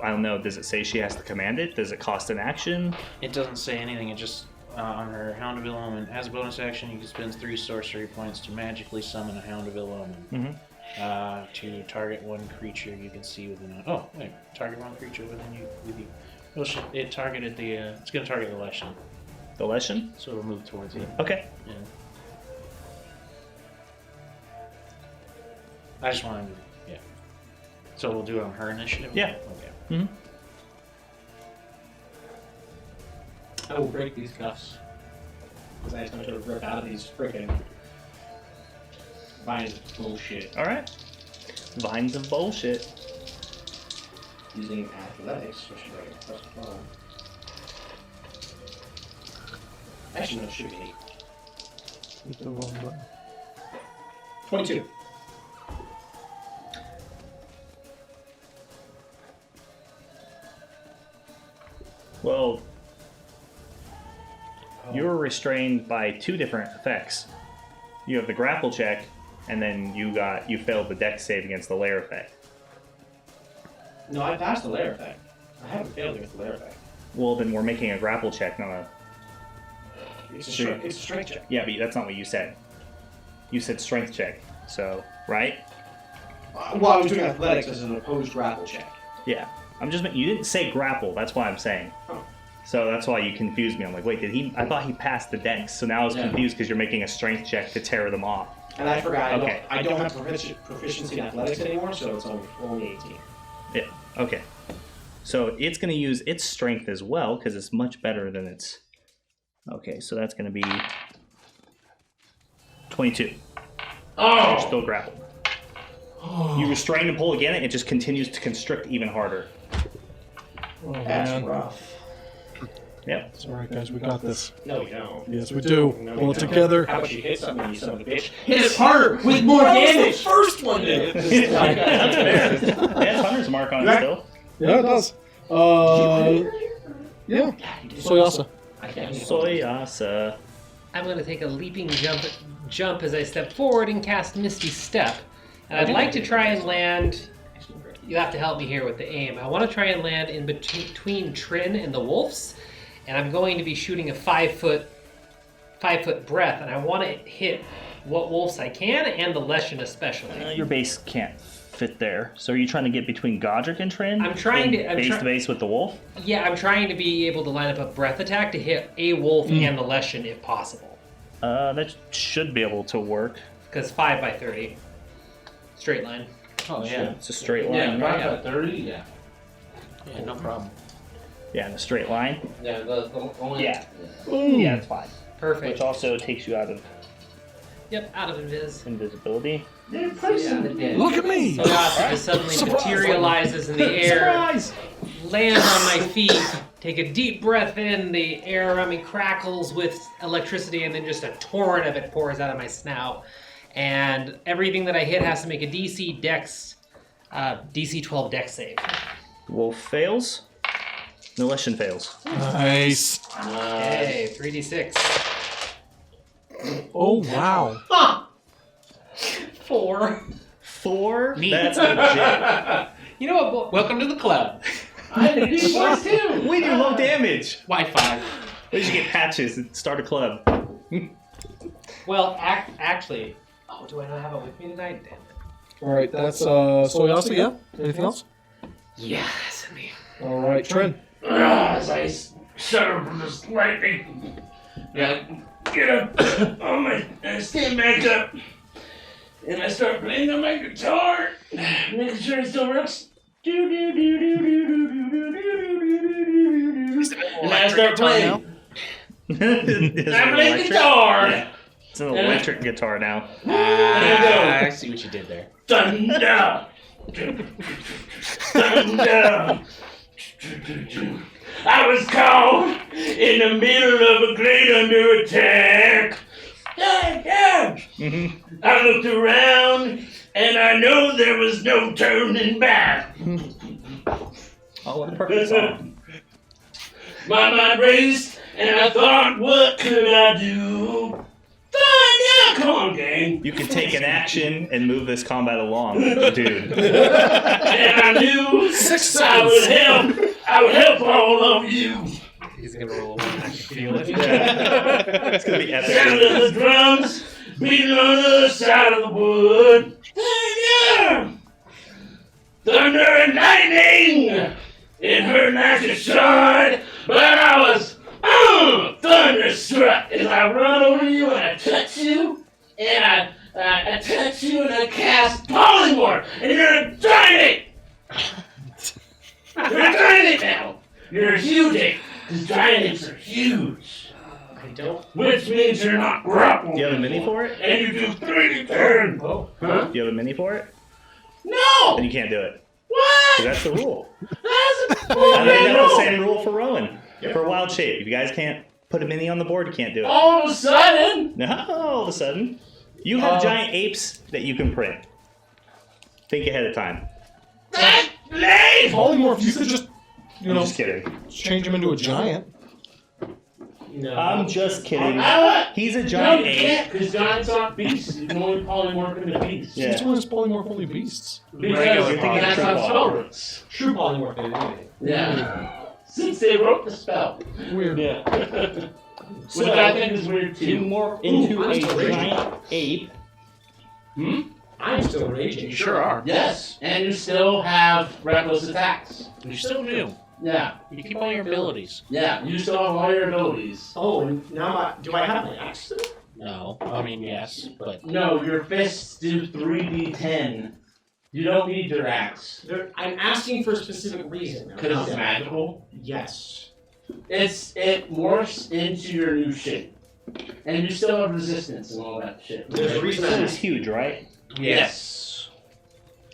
don't know. Does it say she has to command it? Does it cost an action? It doesn't say anything. It just on her Hound of Ill Omen. As a bonus action, you can spend 3 sorcery points to magically summon a Hound of Ill Omen. To target one creature you can see within. Oh wait, target one creature within you. With you. Well, it targeted the. It's going to target the Leshen, The Leshen? so it'll move towards you. Okay. Yeah. I just wanted to. Yeah. So we'll do it on her initiative. Yeah. Okay. I will break these cuffs. Because I just want to rip out of these freaking vines of bullshit. Alright. Vines of bullshit. Using athletics, which is like plus 12. Actually, no, it should be 8. 22. Well, you're restrained by 2 different effects. You have the grapple check, and then you failed the dex save against the lair effect. No, I passed the lair effect. I haven't failed against the lair effect. Well, then we're making a grapple check, not a... It's a Sure. strength check. Yeah, but that's not what you said. You said strength check, so, right? Well, I was doing athletics as an opposed grapple check. Yeah. You didn't say grapple, that's why I'm saying. Oh. So that's why you confused me. I'm like, wait, I thought he passed the dex, so now I was Yeah. confused because you're making a strength check to tear them off. And I forgot, Okay. I don't have proficiency in athletics anymore, so it's only 18. Yeah, okay. So it's going to use its strength as well, because it's much better than its... Okay, so that's going to be 22. Oh! You're still grappled. You restrain and pull again, and it just continues to constrict even harder. Oh, That's man. rough. Yep. It's all right, guys. We got this. No, we don't. Yes, we do. No, Pull we it don't. together. How about you hit something, you son of a bitch? Hit it harder with more damage. First one did. That's fair. It has Hunter's Mark on it still. Yeah, it does. Yeah. Soyasa. Soyasa. I'm going to take a leaping jump as I step forward and cast Misty Step. And I'd like to try and land. You have to help me here with the aim. I want to try and land in between Trin and the wolves, and I'm going to be shooting a 5-foot breath, and I want to hit what wolves I can and the Leshen especially. Your base can't fit there. So are you trying to get between Godric and Trin? I'm trying to- I'm base try- to base with the wolf. Yeah, I'm trying to be able to line up a breath attack to hit a wolf and the Leshen if possible. That should be able to work. Because 5 by 30. Straight line. Oh, yeah. It's a straight Yeah, line. 5 by 30, yeah. Yeah, no problem. Yeah, in a straight line. Yeah, the only... Yeah. Yeah, it's fine. Perfect. Which also takes you out of Yep, out of invis. invisibility. Look at me! So Yassi just suddenly materializes in the air, Surprise! lands on my feet, take a deep breath in, the air around me crackles with electricity, and then just a torrent of it pours out of my snout. And everything that I hit has to make a DC 12 Dex save. Wolf fails. No Leshen fails. Nice. Hey, 3d6. Oh, wow. 4. 4? Neat. That's legit. You know what? Welcome to the club. I did it first too! We do low damage. Wi-Fi. We should get patches and start a club. Well, actually... Oh, do I not have it with me tonight? Damn it. All right, that's Soyasa, yeah? Anything else? Yeah, that's me. All right, Trin. As I shudder from this lightning, I get up on my, I stand back up, and I start playing on my guitar, making sure it still works. And I start playing. I'm playing guitar. It's an electric guitar now. I see what you did there. Thunder! Thunder! I was caught in the middle of a great under attack. Yeah. I looked around and I know there was no turning back. Oh, what a perfect song. My mind raced and I thought, what could I do? Thunder! Come on, gang. You can take an action and move this combat along, dude. And I knew I would help all of you. He's gonna roll one. I can feel it. Yeah. It's gonna be Sound epic. of the drums beating on the other side of the wood. Thunder! Thunder and lightning! It hurt like a sword, but I was thunderstruck as I run over you and I touch you, and I touch you and I cast polymorph, and you're a giant! You're a giant now! You're a huge ape, because giants are huge. I don't. Which means you're not grappled. Do you have a mini for it? And you do 3 turns. Oh. Huh? Do you have a mini for it? No! Then you can't do it. 'Cause What? that's the rule. That's a I think that's the same rule for Rowan. For Wild Shape. If you guys can't put a mini on the board, you can't do it. All of a sudden, No, all of a sudden. You have giant apes that you can print. Think ahead of time. that late! Polymorph, you could just, I'm just kidding. change him into a giant. No. I'm just kidding. No, He's a giant you ape. can't, because giants aren't beasts. You can only polymorph into beasts. Yeah. Which one is polymorph only beasts? Because Regular that's polymorph. how spell works. True polymorph did anything. Yeah. Since they wrote the spell. Weird. Yeah. Which I think is weird You too. morph into I'm a still raging. giant ape. I'm still raging. You sure are. Yes, and you still have reckless attacks. You still do. Yeah, You keep all your abilities. yeah, you still have all your abilities. Oh, and now do I have my axe still? No. I mean, yes, but No, your fists do 3d10. You don't need your axe. I'm asking for a specific reason. Because it's magical. Yes. It morphs into your new shape. And you still have resistance and all that shit. There's a reason I This is huge, right? Yes.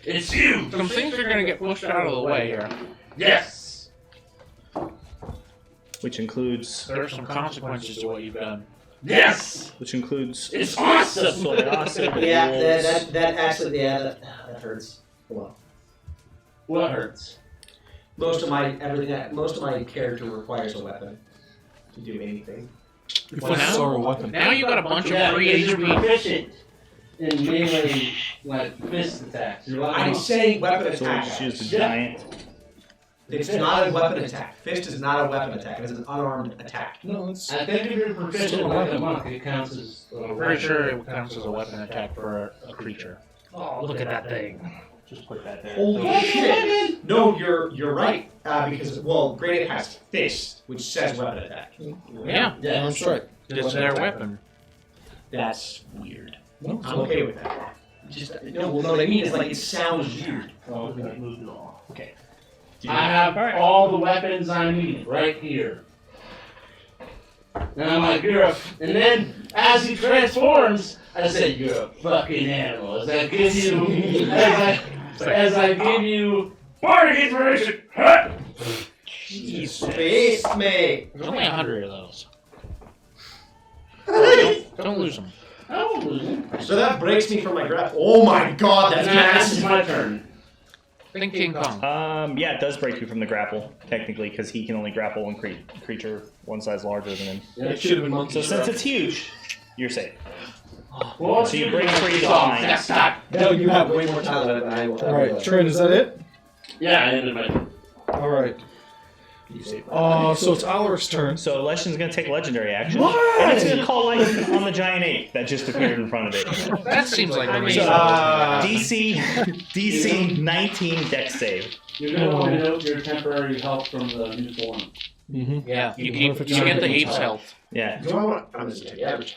It's you! Some things are gonna get pushed out of the way here. Yes! Which includes... There are some consequences to what you've done. Yes! Which includes... It's awesome! soy acid, Yeah, wolves. that actually, that hurts. Well, What hurts? most of my character requires a weapon to do anything. Well, now, a weapon. now you got a bunch Yeah, of free because you're HP. proficient in melee, like, fist attacks. You're like, I'm saying weapon So attack. she's the giant. It's not a weapon attack. Fist is not a weapon attack. It is an unarmed attack. No, it's I think if you're proficient like a monk, it counts as a I'm pretty sure it counts as a weapon attack for a creature. Oh, look at that thing. Just put that there. Holy shit! No, you're right. Because Graded has fist, which says weapon attack. Yeah, Yeah, strike. it's their weapon. That's weird. No, I'm okay with that. Just no. Well, no. What I mean is like it sounds weird. Okay. I have all the weapons I need right here. And I'm like, and then as he transforms, I say, you're a fucking animal. As I give you, as I give you bardic information. Jesus. Face me. There's only 100 of those. Don't lose them. I won't lose him. So that breaks me from my grasp. Oh my god, that's This is massive. my turn. Think King Kong. Yeah, it does break you from the grapple, technically, because he can only grapple one creature one size larger than him. It should have been monkey. So since it's huge, you're safe. Well, So you break free behind. Next time. No, you have way more time than I will. All right, Trent, is that it? Yeah, I ended my turn. All right. So it's Alaric's turn. So Leshen's going to take legendary action. And it's going to call lightning on the giant ape that just appeared in front of it. That seems like a So, reason. DC 19 dex save. You're going to note your temporary health from the new form. Mm-hmm. Yeah, you get the ape's health. Yeah. Do I want? I'm just taking average.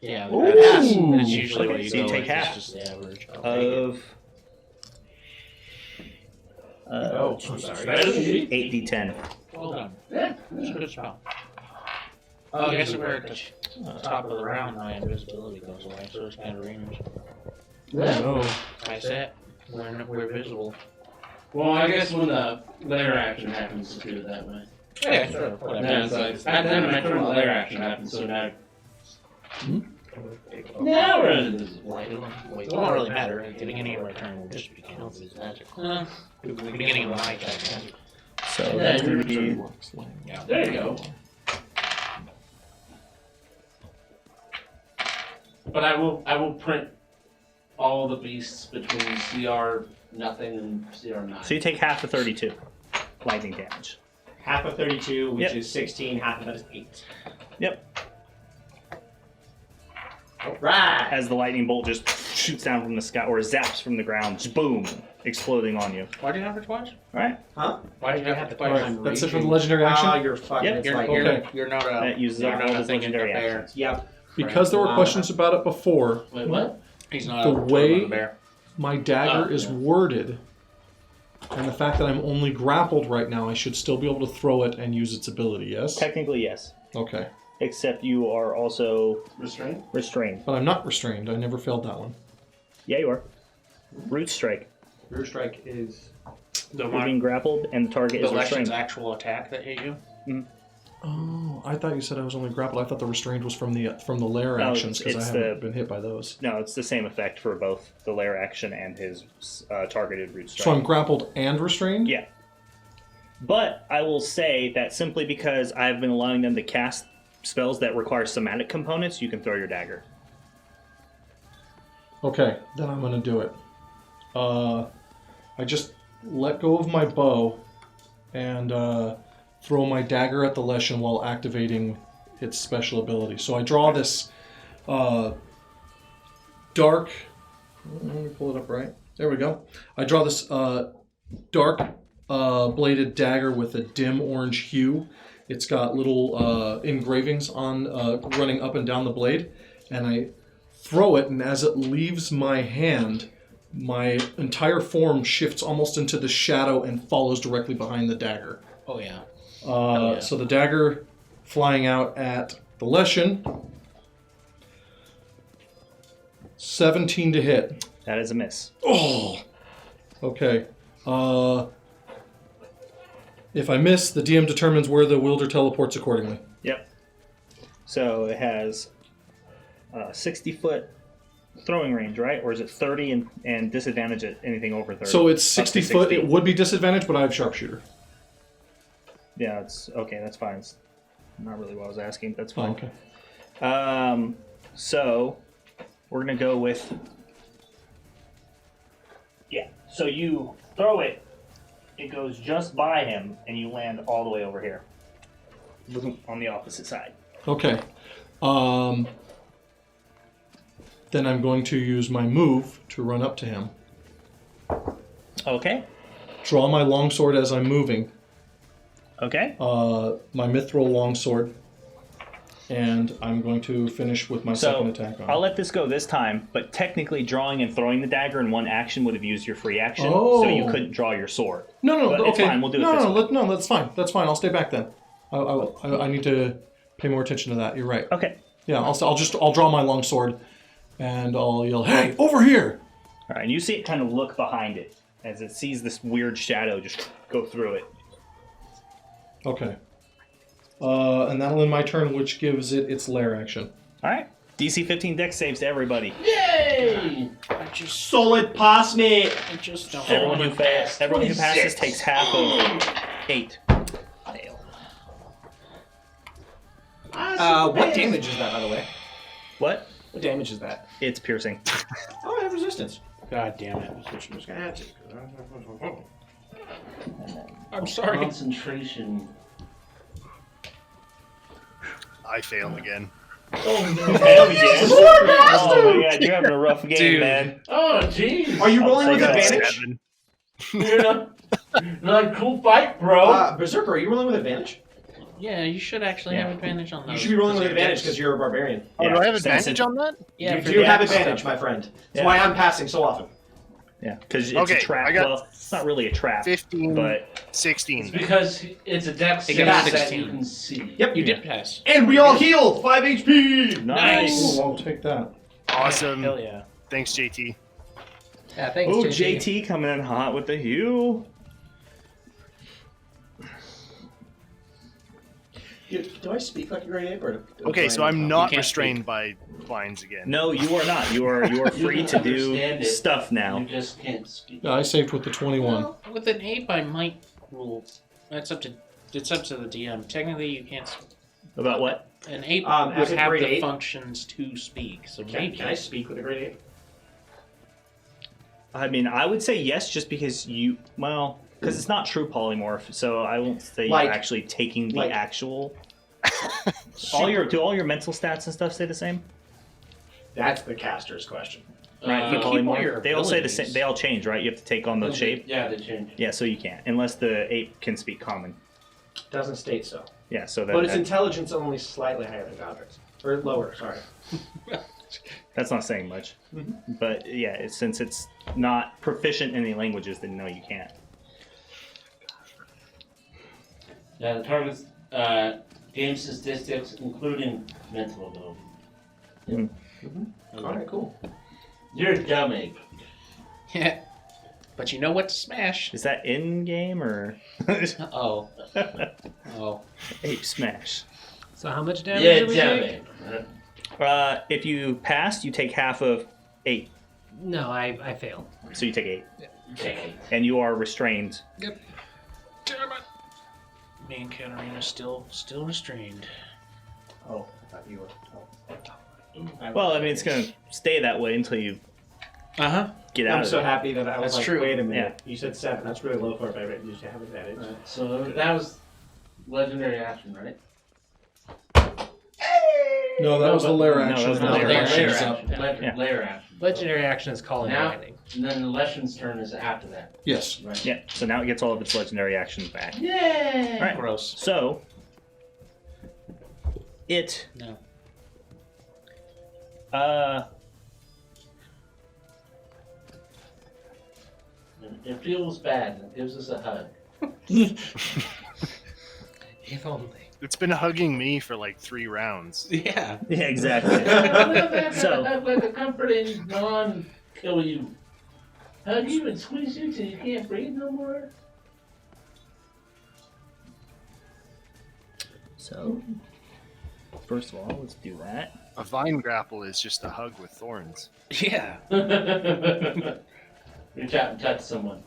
Yeah, Ooh. that's usually what you So you go take with, half. it's just the average. Of Oh, I'm sorry. 8d10. Well done. Yeah. That's a good spell. Oh, I guess we're at the top of the round, my invisibility goes away, so it's kind of range. No. I said, we're visible. Well, I guess when the layer action happens, to do it that way. Yeah, sure. Whatever. Then it's like, at the end of my turn, the layer action happens, so now. Now we're invisible. It won't really matter. At the beginning of our turn, we'll just be counted as magic. At the beginning of my turn. So Yeah, that's you're going to be... Yeah. There you go. But I will print all the beasts between CR nothing and CR 9. So you take half of 32 lightning damage. Half of 32, which Yep. is 16. Half of that is 8. Yep. All right. As the lightning bolt just shoots down from the sky, or zaps from the ground, just boom, exploding on you. Why do you have it twice? Alright? Why do you have it twice? Right, that's it for the legendary action. You're fucking. Yep. It's You're, like, Okay. you're not a. That uses you're up not all a his thing in the legendary bear. actions. Yep. Because there were questions about it before, Wait, what? He's not The a way- bear. my dagger Oh, is yeah. worded, and the fact that I'm only grappled right now, I should still be able to throw it and use its ability, yes? Technically, yes. Okay. Except you are also Restraint? restrained. But I'm not restrained. I never failed that one. Yeah, you are. Root strike. Rear strike is. The You're being grappled, and the target the is Legend's restrained. actual attack that hit you? Oh, I thought you said I was only grappled. I thought the restrained was from the lair No, actions because I it's haven't the- been hit by those. No, it's the same effect for both the lair action and his targeted root strike. So I'm grappled and restrained? Yeah. But I will say that simply because I've been allowing them to cast spells that require somatic components, you can throw your dagger. Okay, then I'm going to do it. I just let go of my bow and throw my dagger at the Leshen while activating its special ability. So I draw this dark... Let me pull it up right. There we go. I draw this dark bladed dagger with a dim orange hue. It's got little engravings on running up and down the blade. And I throw it, and as it leaves my hand, my entire form shifts almost into the shadow and follows directly behind the dagger. Oh, yeah. So the dagger flying out at the Leshen. 17 to hit. That is a miss. Oh! Okay. If I miss, the DM determines where the wielder teleports accordingly. Yep. So it has 60-foot throwing range, right? Or is it 30 and disadvantage at anything over 30? So it's Up to 60 foot. It would be disadvantage, but I have sharpshooter. Yeah, it's okay. That's fine. It's not really what I was asking. That's Oh, fine. okay. So we're gonna go with. Yeah. So you throw it. It goes just by him, and you land all the way over here, on the opposite side. Okay. Then I'm going to use my move to run up to him. Okay. Draw my longsword as I'm moving. Okay. My mithril longsword. And I'm going to finish with my second attack on it. I'll let this go this time, but technically drawing and throwing the dagger in one action would have used your free action, Oh. so you couldn't draw your sword. No, But okay. it's fine, we'll do it this way. No, that's fine. That's fine. I'll stay back then. I need to pay more attention to that. You're right. Okay. Yeah, I'll draw my longsword, and I'll yell, "Hey, over here!" All right, and you see it kind of look behind it as it sees this weird shadow just go through it. Okay. And that'll end my turn, which gives it its lair action. All right. DC 15 dex saves to everybody. Yay! Solid pass, mate. I just don't. Everyone who passes takes half of 8. Fail. What damage is that, by the way? What? What damage is that? It's piercing. Oh, I have resistance. God damn it. Which I'm just gonna add to. I'm sorry. Concentration. I failed again. Oh no! Hell yeah. Oh yeah, you're having a rough game, Dude. man. Oh jeez! Are you rolling I'll with say that. advantage? 7. You're not cool fight, bro. Berserker, are you rolling with advantage? Yeah, you should actually have advantage on those. You should be rolling with advantage because you're a barbarian. Oh, Yeah, do I have since advantage it- on that? Yeah, You for do the have axe advantage, stuff. my friend. That's Yeah. why I'm passing so often. Yeah, because it's Okay, a trap. I got Well, it's not really a trap, 15, but 16. It's because it's a dex It save got that 16. you can see. Yep, You did pass. And we all heal 5 HP. nice. Ooh, I'll take that. Awesome. Hell yeah. Thanks, JT. Yeah, thanks, Oh, JT. JT coming in hot with the heal. Do I speak like a great ape? Or Okay, so I'm You not can't restrained by vines again. No, you are not. You are free to do Understand it. stuff You now. just can't speak. Yeah, I saved with the 21. Well, with an ape, I might rule. It's up to the DM. Technically, you can't. About what? An ape As would a have grade the 8? functions to speak. So Can maybe. I speak with a great ape? I mean, I would say yes, just because because it's not true polymorph, so I won't say Like- you're actually taking the like- actual. Do all your mental stats and stuff stay the same? That's the caster's question. Right, you for keep all polymorph? your They all say the abilities. same. They all change, right? You have to take on the shape. Yeah, they change. Yeah, so you can't unless the ape can speak common. Doesn't state so. Yeah, so But its that intelligence only slightly higher than Godric's. Or lower, sorry. that's not saying much. But yeah, since it's not proficient in any languages, then no, you can't. Yeah, the target's game statistics, including mental ability. Alright, cool. You're a dumb ape. Yeah. But you know what to smash. Is that in game or Oh. Oh. ape smash? So how much damage Yeah, did we dumb take? ape. If you pass, you take half of 8, No, I failed. so you take 8, Okay. and you are restrained. Damn it. Me and Katarina still restrained. Oh, I thought you were. Well, I mean, it's gonna stay that way until you get out I'm of so it. happy that I was That's like, true. wait a minute. You said 7. That's really low for a barbarian. You should have advantage. So that was legendary action, right? No, that was the lair no, action. that was the Now lair the action. action is up. Yeah. Layer action. Legendary action is calling Now- lightning. And then the Leshen's turn is after that. Yes. Right. Yeah, so now it gets all of its legendary actions back. Yay! All right. Gross. So it No. It feels bad. It gives us a hug. If only. It's been hugging me for like 3 rounds. Yeah. yeah, exactly. So- like a comforting kill you. Hug you and squeeze you till you can't breathe no more. So, first of all, let's do that. A vine grapple is just a hug with thorns. Yeah. Reach out and touch someone.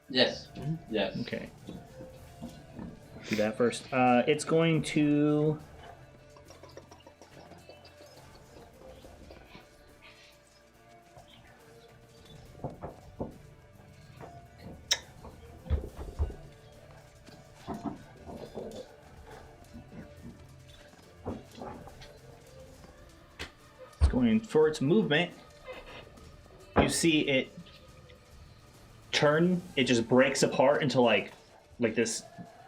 Yes. Yes. Okay. Do that first. It's going to... Going for its movement, you see it turn. It just breaks apart into like this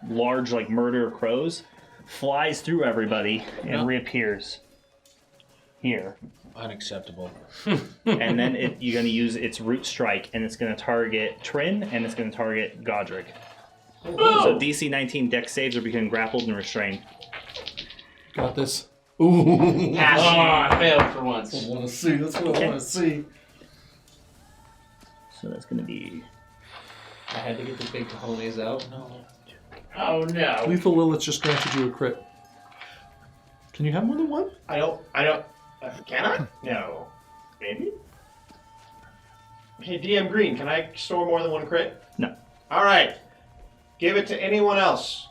large like murder of crows, flies through everybody and reappears here. Unacceptable. And then you're going to use its root strike, and it's going to target Trin, and it's going to target Godric. So DC 19 dex saves are becoming grappled and restrained. Got this. Ooh. I failed for once. I want to see. That's what I want to see. So that's going to be... I had to get the big cojones out. No. Oh no. Lethal Lilith just granted you a crit. Can you have more than one? I don't. Can I? No. Maybe? Hey, DM Green, can I store more than one crit? No. Alright. Give it to anyone else.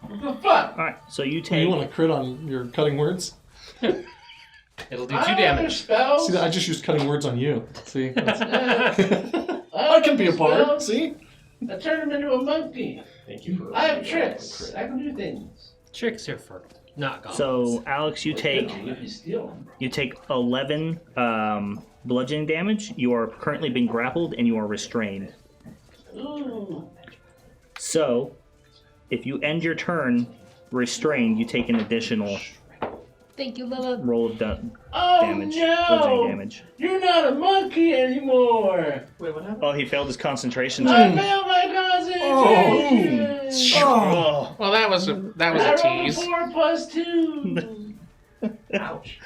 What the fuck? All right, so you Oh, take... you want to crit on your cutting words? It'll do I 2 have damage. Spells. See, I just used cutting words on you. See? That's- I I can be a bard. See? I turned him into a monkey. Thank you for I have tricks. I can do things. Tricks are for not goblins. So, Alex, you take 11 bludgeoning damage. You are currently being grappled, and you are restrained. Ooh. So, if you end your turn restrained, you take an additional Thank you, Lilith. roll of Oh damage, no! bludgeoning damage. You're not a monkey anymore. Wait, what happened? Oh, he failed his concentration I check. failed my concentration. Oh. Well, that was a I rolled tease. 4 plus 2. Ouch.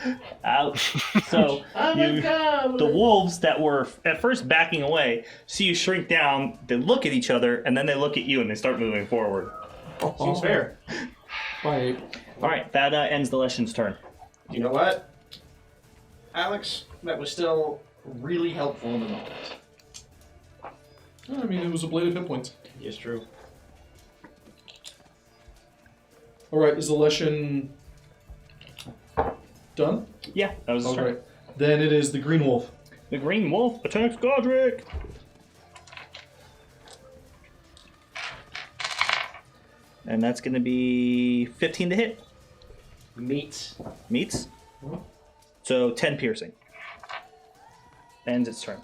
Ouch. So, I'm a goblin. the wolves that were at first backing away see you shrink down, they look at each other, and then they look at you and they start moving forward. Seems fair. Bye, Ape. Alright, that ends the Leshen's turn. You know what? Alex, that was still really helpful in the moment. I mean, it was a blade of hit points. Yes, true. All right, is the Leshen done? Yeah, that was his All turn. right. Then it is the Green Wolf. The green wolf attacks Godric! And that's going to be 15 to hit. Meat. Meets. So 10 piercing. Ends its turn.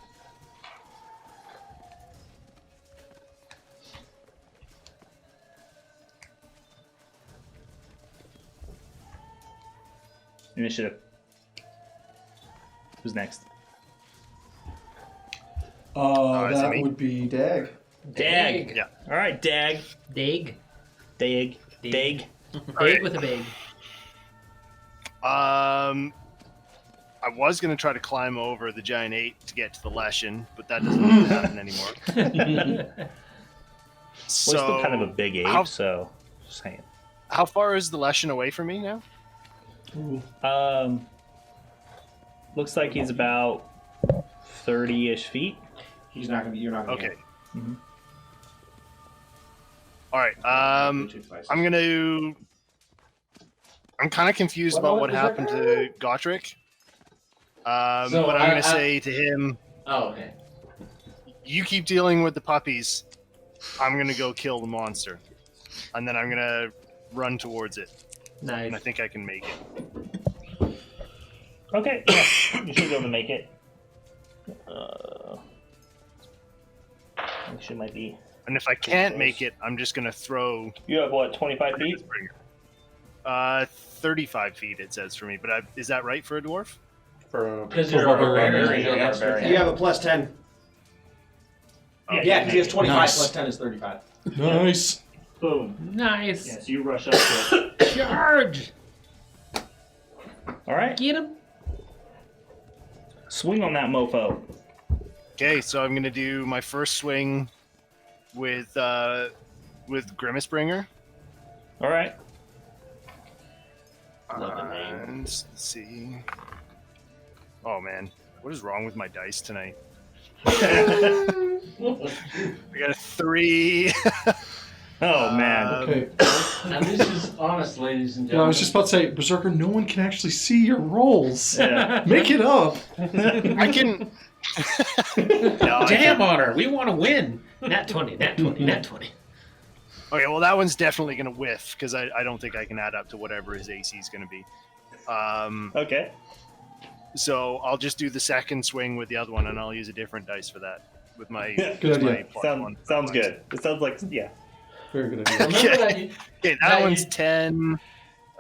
Initiative. Who's next? is it That me? would be Dag. Dag. Yeah. All right, Dag. Dag. Dag. Dag. Dag. Dag with a bag. I was going to try to climb over the giant 8 to get to the Leshen, but that doesn't happen anymore. Well, he's still kind of a big ape, how- so just saying. How far is the Leshen away from me now? Looks like he's about 30-ish feet. He's not gonna be. You're not gonna. Okay. Mhm. All right. I'm kind of confused What about was what that happened guy? to Gotrek. So But I'm I- going to say to him, Oh, okay. you keep dealing with the puppies. I'm going to go kill the monster. And then I'm going to run towards it. And I Nice. think I can make it. Okay, yeah, you should be able to make it. Actually, might be. And if I can't make it, I'm just going to throw... You have what, 25 feet? 35 feet, it says for me. But is that right for a dwarf? Because For you're a barbarian. barbarian. You're a Yes, barbarian. You have a plus 10. Oh, Yeah, because he has 25 Nice. plus 10 is 35. Nice. Boom. Nice. Yeah, so you rush up to it. Charge. All right. Get him. Swing on that mofo. Okay, so I'm gonna do my first swing with Grimace Bringer. All right. Love the name. And let's see. Oh man, what is wrong with my dice tonight? I got a 3. Oh man. Okay. And this is honest, ladies and Yeah, I gentlemen. was just about to say, Berserker, no one can actually see your rolls. Yeah. Make it up. I can. No, I Damn can. on her. We want to win. Nat 20, nat 20, nat 20. Okay, well that one's definitely gonna whiff because I don't think I can add up to whatever his AC is gonna be. Okay. So I'll just do the second swing with the other one, and I'll use a different dice for that with my. Good with my idea. +1. Sounds good. It sounds like yeah. Very good idea. Remember that you, Okay, that Now one's you- 10,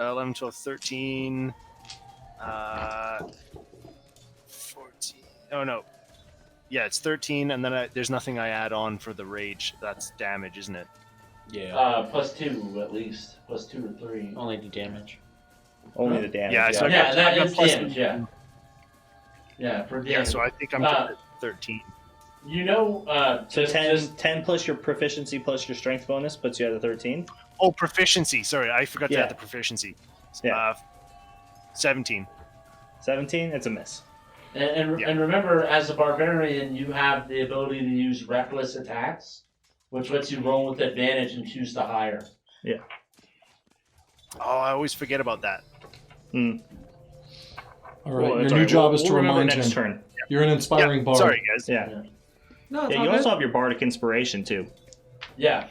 11, 12, 13, 14. Oh no. Yeah, it's 13, and then there's nothing I add on for the rage. That's damage, isn't it? Yeah. +2 at least. +2 or 3. Only do damage. Only the damage. Yeah, so I Yeah, got- that I got is plus- damage, yeah. Yeah, for damage. Yeah, so I think I'm Uh, good at 13. You know, So just- 10 plus your proficiency plus your strength bonus puts you at a 13. Oh, proficiency. Sorry, I forgot to Yeah. add the proficiency. Yeah. 17. 17, it's a miss. And Yeah. remember, as a barbarian, you have the ability to use reckless attacks, which lets you roll with advantage and choose the higher. Oh, I always forget about that. All right, Well, your it's new all right. job We'll- is to we'll remember remind next him. turn. You're an inspiring bard. Sorry, guys. Yeah. No, it's Yeah, all you good. also have your bardic inspiration too. Yeah.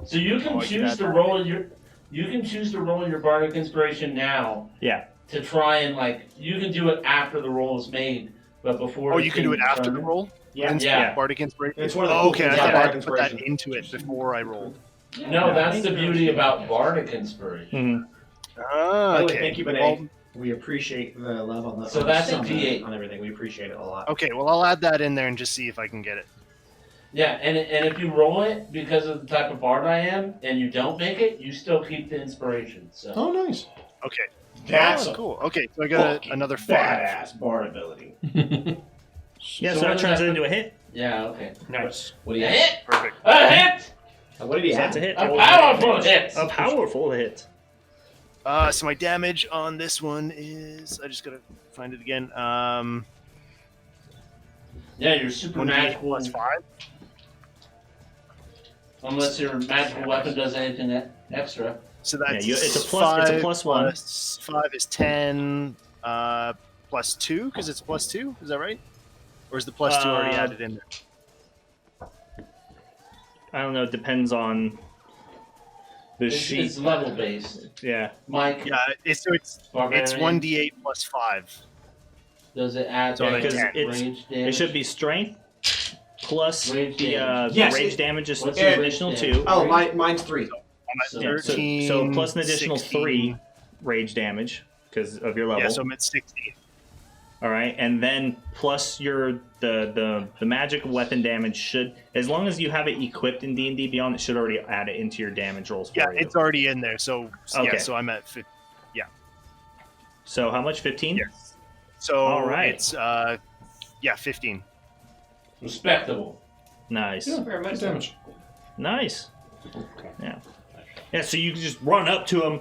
So you can Oh, I can choose add to that. roll your bardic inspiration now Yeah. to try and you can do it after the roll is made, but before. Oh, it's you can do it been after the determined. roll? Yeah. Yeah. Bardic Inspiration? It's one of the Oh, cool okay, things I about thought I Bardic had to put that Inspiration. into it before I rolled. No, that's the beauty about bardic inspiration. Ah, By the way, okay. thank you, Benet. Well, We appreciate the love on the So on that's a the- D8. on everything. We appreciate it a lot. okay, well, I'll add that in there and just see if I can get it. Yeah, and if you roll it because of the type of bard I am, and you don't make it, you still keep the inspiration. So. Oh, nice. Okay. That's Oh, a cool. Okay, so I got fucking another 5. badass bard ability. Yeah, so what that does turns that it into a hit. Yeah. Okay. Nice. What do you A have? hit. Perfect. A hit. What did he So have? that's a hit. A Roll powerful damage. hit. A powerful hit. So my damage on this one is... I just gotta find it again. Yeah, your super 1d8 magical. plus 5. Unless your magical weapon does anything extra. So that's it's a plus- five it's a plus one. plus 5 is 10. Plus 2, because it's plus 2. Is that right? Or is the plus 2 already added in there? I don't know. It depends on the sheet. It's level based. Yeah. Mike, Yeah, it's 1d8 plus 5. does it add So Yeah, like because ten. it's range damage? it should be strength plus Rage the damage. Yes, rage it- damage is What's an your additional rage 2. damage? Oh, mine's 3. I'm at So- Yeah, so 13. plus an additional 16. 3 rage damage because of your level. Yeah, so I'm at 16. All right, and then plus your the magic weapon damage should, as long as you have it equipped in D&D Beyond, it should already add it into your damage rolls for Yeah, you. it's already in there. So Okay. yeah, so I'm at 15. So how much? 15? Yes. So All right. it's 15. Respectable. Nice. Yeah, good damage. Nice. Yeah. Yeah, so you can just run up to him,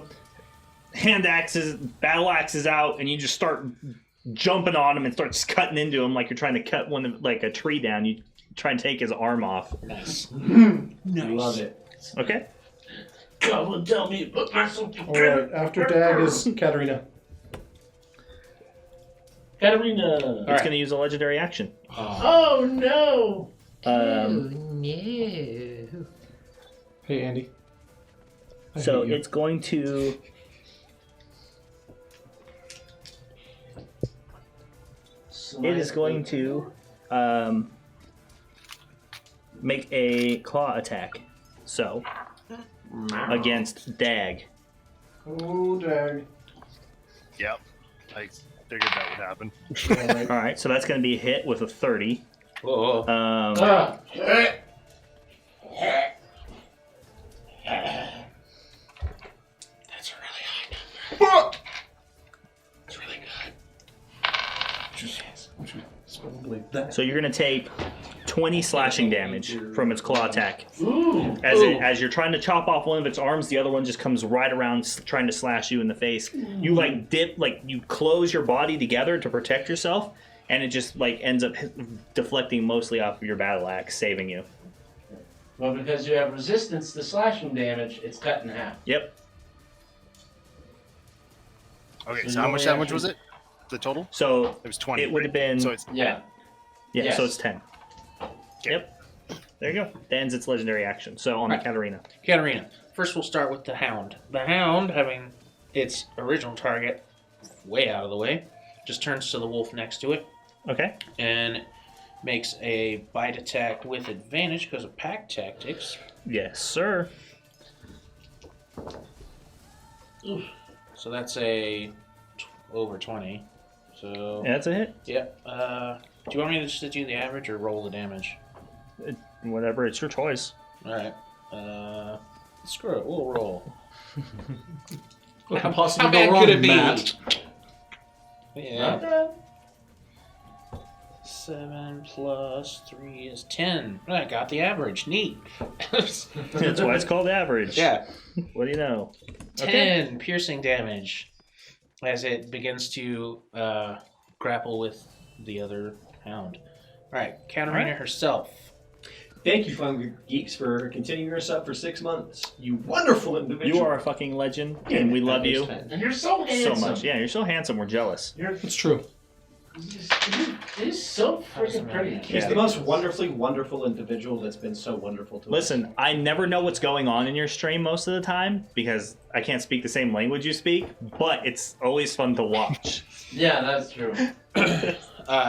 hand axes, battle axes out, and you just start jumping on him and start cutting into him like you're trying to cut like a tree down. You try and take his arm off. Nice. Nice. Love it. Okay. Come and tell me, but myself All right, after Dag is Katarina. Katarina. It's going to use a legendary action. Oh no. Um, No. Hey, Andy. I so hate you. it's going to... It is going to make a claw attack. So, against Dag. Oh, Dag. Yep. I figured that would happen. All right. All right, so that's going to be a hit with a 30. Whoa. Um, Ah, So you're going to take 20 slashing damage from its claw attack. Ooh. As you're trying to chop off one of its arms, the other one just comes right around trying to slash you in the face. You like dip, like you close your body together to protect yourself, and it just like ends up deflecting mostly off of your battle axe, saving you. Well, because you have resistance to slashing damage, it's cut in half. Yep. Okay, So so how you much only damage was actually- it? The total? So It was 20. it would have been So it's Yeah. yeah. yes. So it's 10. Yep. There you go. That ends its legendary action. So on Right. the Katarina. Katarina. First, we'll start with the Hound. The Hound, having its original target way out of the way, just turns to the wolf next to it Okay. and makes a bite attack with advantage because of pack tactics. Yes, sir. So that's a over 20. So Yeah, that's a hit. yep. Do you want me to just do the average or roll the damage? Whatever. It's your choice. All right. Screw it. We'll roll. What How could possibly bad go wrong, could it be? Matt? Yeah. 7 plus 3 is 10. I got the average. Neat. That's why it's called average. Yeah. What do you know? 10 piercing damage as it begins to grapple with the other hound. Alright, Katarina herself. Thank you, Fun Geeks, for continuing us up for 6 months. You wonderful individual. You are a fucking legend, and we love you And you're so so handsome. much. Yeah, you're so handsome. We're jealous. It's true. You're so freaking pretty. He's Yeah. the most wonderfully wonderful individual that's been so wonderful to us. Listen, I never know what's going on in your stream most of the time because I can't speak the same language you speak, but it's always fun to watch. Yeah, that's true.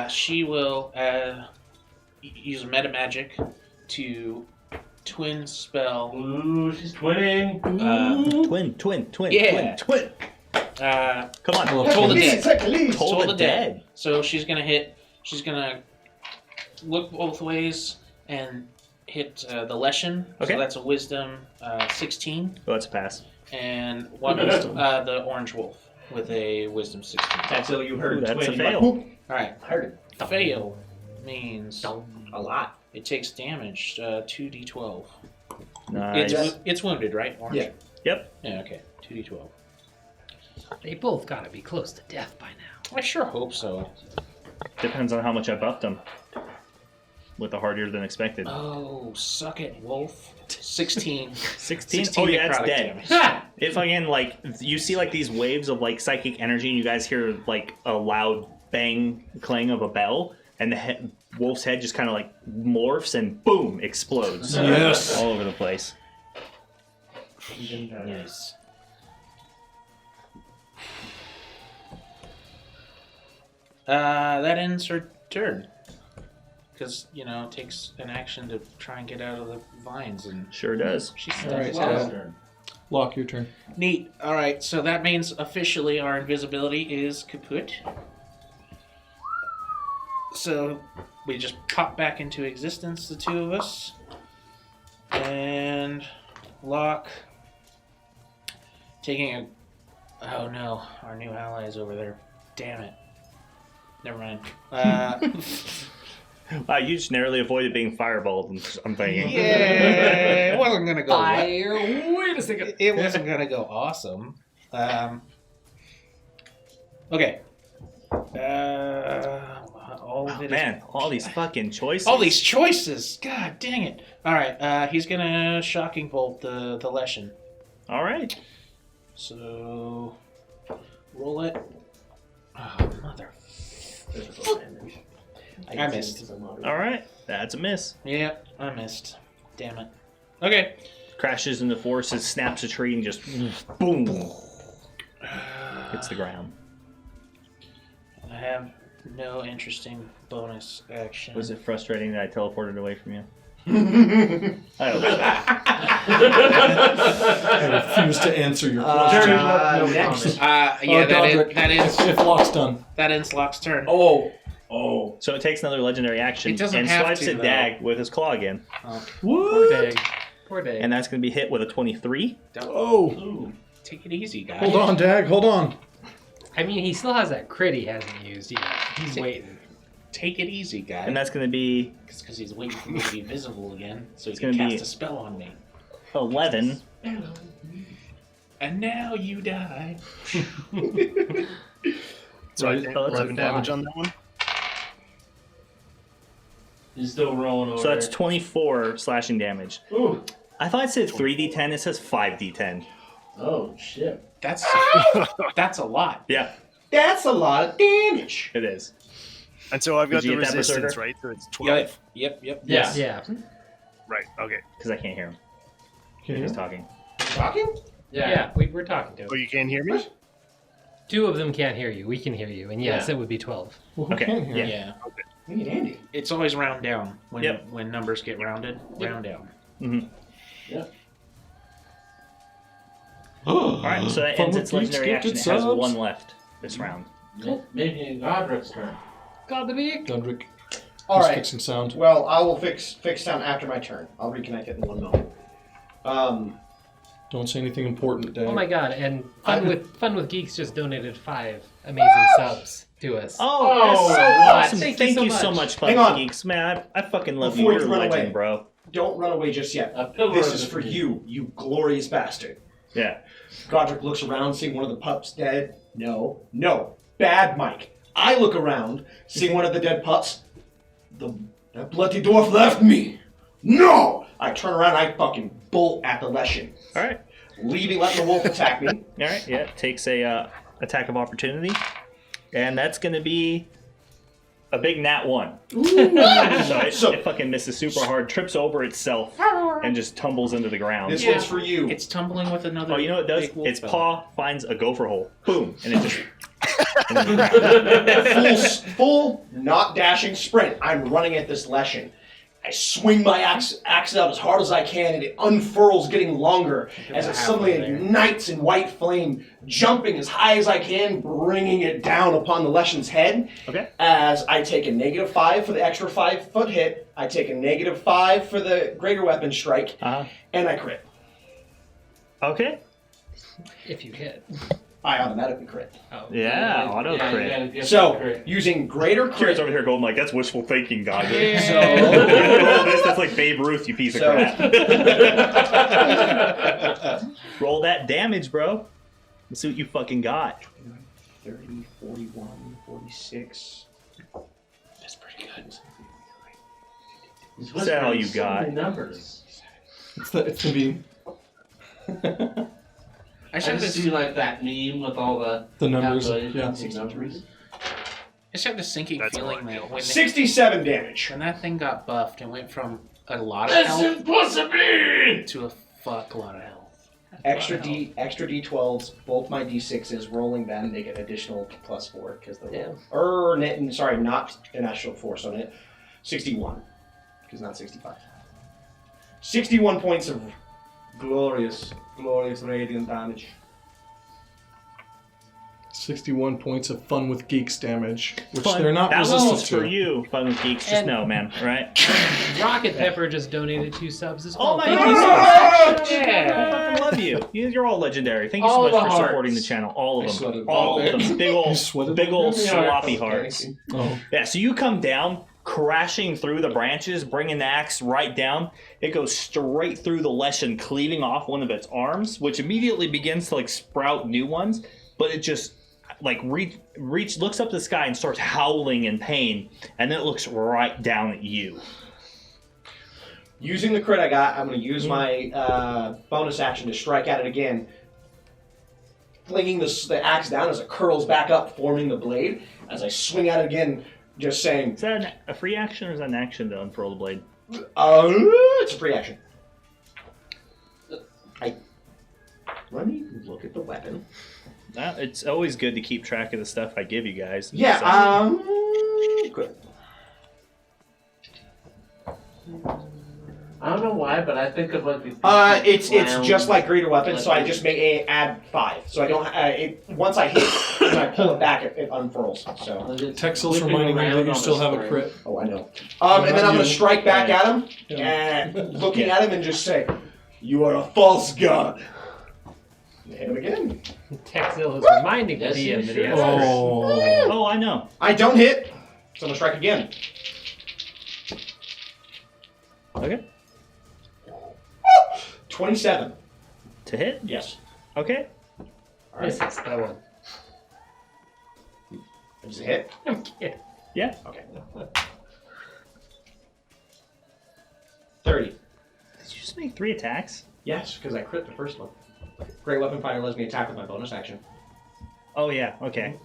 She will use meta magic to twin spell. Ooh, she's twinning. Twin. Yeah. Twin. Come on. Toll the dead. Toll the dead. So she's gonna hit. She's gonna look both ways and hit the Leshen. Okay. So that's a Wisdom 16, Oh, that's a pass. and one the Orange Wolf with a Wisdom 16. That's all you heard. Ooh, that's twin. a fail. All right. I heard it. Fail means A lot. it takes damage. 2d12. Nice. It's wounded, right? Orange? Yeah. Yep. Yeah. Okay. 2d12. They both gotta be close to death by now. I sure hope so. Depends on how much I buffed them. With a harder than expected. Oh, suck it, Wolf. 16. 16? 16 Oh, yeah, it's necrotic dead. damage. If again, like, you see like these waves of like psychic energy, and you guys hear like a loud bang clang of a bell, and the wolf's head just kind of like morphs and boom, explodes. Yes. All over the place. Yes. That ends her turn. Because, it takes an action to try and get out of the vines, and Sure does. she's Alright, stuck. Lock, your turn. Neat. Alright, so that means officially our invisibility is kaput. So we just pop back into existence, the two of us. And Locke taking a... Oh no, our new ally is over there. Damn it. Never mind. Wow, you just narrowly avoided being fireballed, I'm thinking. Yeah, it wasn't gonna go. Wait a second. It wasn't gonna go awesome. Okay. All of it. Man, all these fucking choices. All these choices. God dang it. All right. He's gonna shocking bolt the Leshen. All right. So roll it. Oh mother. I missed. All right. That's a miss. Yeah, I missed. Damn it. Okay. Crashes into forces, snaps a tree, and just boom. Hits the ground. I have no interesting bonus action. Was it frustrating that I teleported away from you? I hope so. I refuse to answer your question. Next. That is If Lock's done. that ends Locke's turn. Oh. So it takes another legendary action It doesn't and have swipes to, at though. Dag with his claw again. Poor Dag. Poor Dag. And that's going to be hit with a 23. Oh. Take it easy, guys. Hold on, Dag. Hold on. I mean, he still has that crit he hasn't used yet. He's waiting. take it easy, guy. And that's going to be because he's waiting for me to be visible again, so he It's can gonna cast be- a spell on me. 11. And now you die. So I Right, think oh, that's 11 a damage five. on that one. He's still rolling over. So that's 24 slashing damage. Ooh. I thought it said 3d10. It says 5d10. Oh shit. That's a lot. Yeah, That's a lot of damage. it is. And so I've got Did you the get that, resistance, Berserker? right? So it's 12. Yep. Yeah. Yeah. Right, okay. Because I can't hear him. Can you He's hear? talking. Talking? Yeah, we're talking to Oh, him. you can't hear me? Two of them can't hear you. We can hear you. And yes, Yeah. it would be 12. Well, who Okay, can hear? Yeah. Me and Andy. It's always round down when Yep. when numbers get rounded. Yep. Round down. All right, so that Fun ends with its legendary geeks, action. It gifted has subs. one left this round. Making Godric's turn. God the beak. Gundrick. All He's right. fixing sound. Well, I will fix sound after my turn. I'll reconnect it in 1 moment. Don't say anything important, Dad. Oh my god, and Fun with Geeks just donated 5 amazing subs to us. Oh, that's so what? awesome. Thank Thank you you so so much. much, Hang Fun on. Geeks. Man, I fucking love Before you. you You're a run legend, away. bro. Don't run away just yet. A pillar This of is the for community. you glorious bastard. Yeah. Godric looks around, seeing one of the pups dead. No. Bad Mike. I look around, seeing one of the dead pups. That bloody dwarf left me. No! I turn around and I fucking bolt at the Leshen. All right. Letting the wolf attack me. All right. Yeah. Takes a attack of opportunity, and that's gonna be a big nat 1. So it fucking misses super hard, trips over itself, and just tumbles into the ground. This one's for you. It's tumbling with another. Oh, you know what it does? big wolf Its fella. paw finds a gopher hole. Boom, and it just. and then the ground. full, not dashing sprint. I'm running at this Leshen. I swing my axe out as hard as I can, and it unfurls, getting longer as it suddenly ignites in white flame, jumping as high as I can, bringing it down upon the Leshen's head. Okay. As I take a -5 for the extra 5-foot hit, I take a -5 for the greater weapon strike, and I crit. Okay. If you hit. I automatically crit. Oh. Yeah, auto Yeah, you crit. gotta get the So, crit. using greater Kira's crit. over here going like, that's wishful thinking, God. So, That's like Babe Ruth, you piece of So- crap. Roll that damage, bro. Let's see what you fucking got. 30, 41, 46. That's pretty good. He's Is that all you whispering so many got? numbers. It's the beam. I I just have just this. see like that meme with all the numbers. calculations Yeah. and numbers. I just have this sinking That's feeling how I that when 67 damage. that thing got buffed, it went from a lot of That's health impossible! to a fuck lot of health. Extra D12s, both my D6s, rolling them, they get additional +4 because the roll. Sorry, not an actual 4, so 61. Because not 65. 61 points of glorious radiant damage. 61 points of Fun with Geeks damage, which Fun. they're not That resistant one's for to. you, Fun with Geeks. Just And- know, man. All right. Rocket Pepper just donated 2 subs as well. Oh my Thank God. you so much. I fucking love you. You're all legendary. Thank you so All much the for hearts. supporting the channel. All I of them. sweated. All of them. You sweated? Big old Really sloppy are. hearts. Oh. Yeah, so you come down, crashing through the branches, bringing the axe right down. It goes straight through the Leshen, cleaving off one of its arms, which immediately begins to like sprout new ones. But it just like looks up to the sky and starts howling in pain, and then it looks right down at you. Using the crit I got, I'm going to use my bonus action to strike at it again. Flinging the axe down as it curls back up, forming the blade. As I swing at it again, just saying, Is that a free action or is that an action to unfurl the blade? it's a free action. Let me look at the weapon. It's always good to keep track of the stuff I give you guys. Yeah, So- good. I don't know why, but I think of like these. It's clowns. just like greater weapon, so I just add 5. So I don't. Once I hit, when I pull it back, it unfurls. So. Like it's Texel's whipping reminding me around that you on still have a string. crit. Oh, I know. And then I'm going to strike back at him, Yeah. and looking at him and just say, "You are a false god." Hit him again. Texil is reminding the Yes, DM that he sure. has. Oh. Oh, I know. I don't hit. So I'm gonna strike again. Okay. 27. To hit? Yes. Okay. All right. Misses that one. Does it hit? I'm kidding. Yeah. Okay. 30. Did you just make 3 attacks? Yes, because I crit the first one. Great Weapon Fighter lets me attack with my bonus action. Oh, yeah. Okay.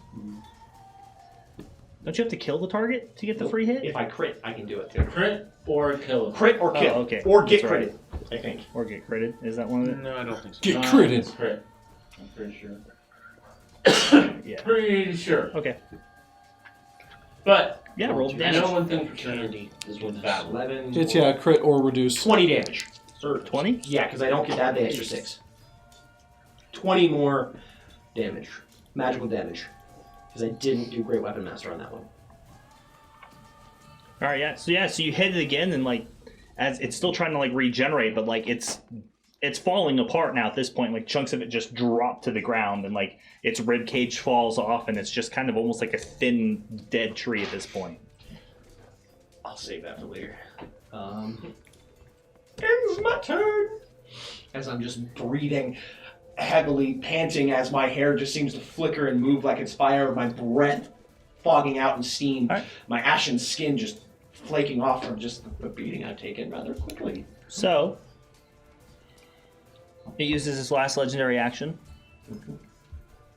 Don't you have to kill the target to get the free hit? If I crit, I can do it too. Crit or kill. Crit or kill. Oh, okay. Or get That's right. critted, I think. Or get critted. Is that one of it? No, I don't think so. Get It's critted. crit. I'm pretty sure. Yeah. Pretty sure. Okay. But Yeah, roll I damage. know one thing for sure is with battle. 11. It's crit or reduce. 20 damage. 20? Yeah, because I don't get to add the extra 6. 20 more damage. Magical damage. Because I didn't do Great Weapon Master on that one. All right, yeah. So you hit it again, and like, as it's still trying to like regenerate, but like it's falling apart now at this point. Like chunks of it just drop to the ground, and like its rib cage falls off, and it's just kind of almost like a thin dead tree at this point. I'll save that for later. It's my turn. As I'm just breathing heavily, panting, as my hair just seems to flicker and move like it's fire, my breath fogging out in steam, All right. my ashen skin just flaking off from just the beating I've taken rather quickly. So it uses its last legendary action,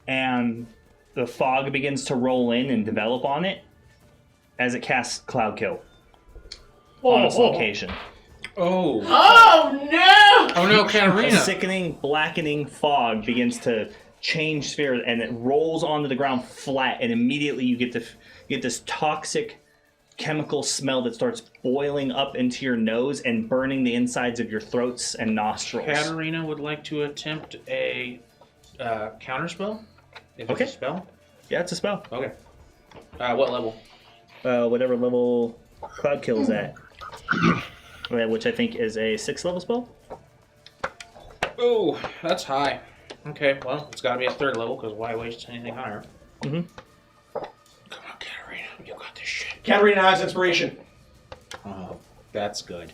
and the fog begins to roll in and develop on it as it casts Cloud Kill on its location. Oh. Oh no! Oh no, A Katarina. sickening, blackening fog begins to change sphere, and it rolls onto the ground flat, and immediately you get this toxic chemical smell that starts boiling up into your nose and burning the insides of your throats and nostrils. Katarina would like to attempt a counterspell. If Okay. it's a spell. Yeah, it's a spell. Okay. What level? Whatever level Cloud Kill is at. Which I think is a 6th level spell. Oh, that's high. Okay, well, it's got to be a 3rd level, because why waste anything higher? Mhm. Come on, Katarina. You got this shit. Katarina has inspiration. Oh, that's good.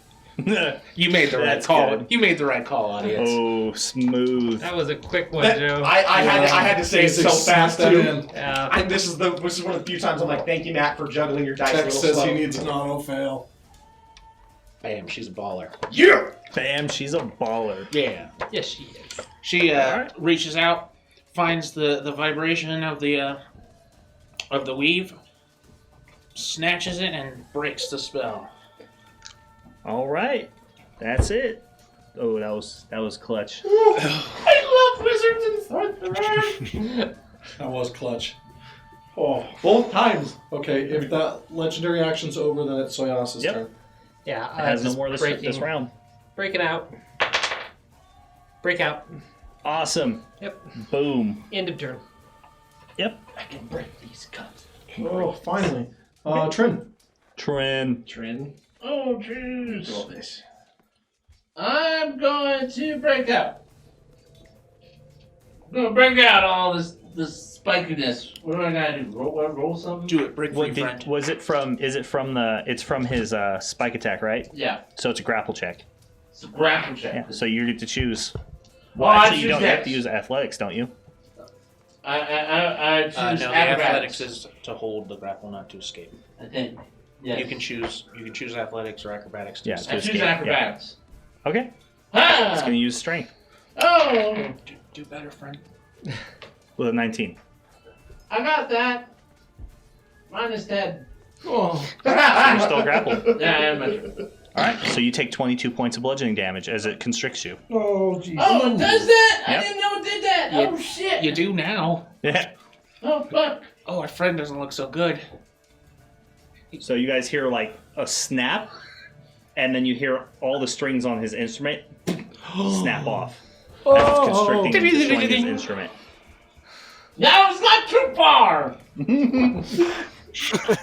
You made the right That's call. good. You made the right call, audience. Oh, smooth. That was a quick one, That- Joe. I had to say it so fast too. Yeah. This is one of the few times I'm like, thank you, Matt, for juggling your dice a Tech little says slow. he needs an auto fail. Bam, she's a baller. Yeah. Bam, she's a baller. Yeah. Yes, she is. She reaches out, finds the vibration of the weave, snatches it, and breaks the spell. All right, that's it. Oh, that was clutch. I love wizards and sorcerers. That was clutch. Oh, both times. Okay, if that legendary action's over, then it's Soyas's Yep. turn. Yeah. It has no just more this round. Breaking out. Break out. Awesome. Yep. Boom. End of turn. Yep. I can break these cups. Oh, finally. Trin. Trin. Oh jeez. Roll this. I'm going to break out. I'm gonna break out all this spikiness. What do I gotta do? Roll something? Do it, break free, friend. Was it from? It's from his spike attack, right? Yeah. So it's a grapple check. It's a grapple check. Yeah. So you get to choose. Well, Well, I actually, you choose don't have dex. to use athletics, don't you? I choose No, the acrobatics. athletics is to hold the grapple, not to escape. I think. Yes. You can choose athletics or acrobatics to Yeah, escape. I escape, choose yeah. acrobatics. Okay. Ha! It's gonna use strength Oh! Do better, friend. with a 19. I got that. Minus 10. Oh. You're still grappled. Yeah, I am measured. All right. So you take 22 points of bludgeoning damage as it constricts you. Oh, jeez. Oh, it does that? Yep. I didn't know it did that. Yeah. Oh, shit. You do now. Yeah. Oh, fuck. Oh, our friend doesn't look so good. So you guys hear like a snap, and then you hear all the strings on his instrument snap off as it's constricting and destroying his instrument. Now it's not too far.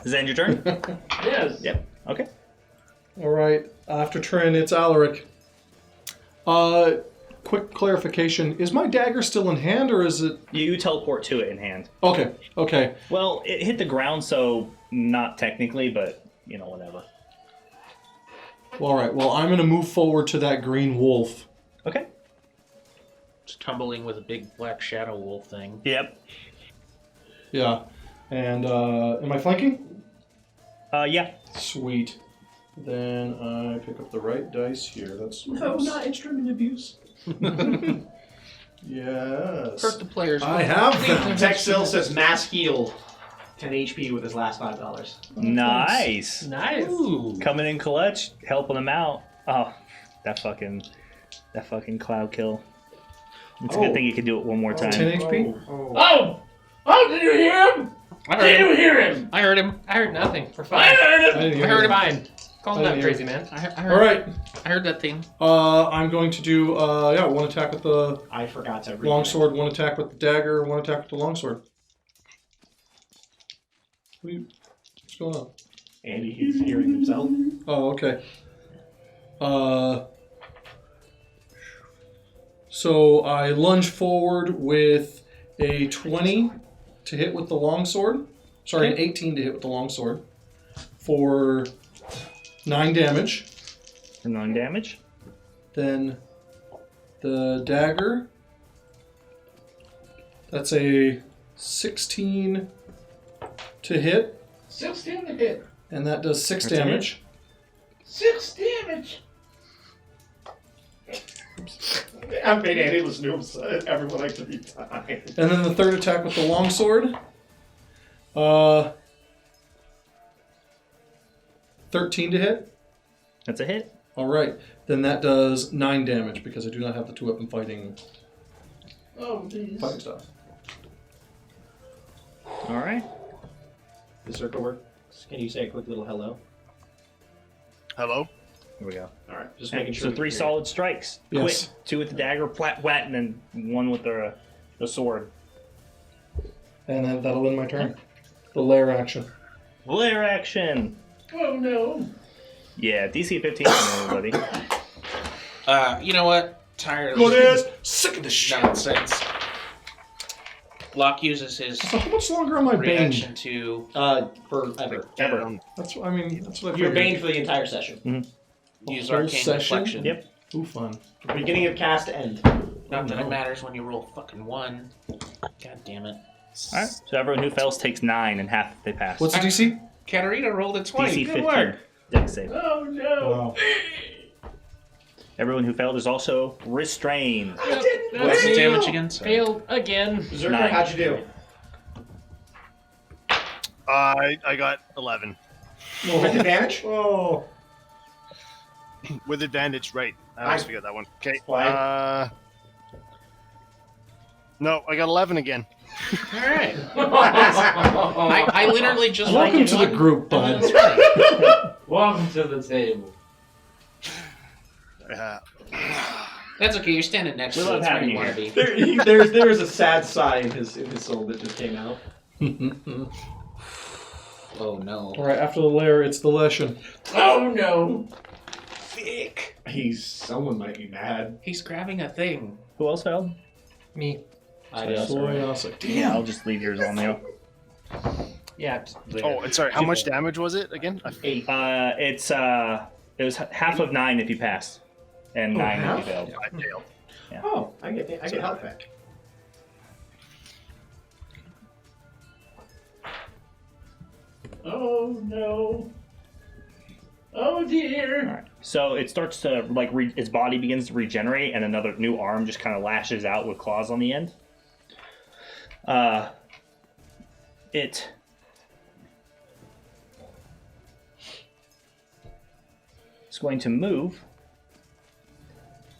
Does that end your turn? Yes. Yep. Okay. All right. After Trin, it's Alaric. Quick clarification. Is my dagger still in hand, or is it... You teleport to it in hand. Okay. Well, it hit the ground, so Not technically, but whatever. Well, all right. Well, I'm going to move forward to that green wolf. Okay. Just tumbling with a big black shadow wolf thing. Yep. Yeah. And am I flanking? Yeah. Sweet. Then I pick up the right dice here. That's No, not instrument abuse. Yes. Hurt the players. I have them. Texil says mass heal. 10 HP with his last $5. Nice. Nice. Ooh. Coming in clutch, helping them out. Oh, that fucking cloud kill. It's a good thing you could do it one more time. 10 HP? Oh! Oh, did you hear him? Did you hear him? I heard him. I heard nothing. We're I fine. heard him! didn't I hear heard you. him. Fine. Calm I down, didn't crazy hear man. I heard, All right. I heard that thing. I'm going to do one attack with the I forgot to read longsword, one attack with the dagger, one attack with the longsword. What's going on? Andy, he's hearing himself. Oh, okay. So I lunge forward with a 20 to hit with the longsword. Sorry, an 18 to hit with the longsword for 9 damage. For 9 damage. Then the dagger. That's a 16 to hit, 16 to hit. and that does 6 That's a damage. 6 damage. I've made Andy listen to him everyone like 3 times. And then the third attack with the longsword. 13 to hit. That's a hit. All right. Then that does 9 damage because I do not have the 2-weapon fighting Oh, please. stuff. All right. The circle works. Can you say a quick little hello? Hello? Here we go. All right, just making sure. So 3 solid strikes. Yes. Quick. 2 with the dagger, plat, wet, and then 1 with the sword. And then that'll end my turn. The lair action. Lair action. Oh, no. Yeah, DC 15 for everybody. You know what? Tired of Go this ahead. Sick of this shit. nonsense. Locke uses his So how much longer am I baned? reaction to Forever. Ever. That's what I You're figured. baned for the entire session. use whole arcane session? reflection. Yep. Ooh, fun. Beginning of cast to end. Not that no. it matters when you roll fucking 1. God damn it. All right. So everyone who fails takes 9, and half if they pass. What's the DC? Katarina rolled a 20. DC Good 15? work. Dex save. Oh, no. Wow. Everyone who failed is also restrained. What's the damage again? Sorry. Failed again. Berserker, 9. how'd you do? I got 11. With advantage? Oh. With advantage, right. I always forget that one. Okay. Why? No, I got 11 again. All right. I literally just Welcome rolled to the one. group, bud. That's right. Welcome to the table. That's okay. You're standing next We to it. love It's where having you you want to here. be. There is a sad sigh in his soul that just came out. Oh no. All right, after the lair, it's the lesson. Oh, no. Thick. Someone might be mad. He's grabbing a thing. Who else failed? Me. I know. Yeah, I'll just leave yours on there. Yeah. Oh, and sorry, how much damage was it again? 8. It was half of 9 if you passed, and 9 if you failed. I failed. Oh, I get health back. Oh, no. Oh, dear. All right. So it starts to its body begins to regenerate, and another new arm just kind of lashes out with claws on the end. It's going to move,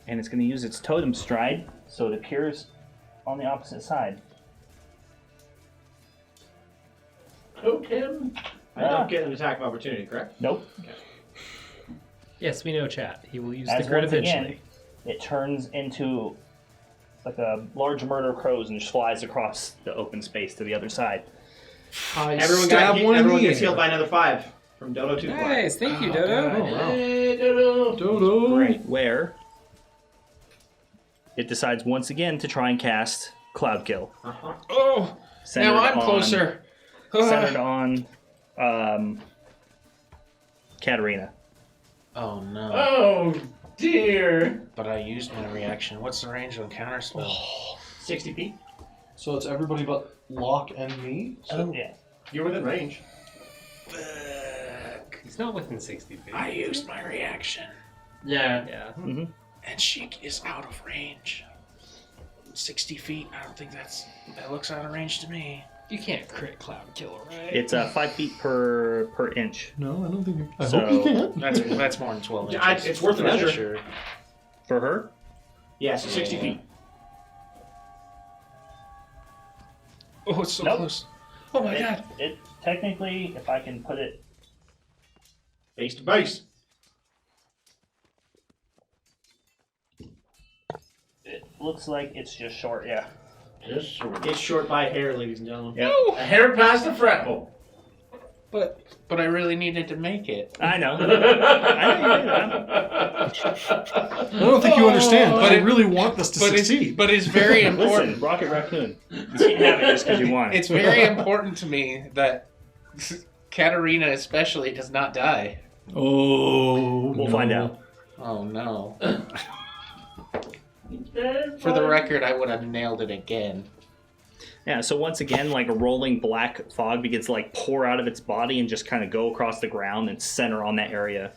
and it's going to use its totem stride, so it appears on the opposite side. Totem. I don't get an attack of opportunity, correct? Nope. Yes, we know, chat. He will use As the grid once eventually. again, it turns into like a large murder of crows and just flies across the open space to the other side. Everyone gets healed by another 5 from Dodo 2. Nice, thank you, Dodo. Oh, wow. Hey, Dodo. Dodo. Great. Where it decides once again to try and cast Cloud Kill. Uh-huh. Oh, Centered now I'm on- closer. Centered on Katarina. Oh no. Oh dear. But I used my reaction. What's the range on counterspell? 60 feet. So it's everybody but Locke and me? Oh. Yeah. You're within range. Fuck. He's not within 60 feet. I used my reaction. Yeah. Yeah. Mm-hmm. And she is out of range. 60 feet, I don't think that looks out of range to me. You can't crit cloud kill, right? It's 5 feet per inch. No, I don't think you... I So- hope you can. That's more than 12 inches. It's worth a for measure. Sure. For her? Yeah, so 60 feet. Oh, it's so Nope. close. Oh my god. It technically, if I can put it... Base to base. It looks like it's just short, yeah. Just short. It's short by a hair, ladies and gentlemen. Yep. A hair past the fret hole. But I really needed to make it. I know. I don't think you understand, but I really want this to succeed. But it's very important. Listen, Rocket Raccoon. You can't have it just because you want it. It's very important to me that Katarina especially does not die. Oh, We'll find out. Oh no. For the record, I would have nailed it again. Yeah, so once again, like a rolling black fog begins to like pour out of its body and just kind of go across the ground and center on that area.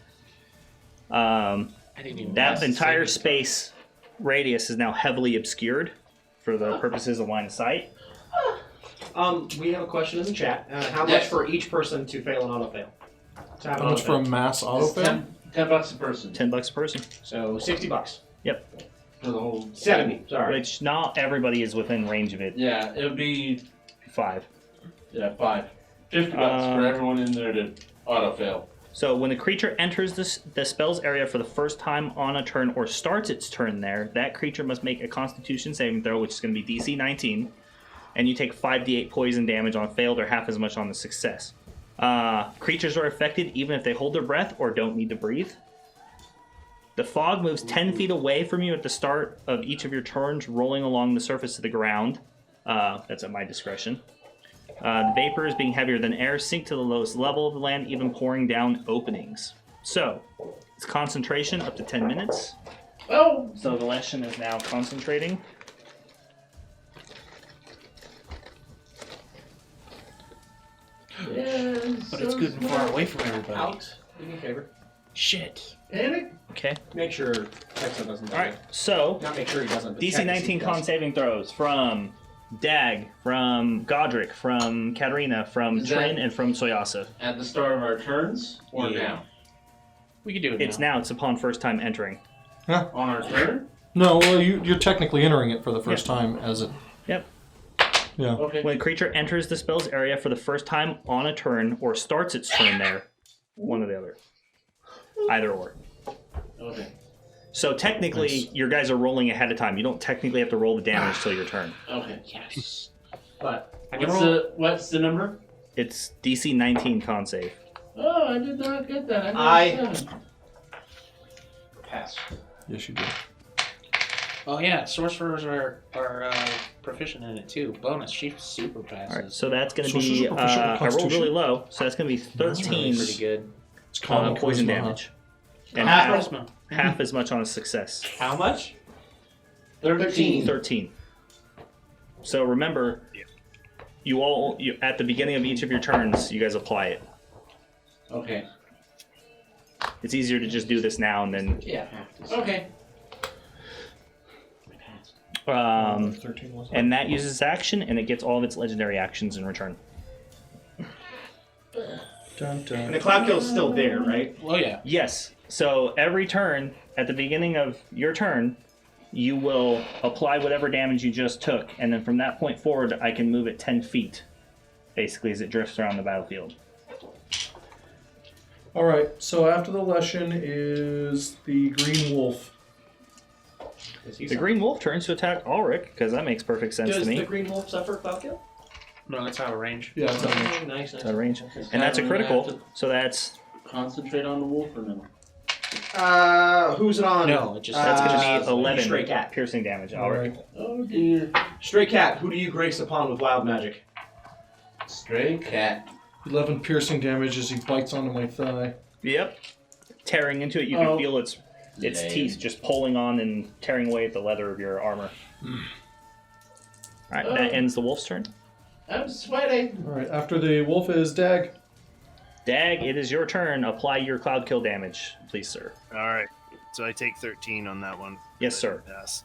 I didn't even That pass entire the saving space radius is now heavily obscured for the purposes of line of sight. We have a question in the chat. How much Yes. for each person to fail an auto fail? To have an How much for a auto-fail. mass autofail? 10 bucks a person. $10 a person. So $60. Yep. For the whole 70. Sorry. Which not everybody is within range of it. Yeah, it would be 5. 5. 50 bucks for everyone in there to auto fail. So when the creature enters the spell's area for the first time on a turn or starts its turn there, that creature must make a Constitution saving throw, which is going to be DC 19, and you take 5d8 poison damage on failed or half as much on the success. Creatures are affected even if they hold their breath or don't need to breathe. The fog moves 10 feet away from you at the start of each of your turns, rolling along the surface of the ground. That's at my discretion. The vapors, being heavier than air, sink to the lowest level of the land, even pouring down openings. So, it's concentration up to 10 minutes. Oh! So the Leshen is now concentrating. But it's good and far away from everybody. Alex, do me a favor. Shit. Panic? Okay. Make sure Texan doesn't die. Alright, so Not make sure he doesn't. but DC technically 19 he con does. saving throws from Dag, from Godric, from Katarina, from Is that- Trin, and from Soyasa. At the start of our turns or Yeah. now? We can do it It's now, it's upon first time entering. On our turn? No, well, you're technically entering it for the first time as it... Yep. Yeah. Okay. When a creature enters the spell's area for the first time on a turn or starts its turn there, one or the other. Either or. Okay. So technically, Nice. your guys are rolling ahead of time. You don't technically have to roll the damage till your turn. Okay. Yes. But What's the number? It's DC 19 con save. Oh, I did not get that. I- pass. Yes, you do. Oh yeah, sorcerers are proficient in it too. Bonus, she super passes. All right, so that's going to So be, she's a proficient with I rolled Constitution? really low, so that's going to be 13 Pretty good. It's common poison charisma, huh? damage. And Half- half, half as much on a success. How much? 13. 13. So remember, you at the beginning of each of your turns, you guys apply it. Okay. It's easier to just do this now and then. Yeah. Okay. 13 was it? And that uses action, and it gets all of its legendary actions in return. Dun, dun. And the cloud kill is still there, right? Oh yeah. Yes. So every turn, at the beginning of your turn, you will apply whatever damage you just took, and then from that point forward, I can move it 10 feet, basically, as it drifts around the battlefield. All right, so after the Leshen is the Green Wolf. The Green Wolf turns to attack Ulrich, because that makes perfect sense Does to me. the green wolf suffer cloud kill? No, it's out of range. Yeah, it's on me. Oh, nice, nice. Out of range. And that's a critical, so that's Concentrate on the wolf or no? Who's it on? No, it just that's going to be Stray 11 cat. piercing damage, All Ulrich. right. Oh dear. Stray cat, who do you grace upon with wild magic? Stray cat. 11 piercing damage as he bites onto my thigh. Yep. Tearing into it, you can feel its teeth just pulling on and tearing away at the leather of your armor. Alright, that ends the wolf's turn. I'm sweating. Alright, after the wolf is Dag. Dag, it is your turn. Apply your cloud kill damage, please, sir. All right. So I take 13 on that one. Yes, sir. Yes.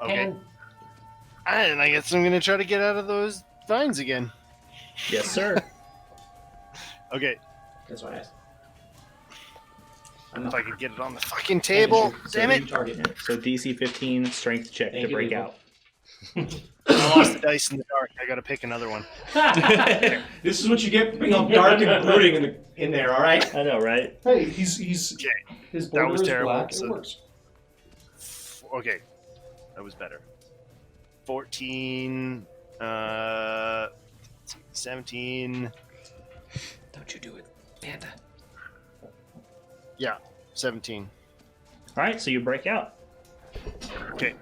Okay. And I guess I'm going to try to get out of those vines again. Yes, sir. Okay. That's what I asked. If I could get it on the fucking table. Damn it. Target. So DC 15 strength check to break out. I lost the dice in the dark. I got to pick another one. This is what you get for being all dark and brooding in there, all right? I know, right? Hey, he's Okay. his That border was is terrible, black. so- It works. Okay. That was better. 14, 17. Don't you do it, Panda. Yeah, 17. Alright, so you break out. Okay.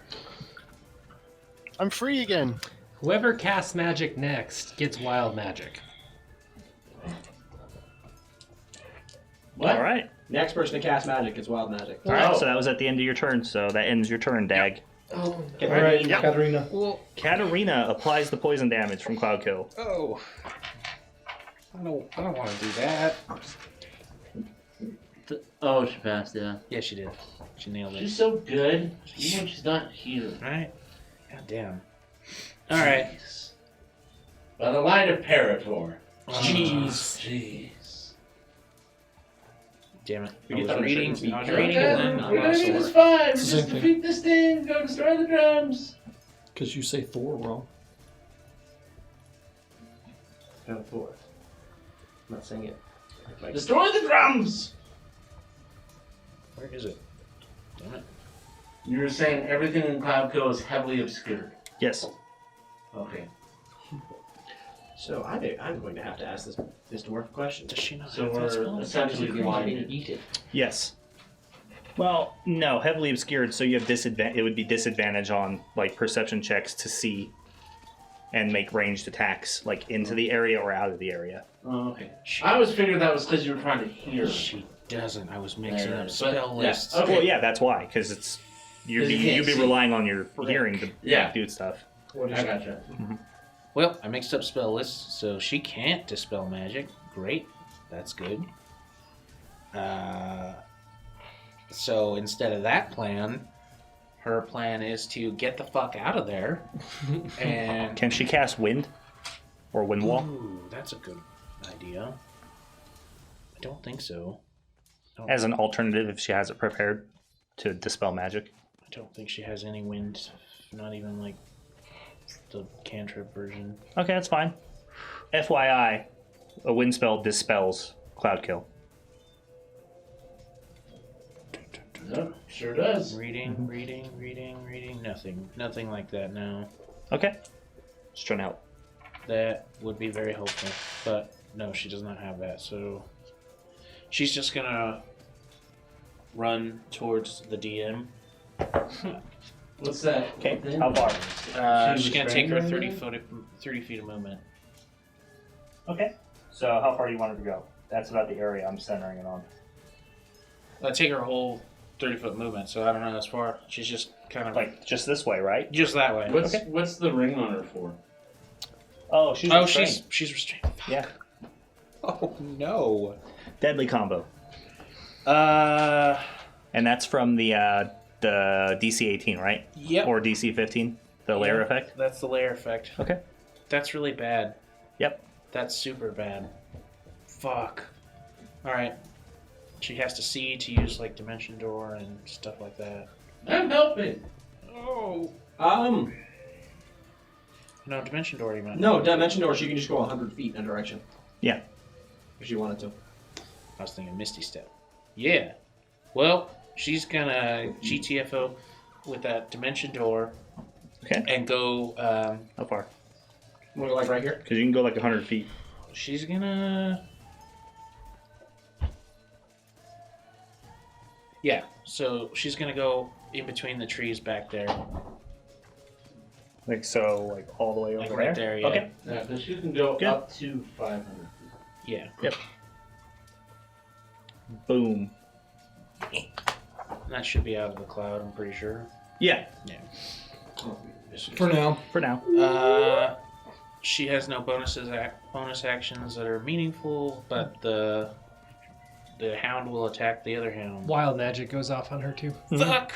I'm free again. Whoever casts magic next gets wild magic. What? Alright. Next person to cast magic is wild magic. Alright, so that was at the end of your turn, so that ends your turn, Dag. Oh, Alright, Yep. Katarina. well, Katarina applies the poison damage from Cloud Kill. Oh. I don't want to do that. Oh, she passed, yeah. Yeah, she did. She nailed it. She's so good, even when she's not here. Alright. God damn. Alright. Jeez. By the line of Parator. Jeez. Jeez. Damn it. We I get was that reading, insurance I was fee. reading and then I We're lost doing the this word. fine. It's the Just same thing. defeat this thing. Go destroy the drums. Because you say Thor wrong. Go for it. I'm not saying it. Like, Destroy the drums. Where is it? Damn it. You were saying everything in Cloud Kill is heavily obscured. Yes. Okay. So I'm going to have to ask this dwarf question. Does she not So have that we're spell? essentially blinded. Eat it. Yes. Well, no, heavily obscured, so you have disadvantage. It would be disadvantage on like perception checks to see and make ranged attacks, like into the area or out of the area. Oh, okay. I always figured that was because you were trying to hear. She doesn't. I was mixing Yeah, up but- spell yeah, lists. okay. Well, yeah, that's why, because it's you'd 'Cause you be can't you'd be see. relying on your hearing to Yeah. do stuff. What is I that? gotcha. Well, I mixed up spell lists, so she can't dispel magic. Great. That's good. So instead of that plan, her plan is to get the fuck out of there. And Can she cast wind or wind wall? Ooh, that's a good idea. I don't think so. As an alternative, if she has it prepared to dispel magic. I don't think she has any wind. Not even like the cantrip version. Okay, that's fine. FYI, a wind spell dispels Cloud Kill. Yep, sure does. Reading. Nothing like that now. Okay. Just trying to help. That would be very helpful. But no, she does not have that. So she's just gonna run towards the DM. What's that? Okay, thing? how far? She's gonna take her restrained 30 feet of movement. Okay. So how far do you want her to go? That's about the area I'm centering it on. I take her whole 30-foot movement, so I don't know as far. She's just kind of Like just this way, right? just that way. What's the ring on her for? Oh, she's Oh, restrained. she's restrained. Yeah. Oh no. Deadly combo. And that's from the DC 18, right? Yep. Or DC 15, the layer effect. That's the layer effect. Okay. That's really bad. Yep. That's super bad. Fuck. Anyright. She has to see to use like Dimension Door and stuff like that. I'm helping. Oh. No, Dimension Door you meant. No, Dimension Door, she can just go 100 feet in a direction. Yeah. If she wanted to. I was thinking Misty Step. Yeah. Well, she's gonna GTFO with that Dimension Door. Okay. And go, How far? Want to go like right here? Because you can go like 100 feet. she's gonna... Yeah, so she's gonna go in between the trees back there. Like so, like all the way over Like right there, yeah. Okay. Yeah, because you can go Good. up to 500 feet. Yeah. Boom. That should be out of the cloud, I'm pretty sure. Yeah. For now. For now. She has no bonus actions that are meaningful, but the hound will attack the other hound. Wild magic goes off on her too. Fuck!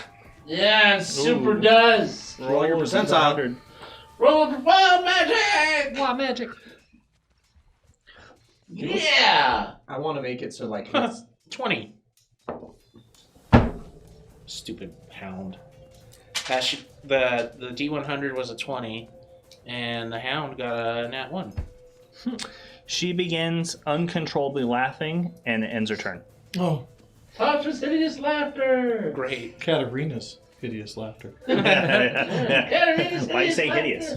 Yeah, it super Ooh. does. Roll your percentile. Roll for wild magic. Wild magic. Yeah. I want to make it so like it's 20. Stupid hound. The D100 was a 20, and the hound got a nat 1. She begins uncontrollably laughing, and it ends her turn. Oh, Tasha's hideous laughter. Great. Katarina's hideous laughter. Why you say hideous?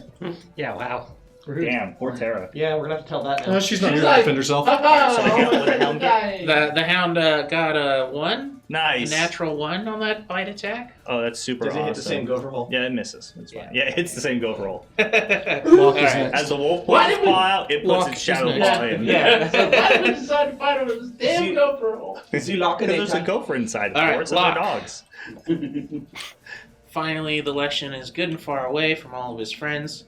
Yeah, wow. Rude. Damn, poor Tara. yeah. We're gonna have to tell that now. She's not She's here like- to defend herself. So what the hound get? The hound got a 1, a Nice. natural 1 on that bite attack. Oh, that's super Does it awesome. hit the same gopher hole? Yeah, it misses. It's fine. Yeah, it hits the same gopher roll. Lock is Alright. next. As the wolf Why pulls did its paw out, it puts Lock its is shadow next. paw in. Yeah. So why did we decide to fight over this See- damn gopher hole? Is he locking Because it? there's a gopher inside, of Alright, course, and they're lock. dogs. Finally, the Leshen is good and far away from all of his friends.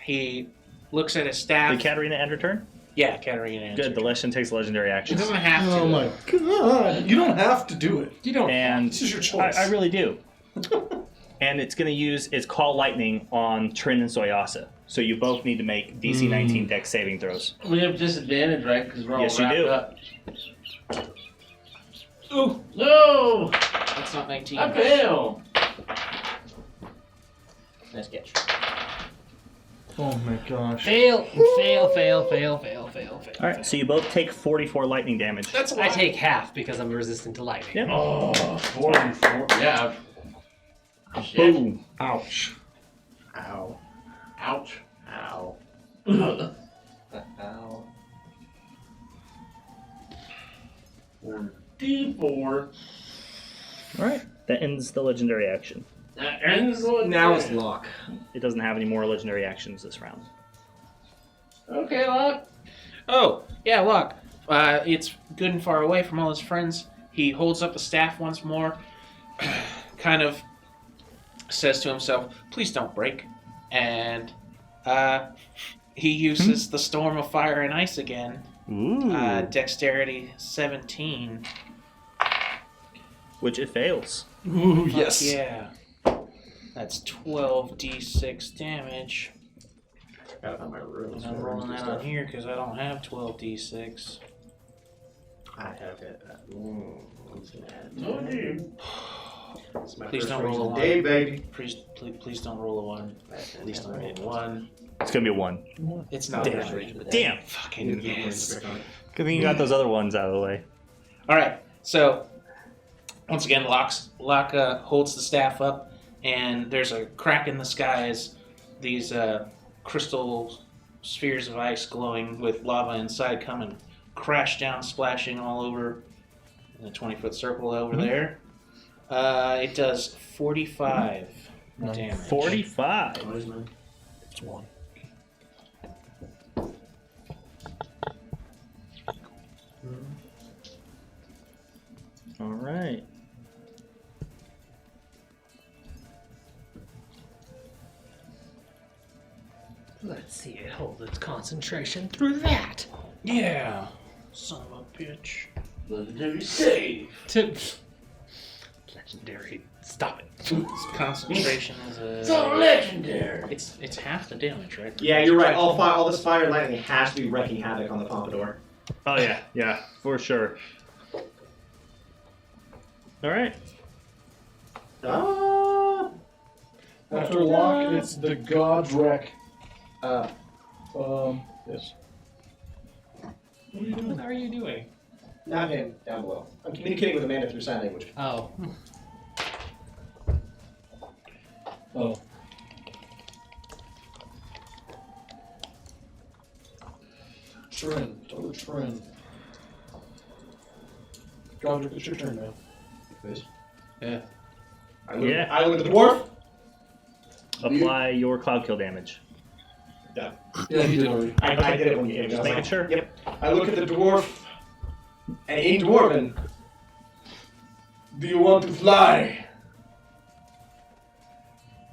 He looks at his staff. Did Katarina end her turn? Yeah, Katarina answered. Good, the Leshen takes legendary She action. doesn't have to. Oh my god. You don't have to do it. You don't. And This is your choice. I really do. And it's going to use its Call Lightning on Trin and Soyasa. So you both need to make DC 19 dex saving throws. We have disadvantage, right? Because we're all Yes, you wrapped do. up. Ooh, No! that's not 19. I fail. Nice catch. Oh my gosh. Fail, fail, fail, fail, fail, fail, fail. All right, so you both take 44 lightning damage. That's a I lot. take half because I'm resistant to lightning. Yep. Oh, 44. Yeah. Shit. Boom. Ouch. Ow. Ouch. Ow. Ow. D4. All right, that ends the legendary action. That ends one. Now it's lock. It doesn't have any more legendary actions this round. Okay, Locke. Oh, yeah, look. It's good and far away from all his friends. He holds up the staff once more, kind of says to himself, please don't break. And he uses the Storm of Fire and Ice again. Ooh. Dexterity 17. Which it fails. Ooh, Fuck yes. yeah. That's 12d6 damage. Gotta find my runes. And I'm rolling that on here because I don't have 12d6. I have it. Oh, dude. It's my Please first don't roll a raise of one. the day, baby. Please don't roll a 1. Please don't roll a 1. It's going to be a 1. It's not Damn. a rage of the day. Damn. Fucking yes. Good thing you got those other ones out of the way. Alright, so once again, Locke holds the staff up, and there's a crack in the sky as these crystal spheres of ice glowing with lava inside come and crash down, splashing all over in a 20-foot circle over there. It does 45 damage. 45. It's one. All right. Let's see it hold its concentration through that. Yeah. Son of a bitch. Legendary save. Legendary. Stop it. Its concentration is So legendary. It's half the damage, right? Yeah, you're right. All this fire and lightning has to be wreaking havoc on the pompadour. Oh, yeah, for sure. All right. Ah. After lock, it's the Godrek. Uh, Yes. What are you doing? not him. Down below. I'm communicating with Amanda through sign language. Oh. Oh. Trin. Other Trin. Godrek, it's your turn now. Please. Yeah. I look, Yeah. I look at the dwarf. Apply your cloud kill damage. Done. Yeah, he did already. I did it when you gave me. I Just was making like, sure. Yep. I look at the dwarf, and in Dwarven, do you want to fly?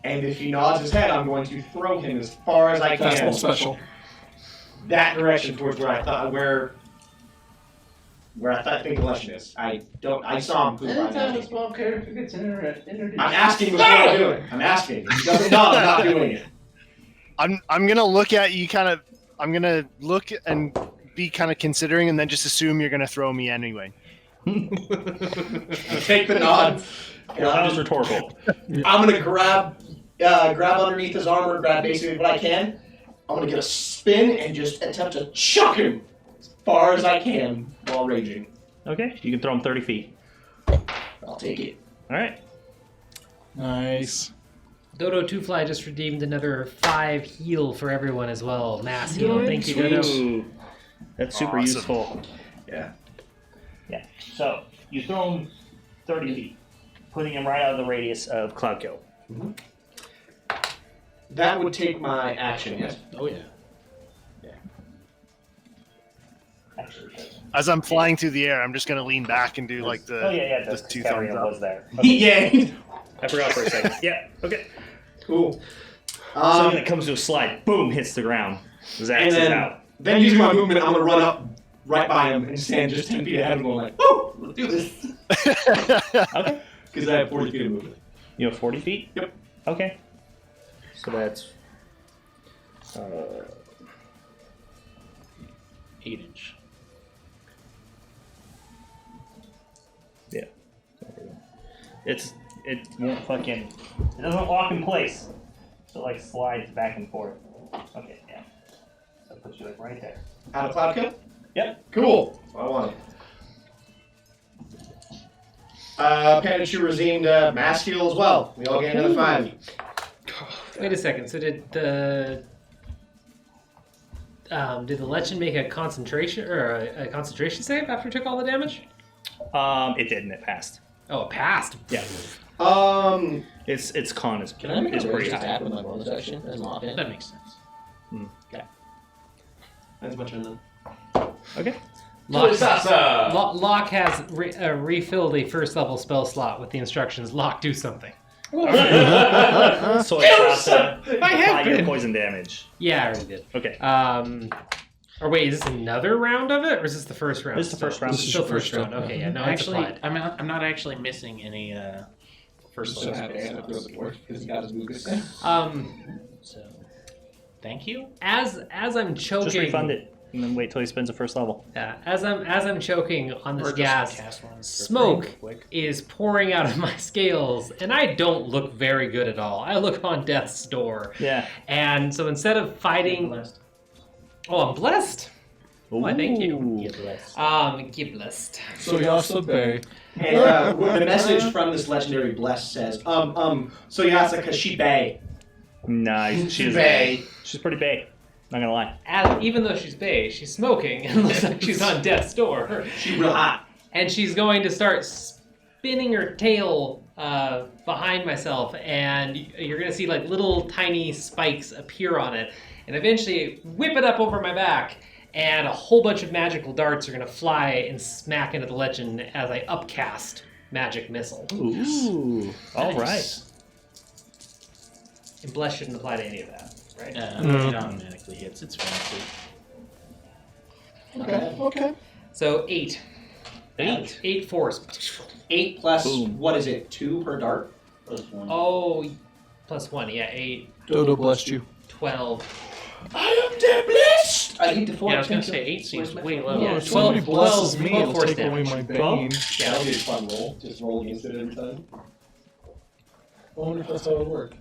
And if he nods his head, I'm going to throw him as far as I can. Fastball special. That direction towards where I thought I think the lesson is. I saw him poop right Anytime a now. small character gets introduced. I'm asking before I do it. I'm asking. If he doesn't nod, I'm not doing it. I'm gonna look at you kind of. I'm gonna look and be kind of considering, and then just assume you're gonna throw me anyway. Take the nod. And Well, that was rhetorical. I'm gonna grab underneath his armor, grab basically what I can. I'm gonna get a spin and just attempt to chuck him as far as I can while raging. Okay, you can throw him 30 feet. I'll take it. All right. Nice. Dodo Two Fly just redeemed another 5 heal for everyone as well. Mass heal. Thank you, Dodo. Ooh, that's super Awesome. useful. Yeah. Yeah. So you throw him 30 feet, putting him right out of the radius of Cloud Kill. That would take my action, yes? Oh yeah. Actually, As I'm flying through the air, I'm just gonna lean back and do like the oh yeah, the the two thumbs Terrowyn up. was there. Yeah. I forgot for a second. Yeah. Okay. Cool. So when it comes to a slide, boom, hits the ground. Zax And is then- out. Then using my movement, I'm gonna run up right by him and stand just 10 feet ahead of him going like, woo, let's do this. Okay. Because I have 40 feet of movement. You have 40 feet? Yep. Okay. So that's 8-inch. yeah. It won't fucking it doesn't lock in place. So it like slides back and forth. Okay, yeah. So it puts you like right there. Out of cloud kill? Yep. Cool. I want it. Panichu redeemed mass heal as well. We all gain another 5. Wait a second. So did the legend make a concentration or a concentration save after it took all the damage? It did and it passed. Oh, it passed. Yeah. Its con is Can I make is a pretty rage high. attack with my bonus action as lock-in? That makes sense. That's my turn then. Okay. Locke has refilled a first level spell slot with the instructions Locke do something. Soy salsa. I have Apply your been. poison damage. Yeah, I already did. Okay. Or wait, is this another round of it, or is this the first round? This is the first round. This is Still your first first round. round. Okay, yeah, no, Actually, it's applied. I'm not actually missing any first So level happy I had to spells. throw the dwarf because he got his Lucas. So, thank you. As I'm choking, Just refund it and then wait till he spends the first level. as I'm choking on this Or just gas, cast one for smoke free, quick. is pouring out of my scales, and I don't look very good at all. I look on death's door, Yeah. and so instead of fighting, oh, I'm blessed. Why, thank you. Ooh. Get blessed. So Yasa Bay. And the message from this legendary bless says, so Yasa Kashibe. Nice. She's Bae. She's pretty bae. Not gonna lie. Even though she's bae, she's smoking and looks like she's on death's door. She real hot. And she's going to start spinning her tail behind myself, and you're going to see like little tiny spikes appear on it, and eventually whip it up over my back, and a whole bunch of magical darts are going to fly and smack into the legend as I upcast magic missile. Ooh. All right. And bless shouldn't apply to any of that, right? It automatically hits. It's fancy. Okay. So 8. 8 force. 8 plus, Boom. what is it, 2 per dart? Oh, plus 1. Yeah, 8, Dodo blessed you. 12. I am the blessed! I need to Yeah, I was gonna say 8 seems way low. Yeah, if somebody 12 blesses me, 12 it'll force take away damage. my bane. That would be a fun roll. Just roll against it every time. I wonder if that's how it would work.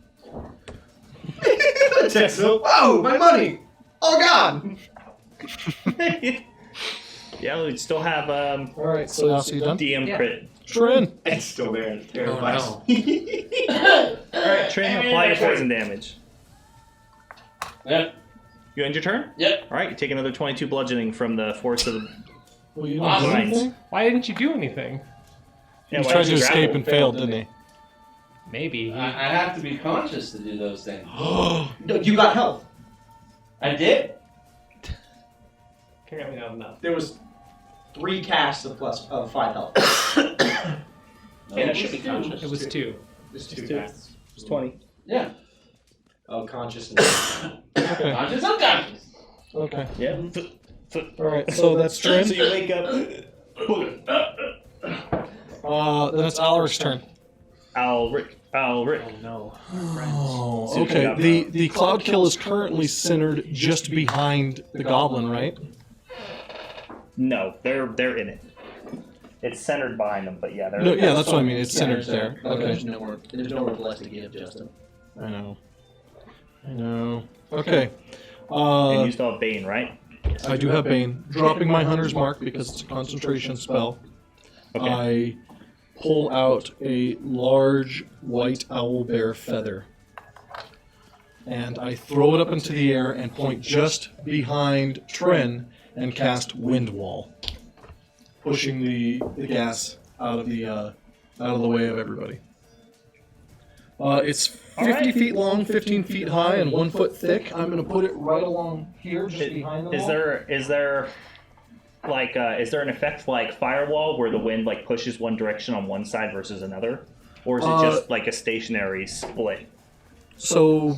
Whoa, my money! All gone! Yeah, we still have Alright, so Yasa, you done? DM Yeah. crit. Trin. It's still there. It's terrible. Oh, Alright, Trin, apply your poison damage. Yep. You end your turn? Yep. Alright, you take another 22 bludgeoning from the force of the. Well, you didn't do Awesome. anything? Why didn't you do anything? He why tried did to you escape grapple? and failed, didn't he? Maybe. I have to be conscious to do those things. No, you got health. I did? Apparently not enough. There was 3 casts of 5 health. Okay, that should be conscious. It was 2. There's 2 2. casts. It's 20. Yeah. Oh, consciousness. Okay. Conscious, unconscious. Okay. Yeah. All right. So that's Trin. So you wake up. Then it's Alaric's turn. Alric. Oh no. Oh, So okay. you got- The cloud kill is currently centered just behind the goblin, right? No, they're in it. It's centered behind them, but yeah, they're. No, yeah, that's what I mean. It's centered there. There's Okay. nowhere left to give, Justin. I know. Okay. And you still have Bane, right? I do have Bane. Dropping my Hunter's Mark because it's a concentration spell. Okay. I pull out a large white owl bear feather. And I throw it up into the air and point just behind Trin and cast Wind Wall, pushing the gas out of the way of everybody. It's 50 feet long, 15 feet high, and 1 foot thick. I'm going to put it right along here, just behind the wall. Is there an effect like firewall where the wind like pushes one direction on one side versus another, or is it just like a stationary split? So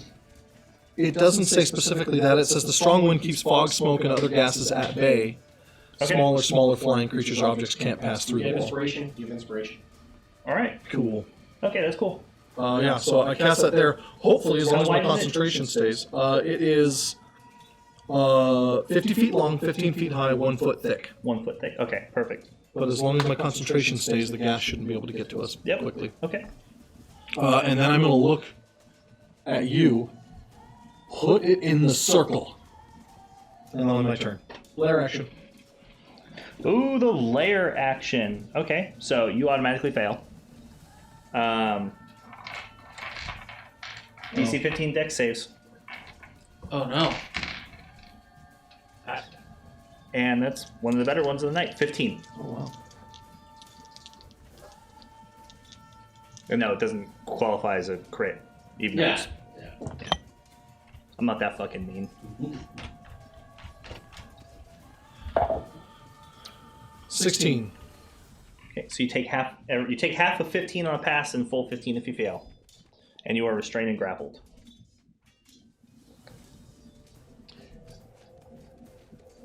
it doesn't say specifically that. It says the strong wind keeps fog, smoke, and other gases at bay. Okay. Smaller flying creatures or objects can't pass through You the have wall. inspiration. You have inspiration. All right. Cool. Okay, that's cool. Yeah, so I cast that there. Hopefully, as long as my How wide is it? concentration stays. It is 50 feet long, 15 feet high, 1 foot thick. 1 foot thick. Okay, perfect. But as long as my concentration stays, the gas shouldn't be able to get to us Yep. quickly. Okay. And then I'm going to look at you, put it in the circle, and on my turn. Lair action. Ooh, the layer action. Okay, so you automatically fail. DC 15 dex saves. Oh no. And that's one of the better ones of the night. 15. Oh, wow. And no, it doesn't qualify as a crit. Even though it's, I'm not that fucking mean. 16. Okay, so you take half. You take half of 15 on a pass and full 15 if you fail, and you are restrained and grappled.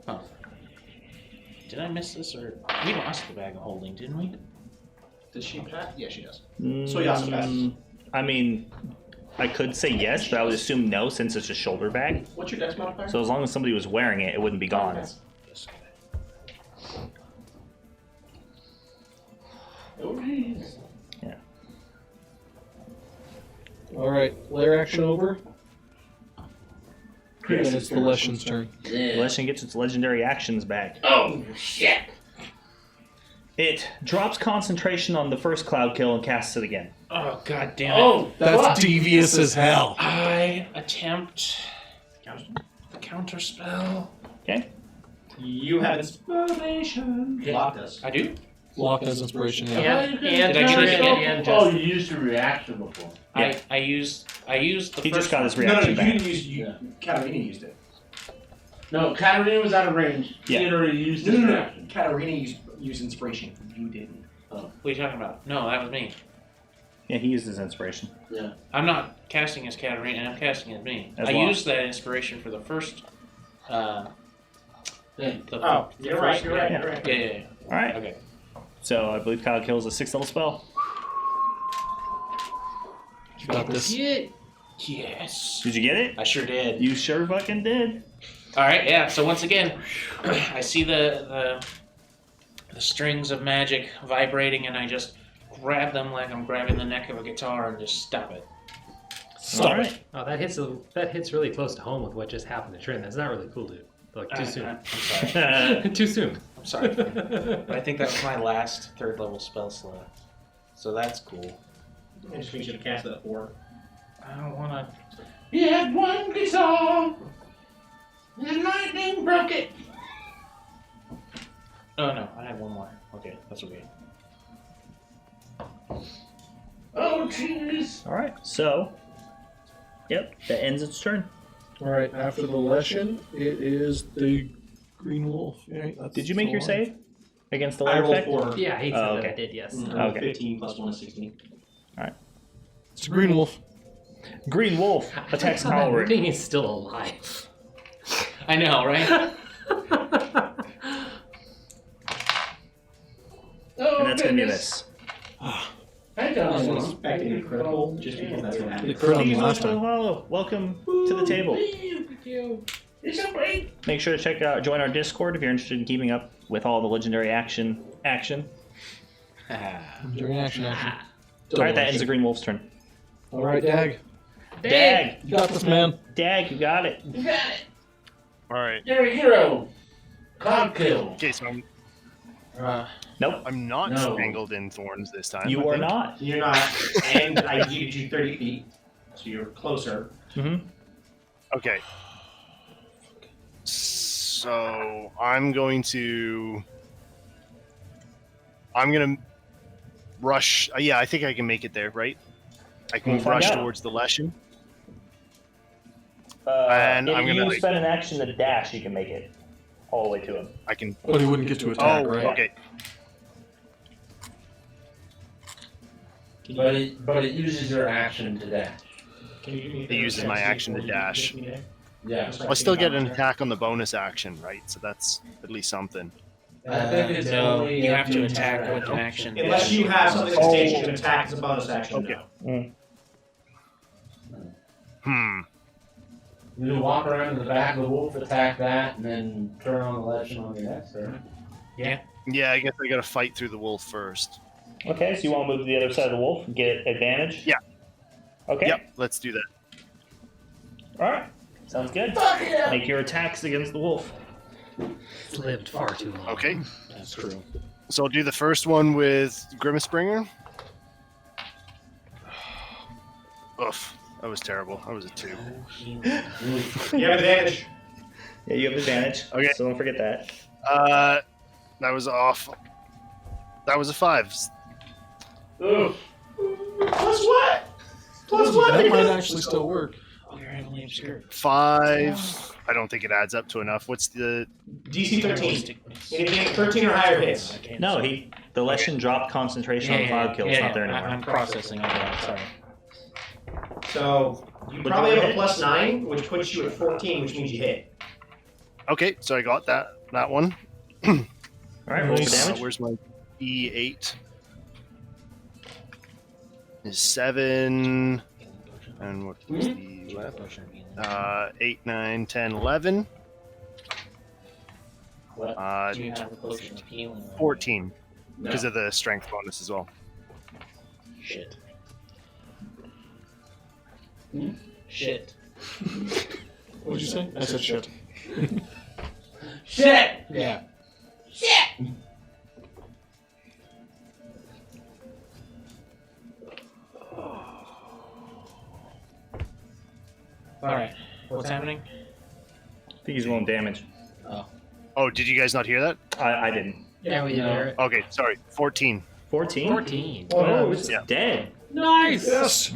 Oh. Did I miss this, or we lost the bag of holding, didn't we? Does she pass? Yeah, she does. So Yasa passes. I mean, I could say yes, but I would assume no since it's a shoulder bag. What's your dex modifier? So as long as somebody was wearing it, it wouldn't be gone. Okay. Yeah. All right, lair action over. Yes. And it's the Leshen's turn. Leshen gets its legendary actions back. Oh, shit. It drops concentration on the first cloud kill and casts it again. Oh god damn it. Oh, That's devious as hell. I attempt the counter spell. Okay. You have inspiration. Lock does. I do? Lock has inspiration. Yeah. And Did I choose it again? Oh, you used your reaction before. Yeah. I used the He first just got his No, no, reaction you back. didn't use. Katarina used it. No, Katarina was out of range. Yeah. He had already used his reaction. Katarina used inspiration. You didn't. What are you talking about? No, that was me. Yeah, he used his inspiration. Yeah. I'm not casting as Katarina, I'm casting as me. As I well. used that inspiration for the first. Oh, The you're right. first- You're right. yeah. You're right. Yeah. All right. Okay. So I believe Cloud Kill is a 6th level spell. You got this. Yes. Did you get it? I sure did. You sure fucking did. All right. Yeah. So once again, I see the strings of magic vibrating, and I just grab them like I'm grabbing the neck of a guitar and just stop it. Stop it. Oh, that hits really close to home with what just happened to Trin. That's not really cool, dude. Like too soon. I'm sorry. Too soon. I'm sorry. But I think that was my last 3rd level spell slot. So that's cool. I just think you should have cast that at 4. I don't want to. He had one guitar, and lightning broke it. Oh no, I had one more. Okay, that's okay. Oh, jeez. All right. So, yep, that ends its turn. All right, after the Leshen, it is the Green Wolf. Right? Did you make your save against the I light rolled effect? 4. Yeah, he said Oh, that okay. I did, yes. Okay. 15 plus 1 is 16. It's a Green Wolf. Green Wolf attacks How that Halric. thing is still alive. I know, right? And that's going to be a miss. I wasn't expecting a critical just because that's what They happened. crit on me Please, last Mr. time. Hollow, welcome to the table. It's so great. Make sure to join our Discord if you're interested in keeping up with all the legendary action. During action. All right, that ends the Green Wolf's turn. All right, Dag. Dag, You got this, man. Dag, you got it. All right. You're a hero. Cloud kill. Okay, so Nope, I'm not No. strangled in thorns this time. you I are think. not. You're not, and I gave you 30 feet, so you're closer. Mm-hmm. Okay. So I'm going to rush. Yeah, I think I can make it there, right? I can We'll find rush out. towards the Leshen. And if I'm gonna- you spend an action to dash, you can make it all the way to him. I can. But he wouldn't get to attack, Oh, right? okay. But it uses your action to dash. It uses my action to dash. Yeah. I'll still get an attack on the bonus action, right? So that's at least something. I think it's No, only you have to after attack with an action. Unless you have something that states you can attack as a bonus action. Okay. No. You walk around to the back of the wolf, attack that, and then turn on the legend on your next turn. Yeah, I guess I gotta fight through the wolf first. Okay, so you want to move to the other side of the wolf and get advantage? Yeah. Okay. Yep, let's do that. All right. Sounds good. Make your attacks against the wolf. It's lived far too long. Okay. That's true. So I'll do the first one with Grimace Bringer. Oof, that was terrible. That was a 2. You have advantage. Yeah, you have advantage. Okay. So don't forget that. That was off. That was a 5. Plus what? Plus what? That might actually still work. Oh, you're heavily obscured. 5. I don't think it adds up to enough. What's the? DC 13. Anything 13 or higher hits. No, the Leshen dropped concentration on cloud kill. It's not there anymore. I'm processing all that. Sorry. So you probably have a plus 9, which puts you at 14, which means you hit. Okay, so I got that one. All right, roll for Nice. damage. Where's my E8? Is 7. And what was the left? 8, 9, 10, 11. What? Do you have a potion of healing? 14. Because of the strength bonus as well. Shit. Shit. What did you say? I said shit. Shit! Yeah. Alright. What's happening? I think he's rolling damage. Oh, did you guys not hear that? I didn't. Yeah, we did hear it. Okay, sorry. 14. 14? 14. Oh, it's Yeah. dead. Nice! Yes.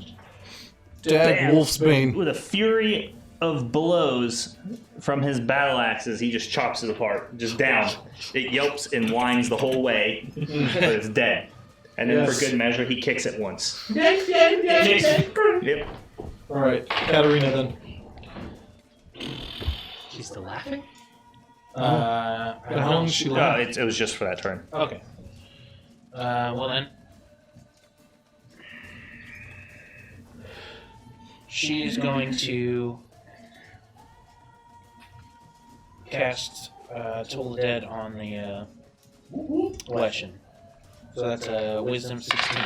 Dag Wolfsbane. With a fury of blows from his battle axes, he just chops it apart, just down. It yelps and whines the whole way, but it's dead. And then Yes. for good measure, he kicks it once. Yep. All right, Katarina then. She's still laughing? But how long is she left? It was just for that turn. Okay. Well then. She's going to cast Toll the Dead on the Leshen. So that's a Wisdom 16.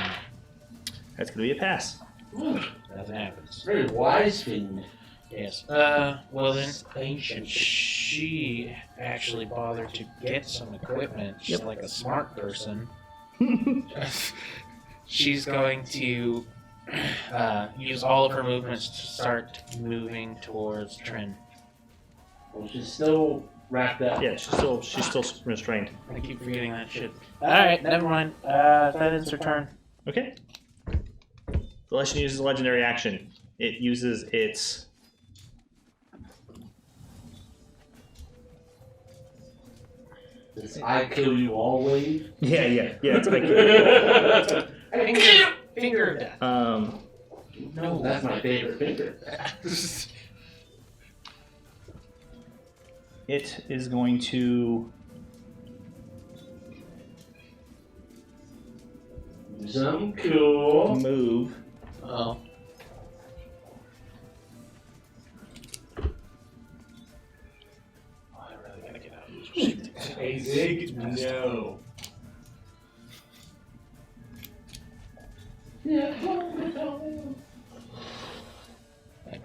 That's going to be a pass. Nothing happens. Very wise thing. Yes. Well then, Ancient. she actually bothered to get some equipment, just like a smart person. She's going to use all of her movements to start moving towards Trin. Well, she's still wrapped up. Yeah, she's still restrained. I keep forgetting that shit. Alright, never mind. That ends her turn. Okay. The Leshen uses legendary action. It uses its This I kill you all wave. Yeah. It's like Finger of death. No, that's my favorite finger. It is going to Something cool. move. Oh. I really gotta get out of this. Isaac, no.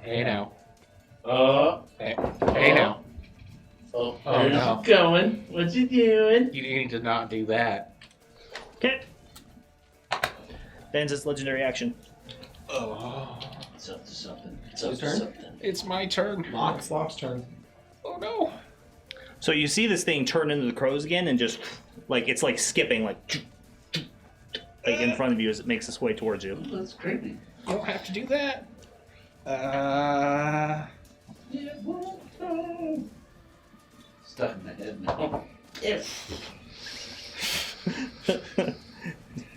Hey now. Hey Hey now. Oh, Oh, where's no. it going? What's he doing? You need to not do that. Okay. Ends its legendary action. Oh. It's up to something. It's up His to turn? something. It's my turn. Locke's turn. Oh no. So you see this thing turn into the crows again, and just like it's like skipping, like in front of you as it makes its way towards you. Oh, that's creepy. You don't have to do that. Stuck in my head now.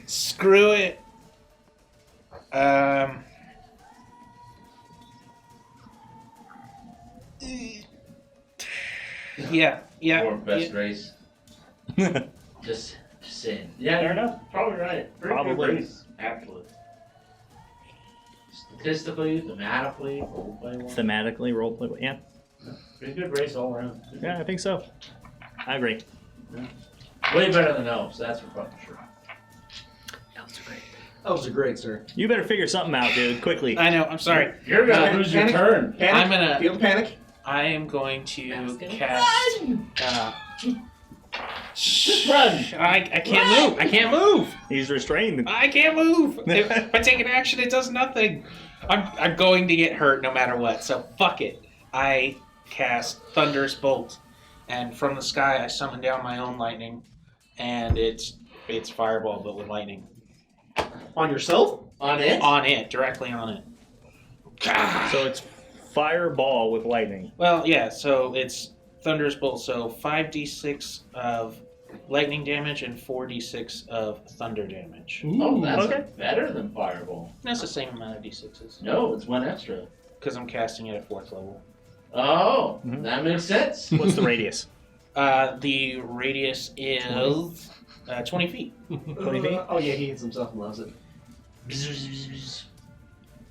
Screw it. Yeah. Or best race. Just saying. Yeah, fair enough. Probably right. Pretty good Probably. race, actually. Statistically, thematically, roleplay-wise. Thematically, roleplay. Yeah, Pretty good race all around. yeah, I think so. I agree. Way better than elves, that's for fucking sure. Elves are great, sir. You better figure something out, dude, quickly. I know. I'm sorry. You're gonna lose your Panic. turn. Panic. I'm gonna- Feel the panic. I am going to cast. Just run. I can't move. I can't move. He's restrained. I can't move. If I take an action, it does nothing. I'm going to get hurt no matter what. So fuck it. I cast Thunderous Bolt, and from the sky I summon down my own lightning, and it's fireball but with lightning On yourself? On it? on it, directly on it. So it's fireball with lightning. Well, yeah. So it's Thunderous Bolt. So 5d6 of lightning damage and 4d6 of thunder damage. Oh, that's Okay. better than fireball. That's the same amount of d6s No, it's one extra. because I'm casting it at 4th level. Oh, Mhm. that makes sense. What's the radius? The radius is 20 feet. 20 feet? Oh yeah, he hits himself and loves it.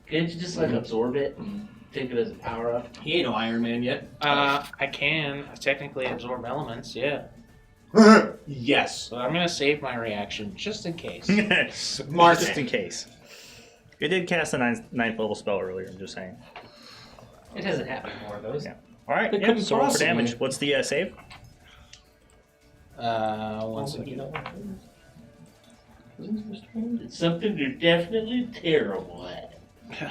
Can't you just like absorb it and take it as a power up? He ain't no Iron Man yet. I can technically absorb elements, yeah. Yes. So I'm gonna save my reaction just in case. Mark Just it. in case. It did cast a ninth level spell earlier, I'm just saying. It hasn't happened more of those. Yeah. Alright, It yeah, couldn't so roll for possibly. damage. What's the save? 1 second. It's something you're definitely terrible at.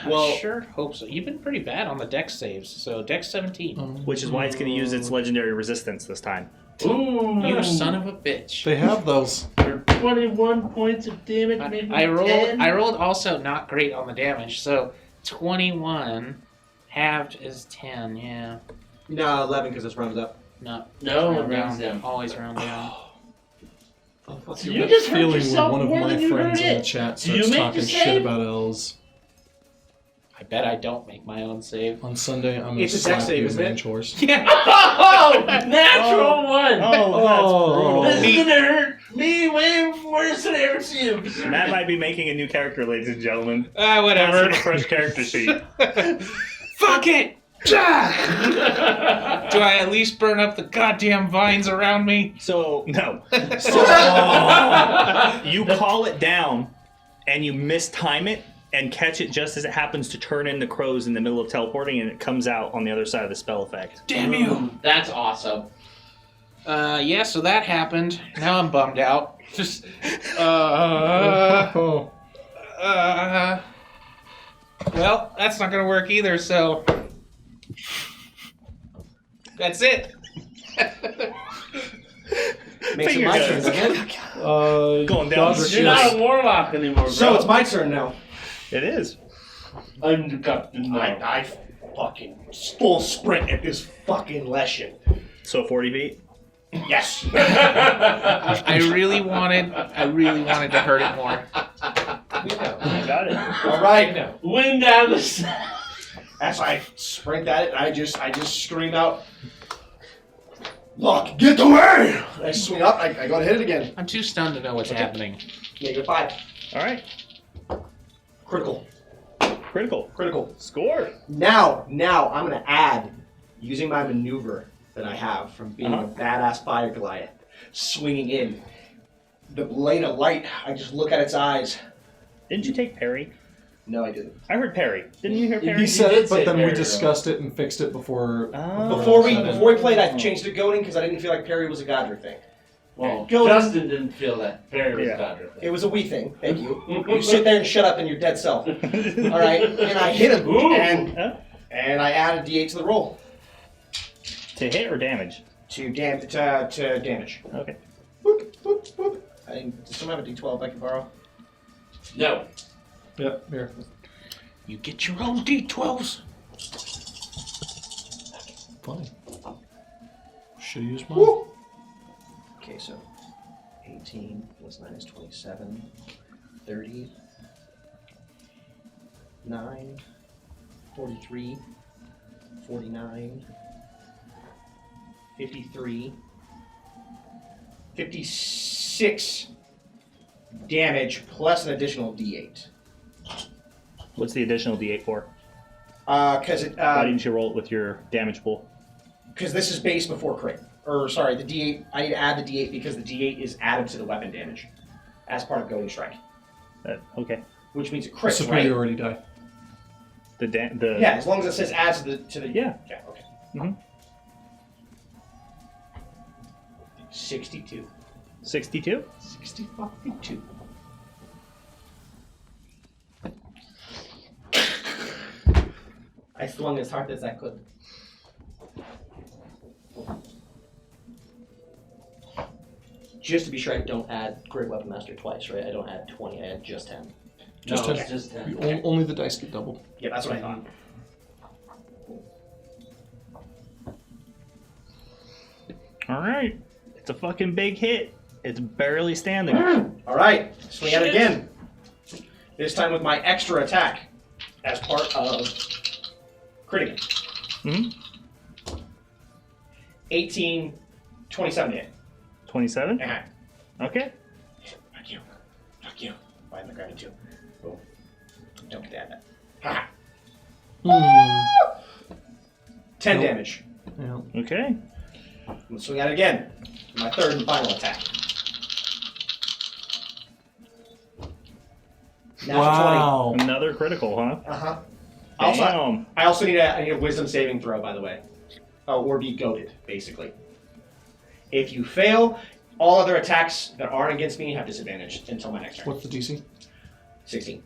Well, I sure hope so. You've been pretty bad on the dex saves, so dex 17. Which is why it's going to use its legendary resistance this time. Ooh, You son of a bitch. They have those. For 21 points of damage, maybe I rolled 10. I rolled also not great on the damage, so 21 halved is 10, yeah. No, 11 because it's rounded up. No. No, it round rounds down. down. Always round down. You just hurt Feeling when yourself one of more my than you friends hurt in the it. chat Do you starts make talking the shit save? about elves. I bet I don't make my own save. On Sunday, I'm gonna It's a slap dex save, you isn't man it? chores. Yeah. Oh, natural one. Oh, This that's is gonna hurt me way worse than I ever seen. brutal. Matt might be making a new character, ladies and gentlemen. Whatever. That's a fresh character sheet. Fuck it! Do I at least burn up the goddamn vines around me? So, no. You call it down, and you mistime it, and catch it just as it happens to turn into crows in the middle of teleporting, and it comes out on the other side of the spell effect. Damn you! That's awesome. Yeah, so that happened. Now I'm bummed out. Just, well, that's not gonna work either, so... That's it! Makes it my turn, doesn't it? Going down. You're not a warlock anymore, bro. So it's my turn now. It is. I'm the captain now. I fucking full sprint at this fucking lesson. So 40 feet? Yes. I really wanted to hurt it more. I got it. All right. Wind down the side. As I sprint at it, I just scream out, "Look, get away!" I swing up. I go to hit it again. I'm too stunned to know what's happening. -5. All right. Critical. Critical. Score. Now I'm gonna add, using my maneuver that I have from being a badass fire Goliath, swinging in. The blade of light, I just look at its eyes. Didn't you take parry? No, I didn't. I heard parry. Didn't you hear parry? He said it, but say then we parry, discussed it and fixed it before. Before we played, I changed to goading because I didn't feel like parry was a Godric thing. Well, Go. Justin didn't feel that. Perry was Godric. It was a wee thing. Thank you. You sit there and shut up in your dead self. All right, and I hit him, and I added D8 to the roll. To hit or damage? To damage. Okay. Boop, boop, boop. Does someone have a D12 I can borrow? No. Yep, here. You get your own D12s. Fine. Should use mine. Woo. Okay, so 18 plus 9 is 27, 30, 9, 43, 49, 53, 56 damage plus an additional D8. What's the additional D8 for? Because Why didn't you roll it with your damage pool? because this is base before crit. Or sorry, the D8. I need to add the D8 because the D8 is added to the weapon damage as part of Goading Strike, Okay. which means it crits, right? Superiority die. The Yeah, as long as it says add to the Yeah. Yeah. Okay. Mhm. 62. 62. 62. I swung as hard as I could. Just to be sure, I don't add Great Weapon Master twice, right? I don't add 20, I add just 10. Just no, 10. it's just 10. Only the dice get doubled. Yeah, that's what I thought. All right. It's a fucking big hit. It's barely standing. All right, swing at it again. This time with my extra attack as part of critting. Mm-hmm. 18, 27 to hit. 27. Uh-huh. Okay. Fuck you. Fuck you. Why am I grabbing 2? Boom. Don't get that. Ha! 10 Nope. damage. Yeah. Okay. I'm gonna swing at it again. My third and final attack. Natural Wow. Another critical, huh? 20. Uh-huh. Damn. I also need a wisdom saving throw, by the way. Or be goaded, basically. If you fail, all other attacks that aren't against me have disadvantage until my next turn. What's the DC? 16.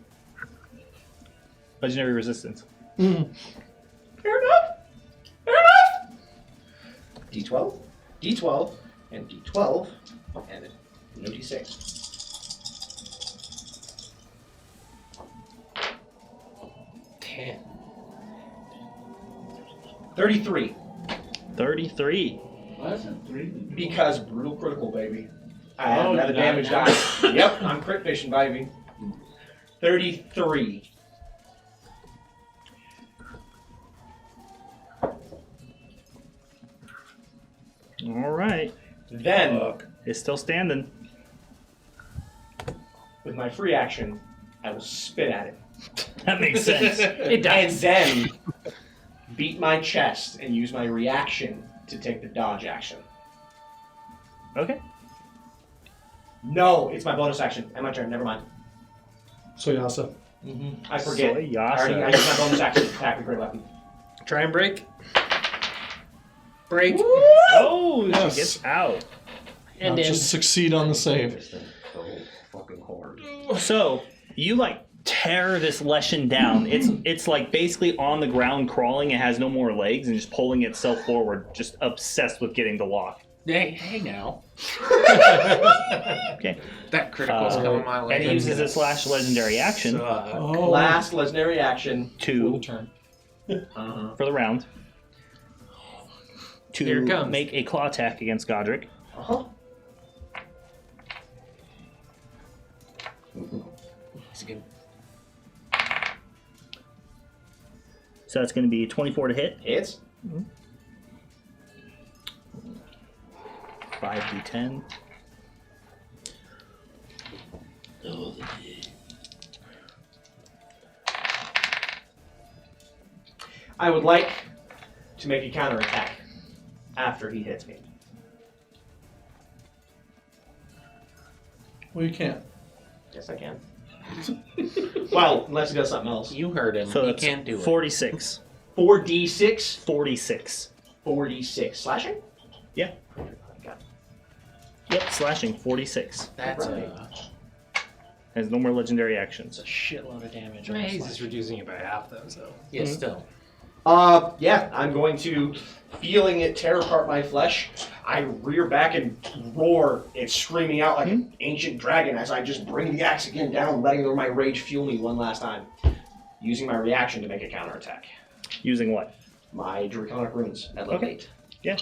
Legendary resistance. Fair enough. Fair enough. D12, D12, and D12, and no D6. 10. 33. 33. Why is it 3? Because brutal critical, baby. I have Oh, another you got damage it. die. Yep, I'm crit vision, baby. 33. All right. Then, It's still standing. with my free action, I will spit at it. That makes sense. It does. And then beat my chest and use my reaction to take the dodge action. Okay. No, it's my bonus action. And my turn, never mind. So Yasa. I forget. Soy I Yasa. used my bonus action to attack with great weapon. Try and break. Break. Oh, Yes. she gets out. And Now then just succeed on the save. So you tear this Leshen down. It's like basically on the ground crawling. It has no more legs and just pulling itself forward, just obsessed with getting the lock. Hey now. Okay. That critical's coming my way. And he uses his last legendary action Oh. Last legendary action. For the to turn. Uh-huh. for the round Here it to comes. make a claw attack against Godric. Uh-huh. It's good. So that's going to be 24 to hit. Hits. 5d10. I would like to make a counterattack after he hits me. Well, you can't. Yes, I can. Well, unless he does something else. You heard him. So You that's can't do it. 46. 4d6. 46. 4d6. Slashing? Yeah. Got Yep, slashing 46. That's Right. Has no more legendary actions. a shitload of damage. on He's slash. just reducing it by half, though. So Yeah, still. Yeah, I'm going to, feeling it tear apart my flesh, I rear back and roar and screaming out like an ancient dragon as I just bring the axe again down, letting my rage fuel me one last time, using my reaction to make a counterattack. Using what? My Draconic Runes at level Okay. 8. Yeah.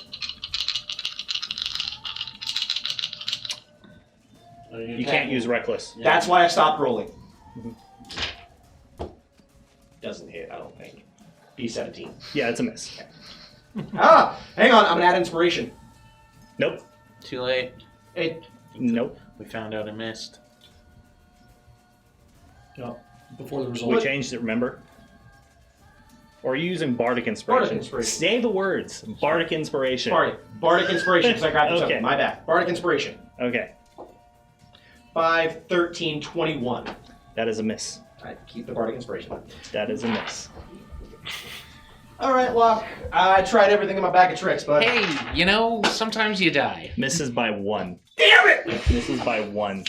You can't use reckless. That's why I stopped rolling. Doesn't hit, I don't think. D17. Yeah, it's a miss. Hang on, I'm gonna add inspiration. Nope. Too late. Nope. We found out I missed. Before the We result. changed it, remember? Or are you using Bardic Inspiration? Bardic Inspiration. Say the words. Bardic Inspiration. Bardic Inspiration, because I grabbed Okay. something. My bad. Bardic Inspiration. Okay. 5, 13, 21. That is a miss. I keep the Bardic Inspiration. That is a miss. Alright, Locke. I tried everything in my bag of tricks, but... Hey, you know, sometimes you die. Misses by 1. Damn it! Misses by 1.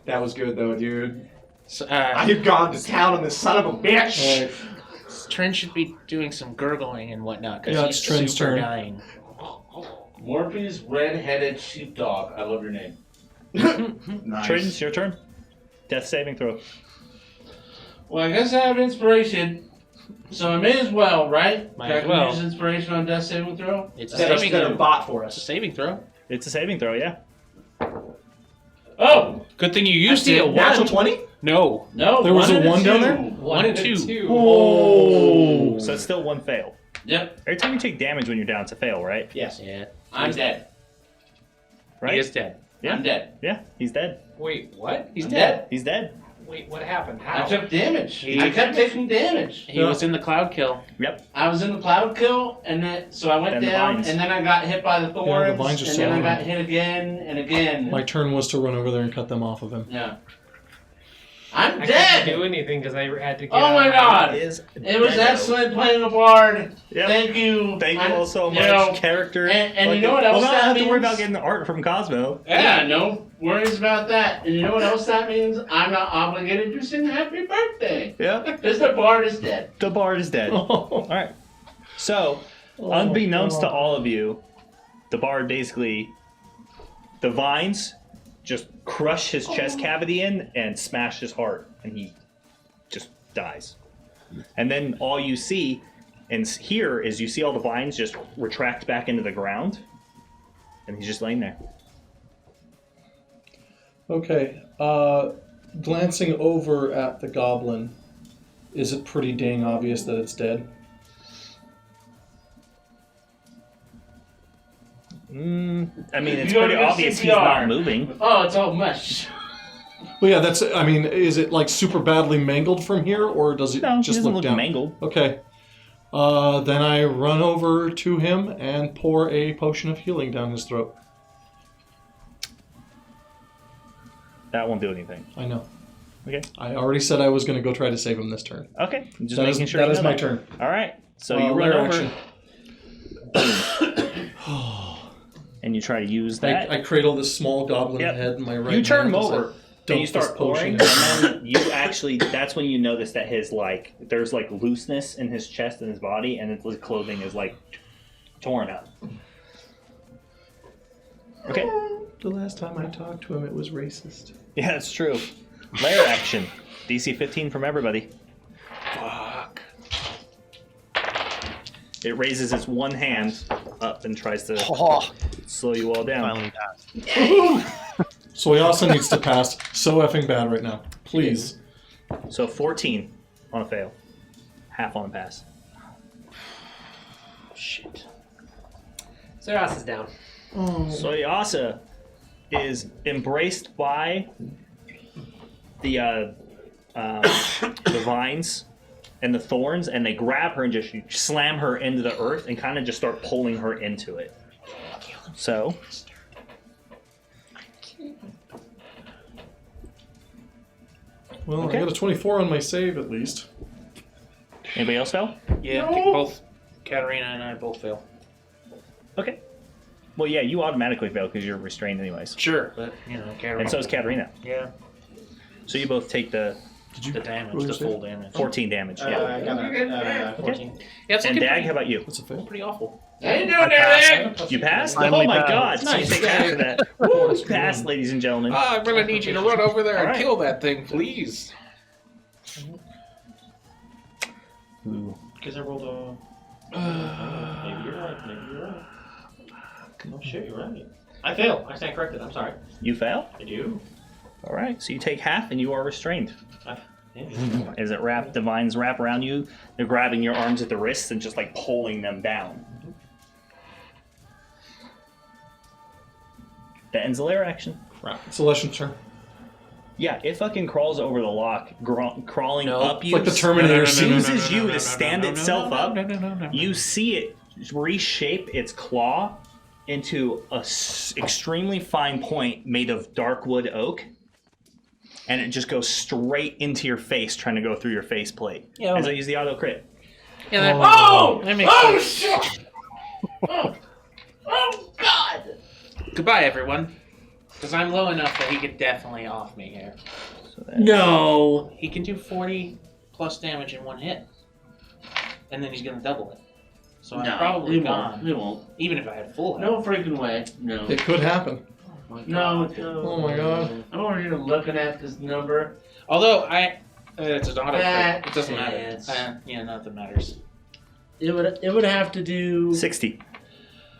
That was good, though, dude. So, I have gone to town on this son of a bitch! Trent should be doing some gurgling and whatnot, because Yeah, he's it's Trent's super turn. dying. Morphe's red-headed sheepdog. I love your name. Nice. Trident, it's your turn. Death saving throw. Well, I guess I have inspiration, so I may as well, right? Might I as can well. use inspiration on death saving throw. It's a Set a, saving set a throw. bot for It's a us. saving throw. It's a saving throw, yeah. Oh Good thing you You used see it. a natural 20? No. no! There was one a and 1 down there? 1 and 2. Oh! So it's still 1 fail. Yep, Every time you take damage when you're down, it's a fail, right? Yes. Yeah. I'm dead. Right? He is dead. Yeah. I'm dead. Yeah, he's dead. wait, what? He's I'm dead. He's dead. Wait, what happened? I How? took damage. He- I kept taking damage. He was in the cloud kill. Yep. I was in the cloud kill, and then so I went And the down, vines. and then I got hit by the thorns, vines are and then I so got annoying. hit again and again. My turn was to run over there and cut them off of him. Yeah. I'm I dead. couldn't do anything because I had to get Oh my god! Is It was dead. excellent playing a bard. Yep. Thank you. Thank you I'm- all so you much. know, Character. and you know what else Well, now I that have to worry means? about getting the art from Cosmo. Yeah, no worries about that. And you know what else that means? I'm not obligated to sing happy birthday. Yeah. Because the bard is dead. The bard is dead. All right. So, unbeknownst to all of you, the bard basically, the vines just crush his chest cavity in and smash his heart, and he just dies. And then all you see and hear is you see all the vines just retract back into the ground, and he's just laying there. Okay. Glancing over at the goblin, is it pretty dang obvious that it's dead? I mean, it's You gotta pretty go obvious he's CPR. not moving. Oh, it's all mush. Well, yeah, that's. I mean, is it like super badly mangled from here, or does it No, he just doesn't look look down? mangled. Okay. Then I run over to him and pour a potion of healing down his throat. That won't do anything. I know. Okay. I already said I was going to go try to save him this turn. Okay. I'm just That making is, sure that you is know my that. turn. All right. So you run lair over action. and you try to use that. I cradle this small goblin Yep. head in my right you turn him hand as I over and dump you this start pouring, potion and in. then you actually, that's when you notice that his, like, there's, like, looseness in his chest and his body, and his clothing is, like, torn up. Okay. The last time I talked to him, it was racist. Yeah, that's true. Lair action. DC 15 from everybody. Fuck. It raises its one hand up and tries to should slow you all down. Finally passed. Soyasa needs to pass. So effing bad right now. Please. So 14 on a fail. Half on a pass. Shit. Zeras is down. Soyasa is embraced by the vines and the thorns, and they grab her and just slam her into the earth and kind of just start pulling her into it. So, Well, Okay. I got a 24 on my save at least. anybody else fail? Yeah, I think both Katarina and I both fail. Okay. Well, yeah, you automatically fail because you're restrained anyways. Sure, but Katarina. And so is Katarina. Yeah, So you both take the the damage, what the did you full damage. 14 damage. I Yeah. got a 14. Yeah, it's And looking Dag, how about you? That's a fail. pretty awful. How you doing there, Nick? You passed? Finally Oh my passed. god! So you Nice. take half of that. Woo! Passed, ladies and gentlemen. I really need you to run over there All right. and kill that thing, please. Because I rolled a... Maybe you're right. Maybe you're right. Oh shit, you're right. I fail. I stand corrected. I'm sorry. You fail? I do. All right. So you take half, and you are restrained. As it the vines wrap around you, they're grabbing your arms at the wrists and just like pulling them down. That ends the lair action. It's Celestial's turn. Yeah, it fucking crawls over the lock, crawling up you. It's like the Terminator scene. Uses you to stand itself up. You see it reshape its claw into a extremely fine point made of dark wood oak, and it just goes straight into your face, trying to go through your faceplate. Yeah, as I use the auto crit. Yeah, that, That makes sense. Shit! Oh, God! Goodbye, everyone. Because I'm low enough that he could definitely off me here. So that, No! He can do 40 plus damage in one hit. And then he's going to double it. So I'm probably he gone. won't. He won't. Even if I had full health. No freaking way. No. It could happen. No. Oh my god. I'm over here looking at this number. Although it's an auto That crit. It doesn't chance. matter. Yeah, nothing matters. It would have to do 60.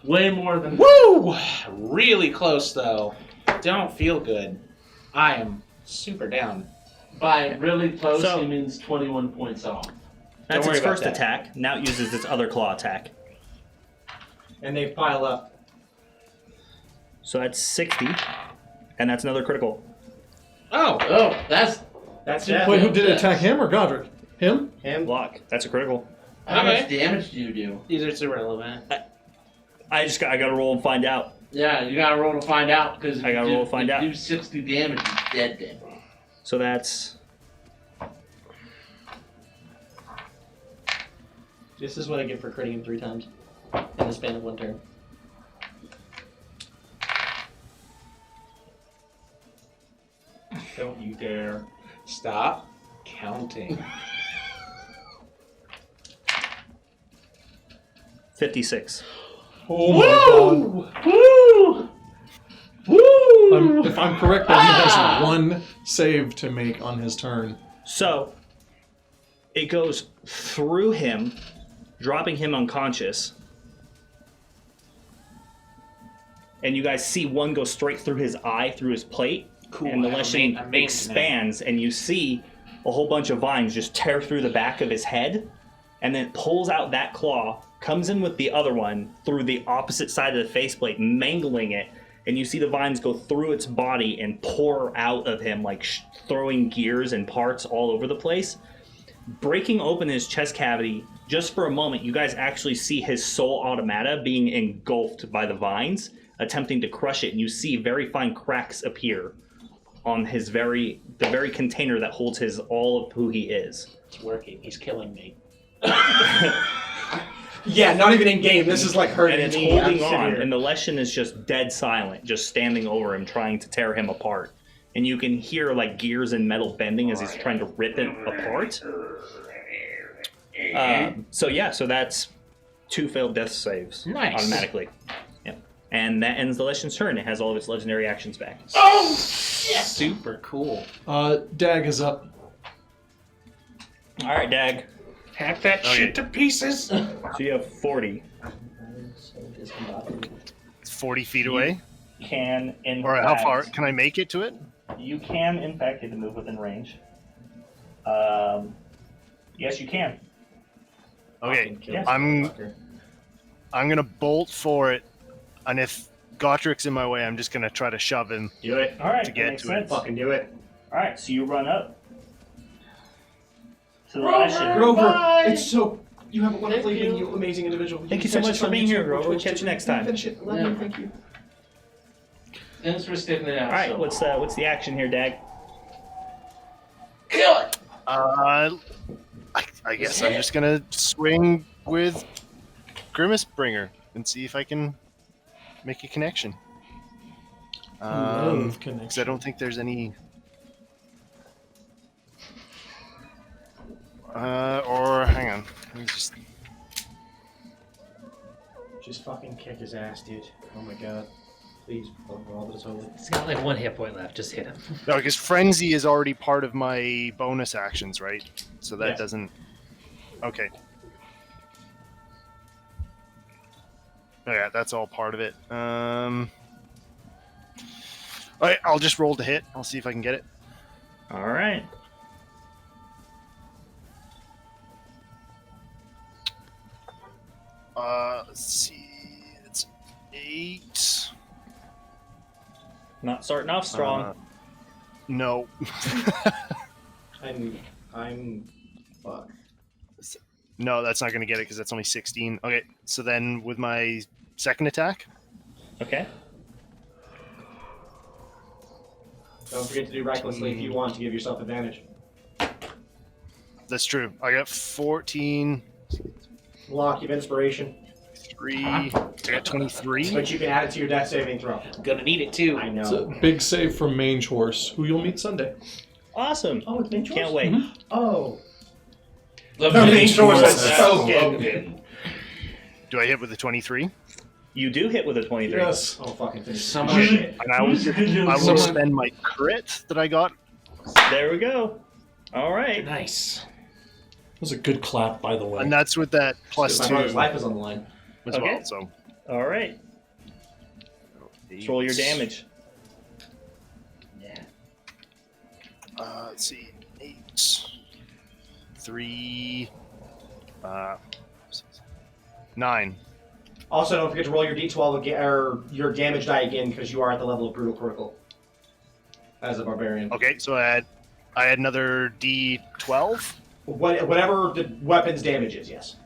way more than. Woo! Really close though. Don't feel good. I am super down. By really close, So- he means 21 points off. That's worry its about first that. attack. Now it uses its other claw attack. And they pile up. So that's 60, and that's another critical. Oh! Oh, that's death. Wait, who did it attack? Him or Godric? Him? Him. Block. That's a critical. how Okay. much damage do you do? These are irrelevant. I got to roll and find out. Yeah, you gotta roll to find out because I gotta roll to find out. Do 60 damage, he's dead. So that's This is what I get for critting him 3 times in the span of 1 turn. Don't you dare. Stop counting. 56. Oh my god. Woo! Woo! If I'm correct, then he has 1 save to make on his turn. So it goes through him, dropping him unconscious. And you guys see one go straight through his eye, through his plate. Cool. And the I have a lesson main- a main expands, and you see a whole bunch of vines just tear through the back of his head, and then it pulls out that claw, comes in with the other one through the opposite side of the faceplate, mangling it, and you see the vines go through its body and pour out of him, like throwing gears and parts all over the place. Breaking open his chest cavity, just for a moment, you guys actually see his soul automata being engulfed by the vines, attempting to crush it, and you see very fine cracks appear on his the very container that holds his all of who he is. It's working. He's killing me. Yeah, not even in game. This is like hurting And it's me. I'm holding sitting on, here. and the Leshen is just dead silent, just standing over him, trying to tear him apart. And you can hear like gears and metal bending as he's trying to rip it apart. So that's 2 failed death saves Nice. automatically. Yep. And that ends the Leshen's turn. It has all of its legendary actions back. Oh, shit! Super cool. Dag is up. All right, Dag. Hack that shit to pieces. So you have 40. So discombobulated. It's 40 feet away? Can in Or fact, how far? Can I make it to it? You can in fact get to move within range. Yes, you can. Okay, Yeah. I'm gonna bolt for it, and if Gotrik's in my way, I'm just gonna try to shove him. Do it. All right, To that get makes to it. sense. Fucking do it. All right, so you run up to the Grover, Lashin. Grover, it's so. You have a wonderful evening, you amazing individual. Thank you so catch much this for on being YouTube, here, Grover. We'll Twitch, catch you YouTube. next time. Finish it. Love you. Thank you. Thanks for sticking it out. All right, so what's the action here, Dag? kill it. I guess I'm just gonna swing with Grimace Bringer and see if I can make a connection. Love Because I don't think there's any. Or hang on, let me Just fucking kick his ass, dude. Oh my god. Please, roll this over. He's got like 1 hit point left. Just hit him. No, because Frenzy is already part of my bonus actions, right? So that Yeah. doesn't. Okay. Oh yeah, that's all part of it. All right, I'll just roll to hit. I'll see if I can get it. All right. Let's see. It's 8. Not starting off strong. No. I'm fuck. No, that's not going to get it because that's only 16. Okay, so then with my second attack, Okay. Don't forget to do recklessly if you want to give yourself advantage. that's true. I got 14, Lock of inspiration, 3, I got 23. but you can add it to your death saving throw. Gonna need it too. I It's know. a big save from Mange Horse, who you'll meet Sunday. Awesome. Oh, it's Mange Can't Horse? wait. Oh. The Mange Horse has has spoken. Do I hit with the 23? You do hit with a 23. Yes. Oh, fucking finish. Someone- Shit. And I will spend my crit that I got. There we go. All right. Nice. That was a good clap, by the way. And that's with that plus My 2 brother's life is on the line. as Okay. well. So All right. Let's roll your damage. Let's see. 8, 3, 9. Also, don't forget to roll your d12 again, or your damage die again, because you are at the level of brutal critical as a barbarian. Okay, so I had another D12. Whatever the weapon's damage is, yes.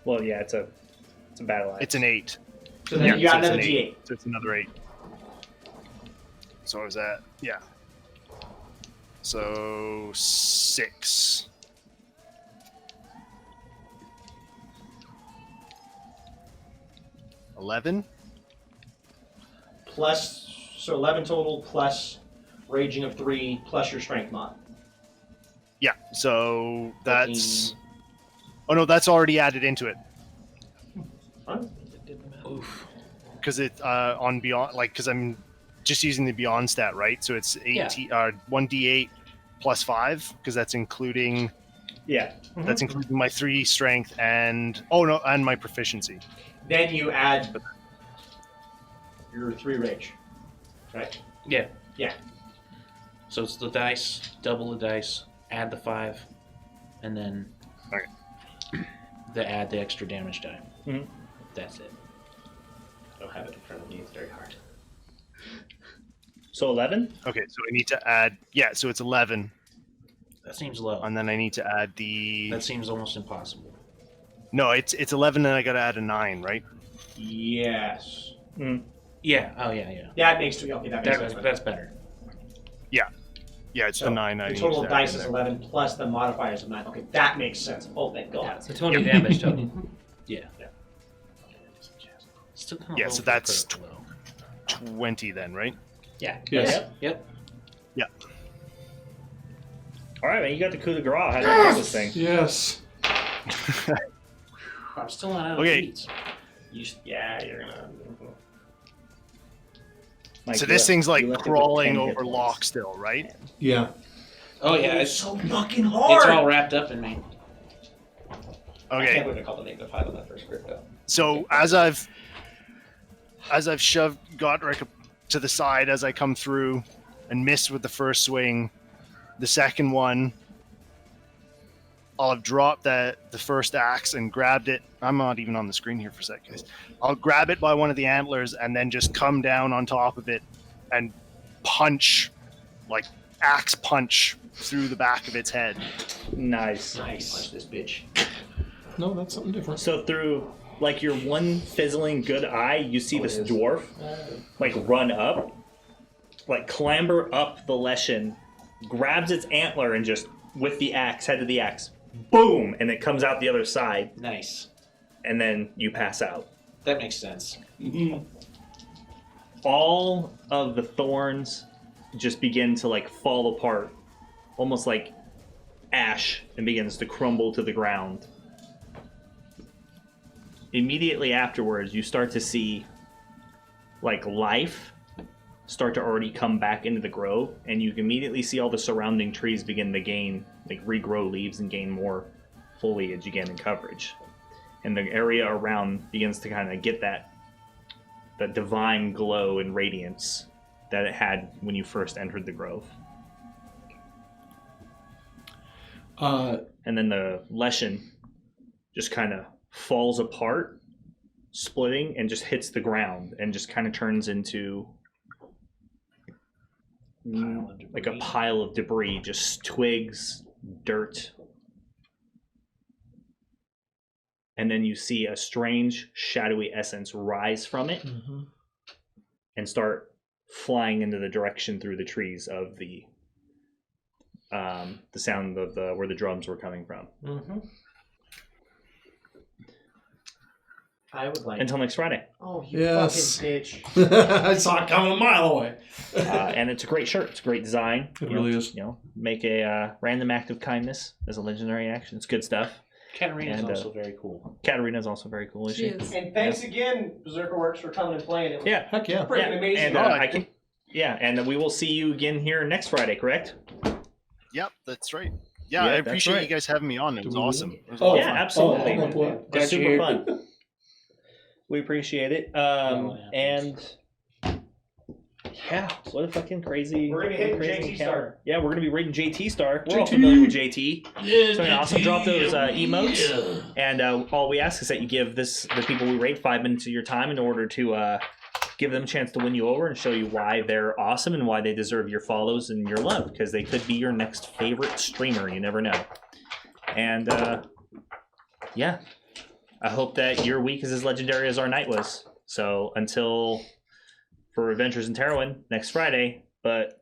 Well, yeah, it's a battle axe. It's an 8. So then you got so it's another an d8. So it's another 8. So I was at, yeah. So 6. $11. Plus, so 11 total, plus raging of 3, plus your strength mod. Yeah, so that's. Oh no, that's already added into it. Oof. Because it on beyond, like, because I'm just using the beyond stat, right? So it's 1d8 plus 5, because that's including Yeah. that's including my 3 strength and and my proficiency. Then you add your 3 rage. Right? Yeah. Yeah. So it's the dice, double the dice, add the 5, and then add the extra damage die. Mhm. That's it. I don't have it in front of me, it's very hard. So 11? Okay, so I need to add, so it's 11, That seems low. and then I need to add the. That seems almost impossible. No, it's 11, and I got to add a 9, right? Yes. Yeah. Oh yeah. Yeah. Yeah, it makes 2. Okay, that makes sense. That's better. Yeah, it's So, the 9. I the need total to of add dice in is there. 11 plus the modifiers of 9. Okay, that makes sense. Oh, thank God. So 20 damage total. Yeah. Still kind of Yeah, low so for that's critical, 20 then, right? Yeah. Yes. Yep. All right, man. You got the coup de grace. How do you do this thing? Yes. I'm still not out of Okay. beats. You're gonna. Mike, So you this left- thing's like you left it with crawling 10 hit over points. lock still, right? Yeah. Oh yeah, it's it's so fucking it's hard. all wrapped up in me. I Okay. can't believe I called the negative 5 on that first crit though. So as I've shoved Godric to the side as I come through and missed with the first swing, the second one, I'll have dropped the first axe and grabbed it. I'm not even on the screen here for a sec, guys. I'll grab it by one of the antlers and then just come down on top of it and punch, like axe punch through the back of its head. Nice. Punch this bitch. No, that's something different. So through like your one fizzling good eye, you see this dwarf like run up, like clamber up the Leshen, grabs its antler and just with the axe, head of the axe, boom, and it comes out the other side, Nice. and then you pass out. That makes sense. All of the thorns just begin to like fall apart, almost like ash, and begins to crumble to the ground. Immediately afterwards, you start to see like life start to already come back into the grove, and you can immediately see all the surrounding trees begin to gain, like regrow leaves and gain more foliage again and coverage. And the area around begins to kind of get that divine glow and radiance that it had when you first entered the grove. And then the Leshen just kind of falls apart, splitting, and just hits the ground and just kind of turns into like a pile of debris, just twigs, dirt. And then you see a strange, shadowy essence rise from it and start flying into the direction through the trees of the sound of where the drums were coming from. I would like. Until next Friday. Oh, you Yes. fucking bitch. I saw it coming a mile away. And it's a great shirt. It's a great design. It really is. You know, make a random act of kindness as a legendary action. It's good stuff. Katarina is And, also very cool. Katarina is also very cool, is she? And thanks again, Berserker Works, for coming and playing. It was Yeah. Heck yeah. freaking amazing. And and we will see you again here next Friday, correct? Yep, that's right. Yeah, Yeah, I that's appreciate right. you guys having me on. It was Do we- awesome. It was Oh, all Yeah, fun. absolutely. Oh, It's super you. fun. We appreciate it. And yeah, what a fucking crazy. We're gonna be hitting crazy JT encounter. Star. Yeah, we're gonna be rating JT Star. We're all JT. familiar with JT. Yeah, So also drop those emotes. Yeah. And all we ask is that you give the people we rate 5 minutes of your time in order to give them a chance to win you over and show you why they're awesome and why they deserve your follows and your love, because they could be your next favorite streamer. You never know. And yeah, I hope that your week is as legendary as our night was. So until for Adventures in Terrowyn next Friday, but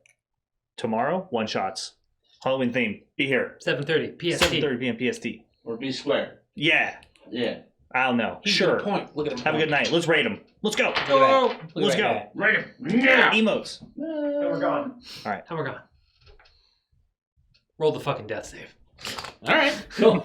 tomorrow, one shots. Halloween theme. Be here. 7:30 PST. 7:30 p.m. PST. Or be square. Yeah. Yeah. I don't know. He's Sure. got a point. Look at him. Have a good night. Let's rate them. Let's go. Look at that. Look Let's at go. that. Right. Yeah. Emotes. And we're gone. And we're gone. Roll the fucking death save. All right. Cool.